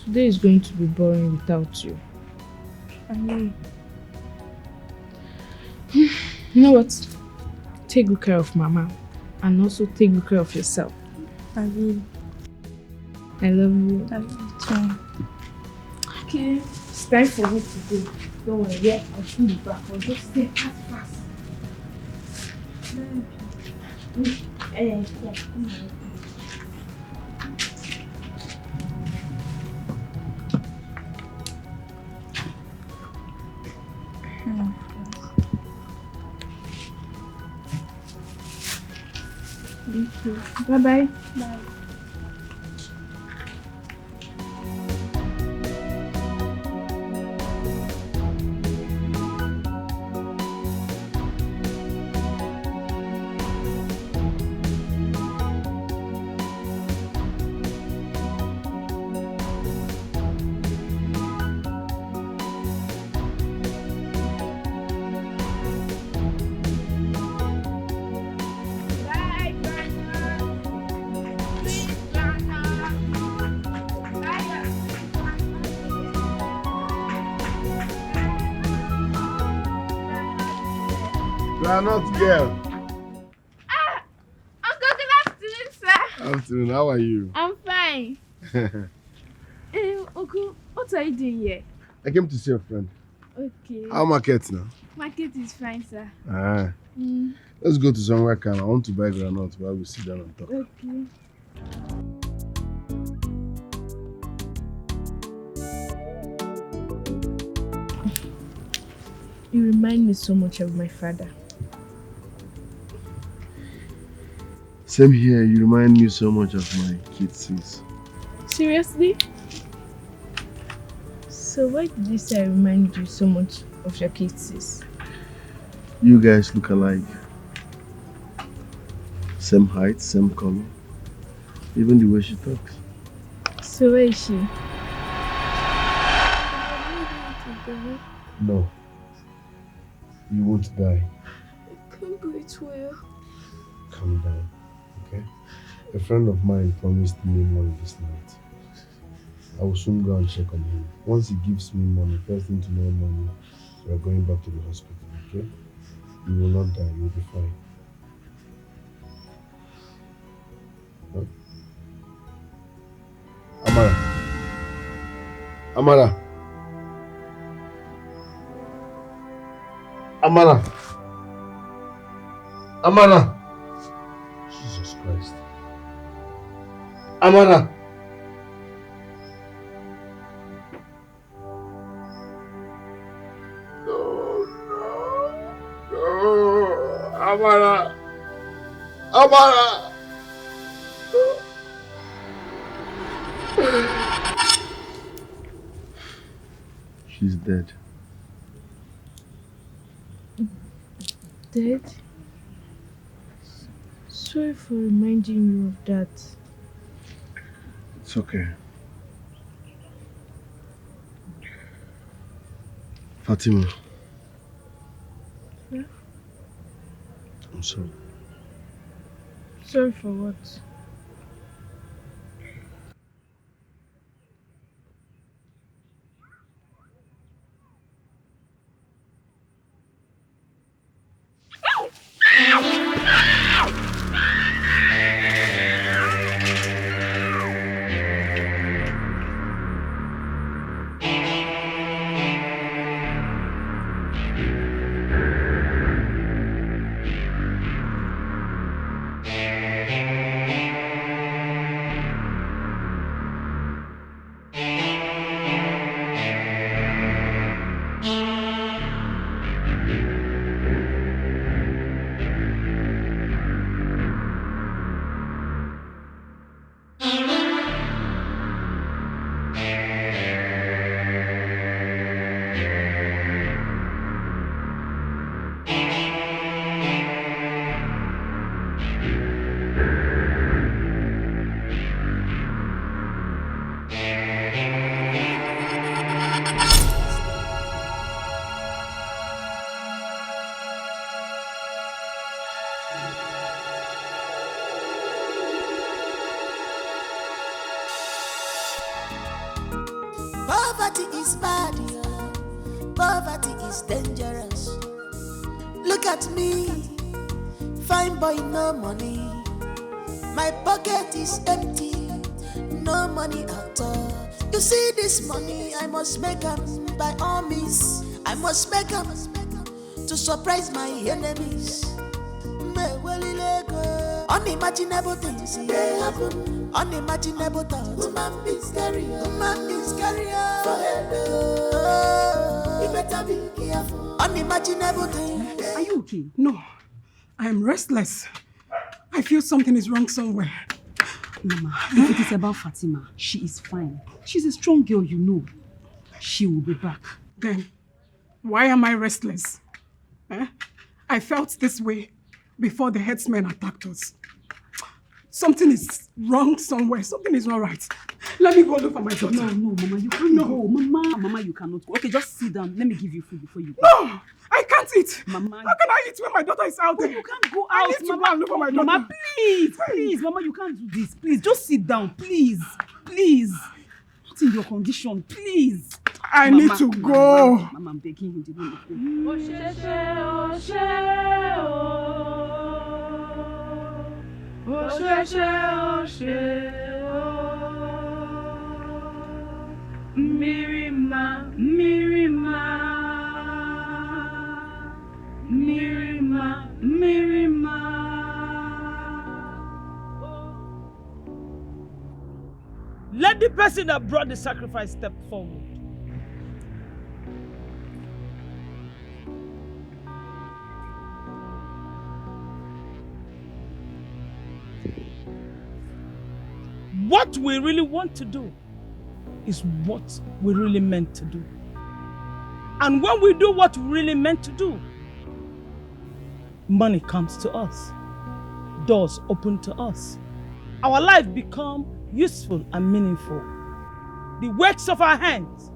F: Today is going to be boring without you.
S: I know.
F: You know what? Take good care of Mama. And also take good care of yourself.
S: I will.
F: I love you.
S: I love you too.
F: Okay. It's time for me to go. Don't worry, yeah, I'll soon be back. I'll just stay fast. Yeah, come on.
S: Thank you.
F: Bye-bye.
S: Bye.
C: Granite girl.
T: Uncle, good afternoon, sir.
C: Afternoon, how are you?
T: I'm fine. Uncle, what are you doing here?
C: I came to see a friend.
T: Okay.
C: How market now?
T: Market is fine, sir.
C: Ah. Let's go to somewhere calm. I want to buy granite while we sit down and talk.
T: Okay.
F: You remind me so much of my father.
C: Same here, you remind me so much of my kids.
F: Seriously? So why did you say I remind you so much of your kids?
C: You guys look alike. Same height, same color. Even the way she talks.
F: So where is she?
C: No. You won't die.
F: I can't breathe well.
C: Calm down, okay? A friend of mine promised me money this night. I will soon go and check on him. Once he gives me money, first thing tomorrow morning, We are going back to the hospital, okay? You will not die, you will be fine. Huh? Amara. Amara. Amara. Amara. Jesus Christ. Amara. Amara. Amara. She's dead.
F: Dead? Sorry for reminding you of that.
B: It's okay.
C: Fatima.
F: Yeah?
C: I'm sorry.
F: Sorry for what?
E: Poverty is bad, yeah. Poverty is dangerous. Look at me, fine boy, no money. My pocket is empty, no money at all. You see this money, I must make them by all means. I must make them to surprise my enemies. Unimaginable things they happen. Unimaginable thoughts. Woman be scary. Woman be scary. You better be careful. Unimaginable things.
G: Are you okay? No, I am restless. I feel something is wrong somewhere.
A: Mama, if it is about Fatima, she is fine. She's a strong girl, you know. She will be back.
G: Then, why am I restless? I felt this way before the headsmen attacked us. Something is wrong somewhere. Something is not right. Let me go look for my daughter.
A: No, Mama, you can't go. Mama, you cannot go. Okay, just sit down. Let me give you food before you go.
G: No! I can't eat.
A: Mama.
G: How can I eat when my daughter is out there?
A: You can't go out.
G: I need to go and look for my daughter.
A: Mama, please. Mama, you can't do this. Please, just sit down. Please. Not in your condition. Please.
G: I need to go.
A: Mama, I'm begging you.
F: Mirima.
A: Let the person that brought the sacrifice step forward. What we really want to do is what we really meant to do. And when we do what we really meant to do, money comes to us. Doors open to us. Our life become useful and meaningful. The works of our hands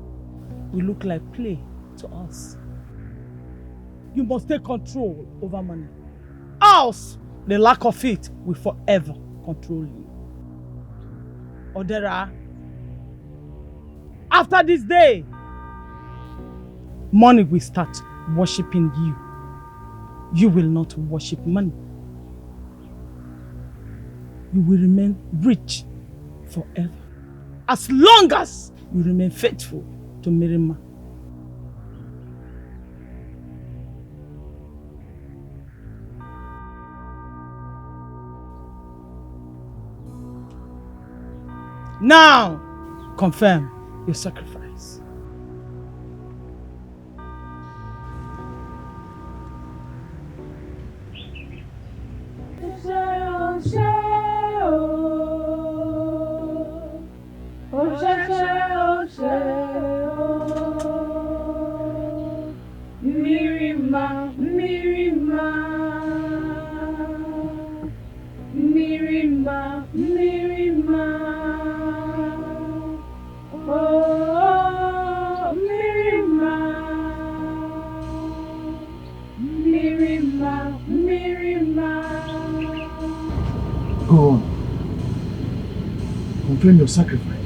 A: will look like play to us. You must take control over money. Else, the lack of it will forever control you. Odera, after this day, money will start worshipping you. You will not worship money. You will remain rich forever. As long as you remain faithful to Mirima. Now, confirm your sacrifice.
F: Mirima, Mirima, Mirima, Mirima, oh, Mirima, Mirima, Mirima.
B: Go on. Confirm your sacrifice.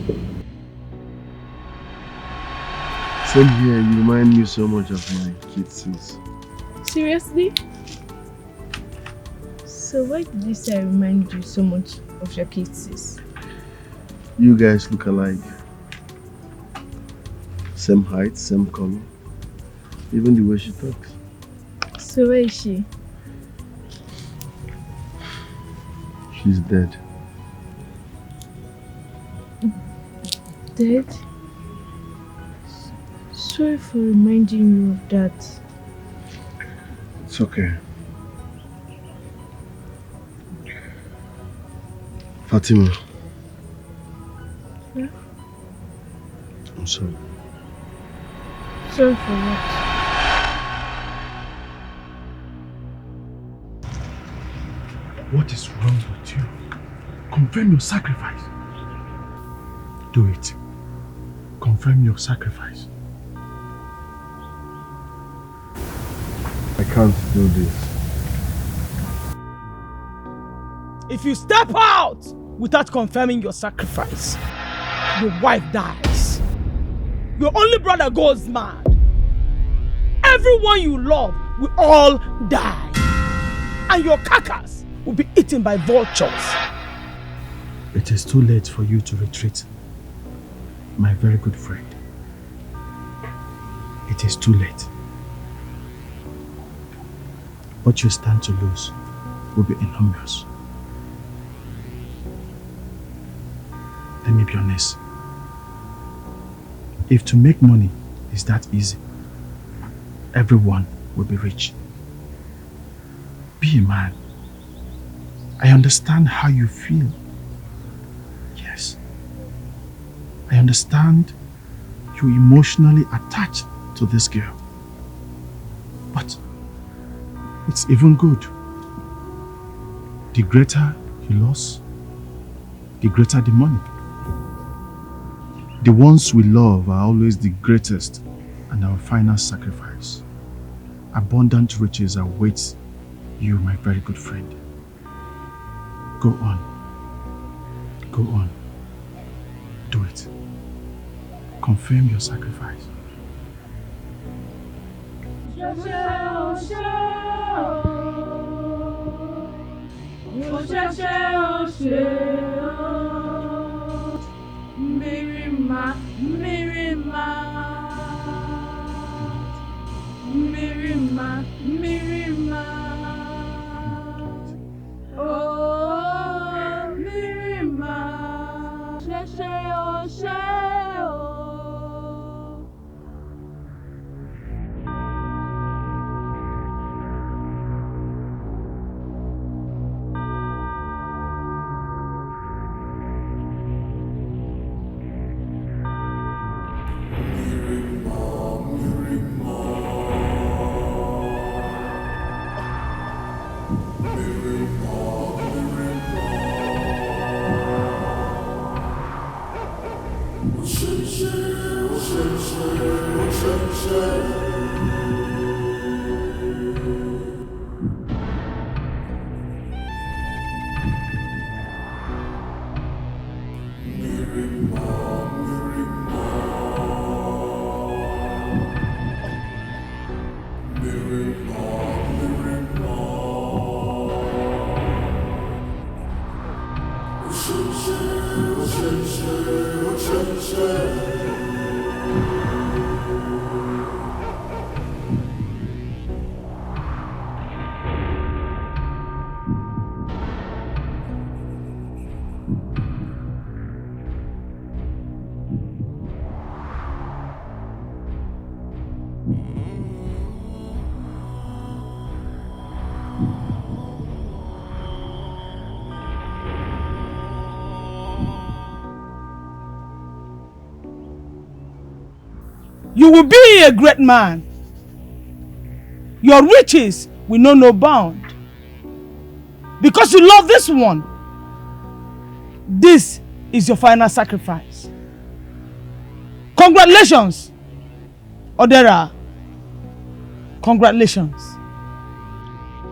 C: Same here, you remind me so much of my kids.
S: Seriously? So why did you say I remind you so much of your kids?
C: You guys look alike. Same height, same color. Even the way she talks.
S: So where is she?
C: She's dead.
S: Dead? Sorry for reminding you of that.
C: It's okay. Fatima.
S: Yeah?
C: I'm sorry.
S: Sorry for what?
B: What is wrong with you? Confirm your sacrifice. Do it. Confirm your sacrifice.
C: I can't do this.
A: If you step out without confirming your sacrifice, your wife dies. Your only brother goes mad. Everyone you love will all die. And your carcass will be eaten by vultures.
B: It is too late for you to retreat, my very good friend. It is too late. What you stand to lose will be enormous. Let me be honest. If to make money is that easy, everyone will be rich. Be a man. I understand how you feel. Yes. I understand you're emotionally attached to this girl. But it's even good. The greater the loss, the greater the money. The ones we love are always the greatest and our final sacrifice. Abundant riches await you, my very good friend. Go on. Go on. Do it. Confirm your sacrifice.
F: Mirima, Mirima, Mirima, Mirima, oh, Mirima,
K: You will be a great man. Your riches will know no bound. Because you love this one, this is your final sacrifice. Congratulations, Odera. Congratulations.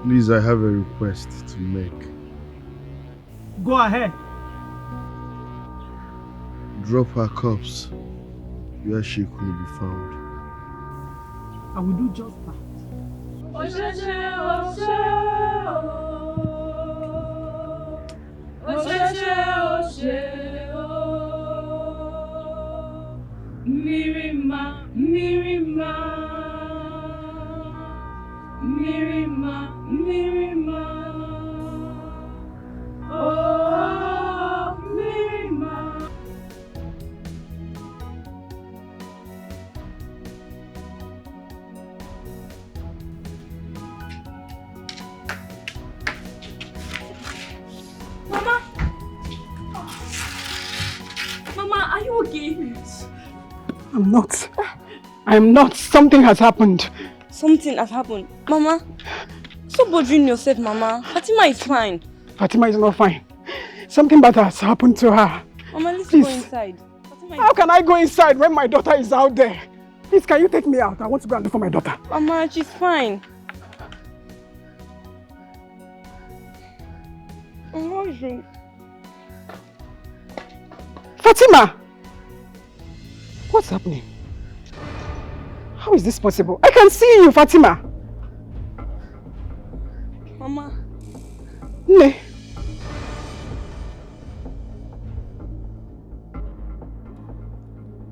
O: Please, I have a request to make.
K: Go ahead.
O: Drop her corpse where she could be found.
K: I will do just that.
F: Mirima, Mirima, Mirima, Mirima, oh, Mirima.
S: Mama! Mama, are you okay?
G: I'm not. I'm not. Something has happened.
S: Something has happened. Mama, stop bothering yourself, Mama. Fatima is fine.
G: Fatima is not fine. Something bad has happened to her.
S: Mama, let's
G: Please.
S: go inside. Fatima is
G: How can I go inside when my daughter is out there? Please, can you take me out? I want to go and look for my daughter.
S: Mama, she's fine. Mama, what's wrong?
G: Fatima! What's happening? How is this possible? I can see you, Fatima.
S: Mama.
G: Ne.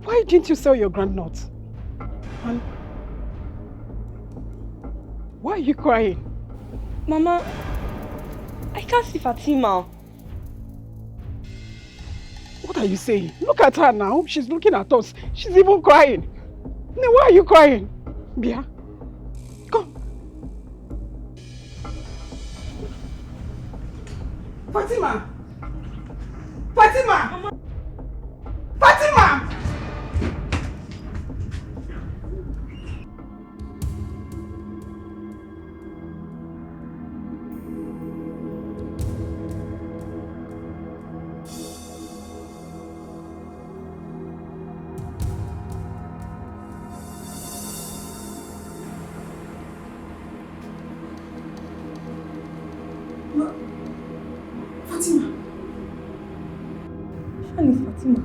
G: Why didn't you sell your groundnuts? And why are you crying?
S: Mama, I can't see Fatima.
G: What are you saying? Look at her now. She's looking at us. She's even crying. Ne, why are you crying? Bia, come. Fatima! Fatima! Mama. Fatima!
S: Fatima. Shani, Fatima.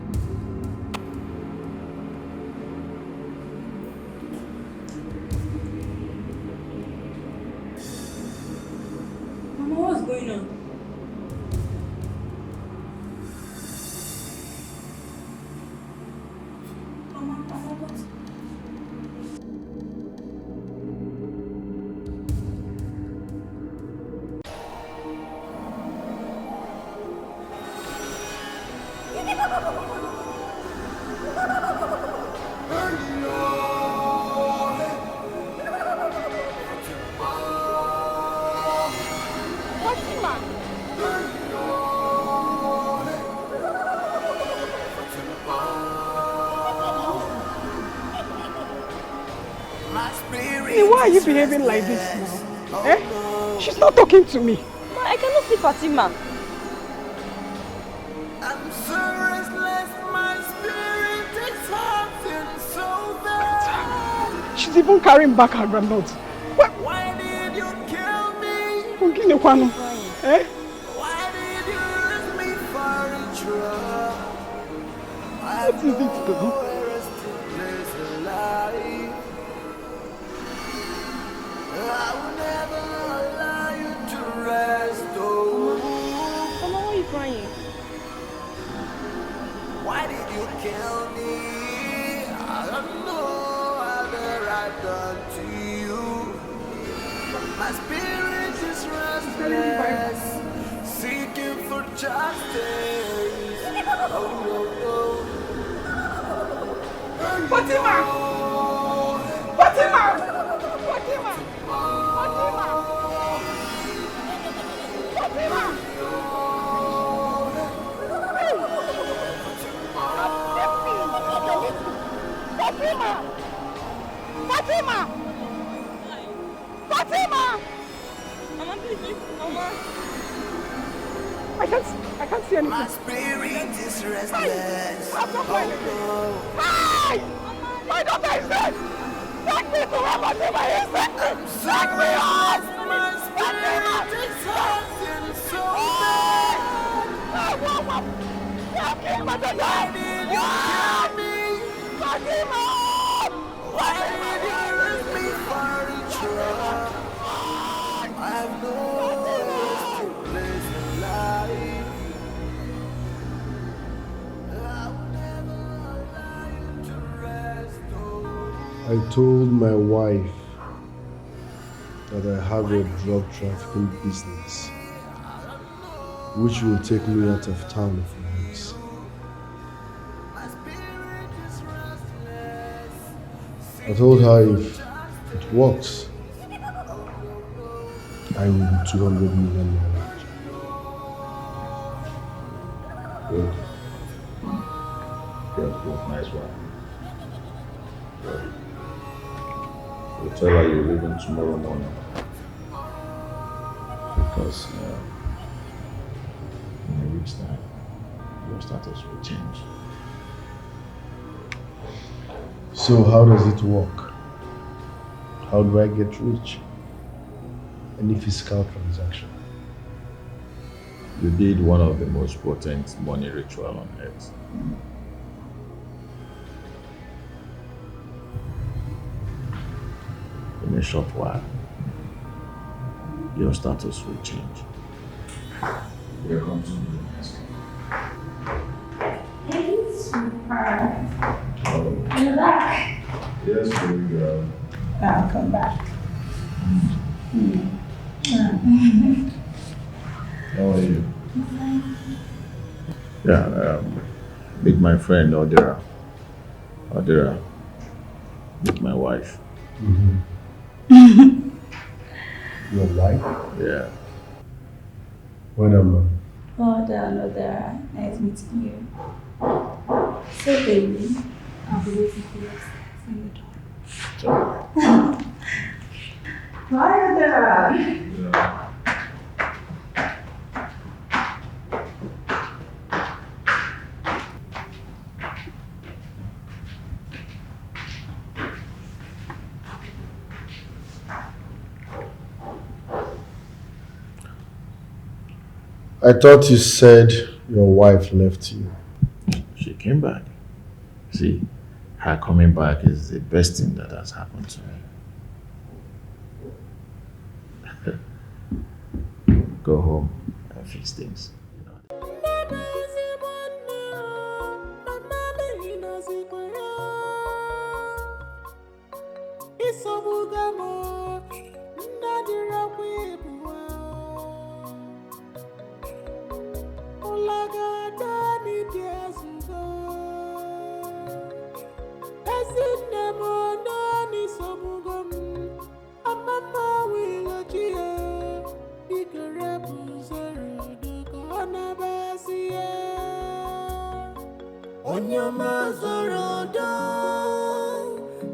S: Mama, what's going on? Mama, what?
G: Why are you behaving like this now? Eh? She's not talking to me.
S: Ma, I cannot see Fatima.
E: I'm so restless, my spirit is hurting so bad.
G: She's even carrying back her grandnotes.
E: Why did you kill me?
G: Eh?
E: Why did you leave me for a drug?
G: What is it, though?
E: kill me. I don't know whether I've done to you. My spirit is restless, seeking for justice. Oh no, no.
A: Fatima! Fatima! Fatima! Fatima! Fatima! Fatima! Fatima!
H: Mama, please, Mama.
A: I can't see anything.
E: My spirit is restless.
A: Oh no! Hey! My daughter is dead! Take me to where Fatima is! Take me! Take me off!
E: My spirit is hurting so bad.
A: Fatima!
E: Why did you kill me?
A: Fatima!
E: Why did you leave me for each other? I have no place in life. I will never allow you to rest.
O: I told my wife that I have a drug trafficking business which will take me out of town for weeks. I told her if it works, I will be 200 million naira.
L: Good. Good, nice one. Good. We'll tell her you're leaving tomorrow morning. Because in a week's time, your status will change.
O: So how does it work? How do I get rich? Any fiscal transaction?
L: You did one of the most potent money ritual on earth. In a short while, your status will change. Welcome to the next.
U: Hey, sweetheart. You're back.
L: Yes, baby girl.
U: I'll come back.
L: How are you? Yeah, meet my friend Odira. Odira, meet my wife.
O: Your wife?
L: Yeah.
O: What am I?
U: Oh, Odira. Nice meeting you. So, baby, I'll be waiting for you in the door.
L: Sorry.
U: Hi, Odira.
O: I thought you said your wife left you.
L: She came back. See, her coming back is the best thing that has happened to me. Go home and fix things.
E: Onyama zorodo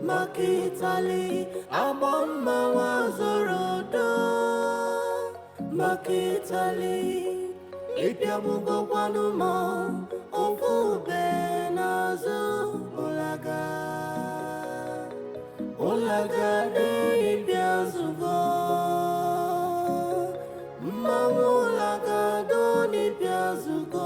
E: makitali abamba wa zorodo makitali ipiamugo kwanuma ofube nazo olaga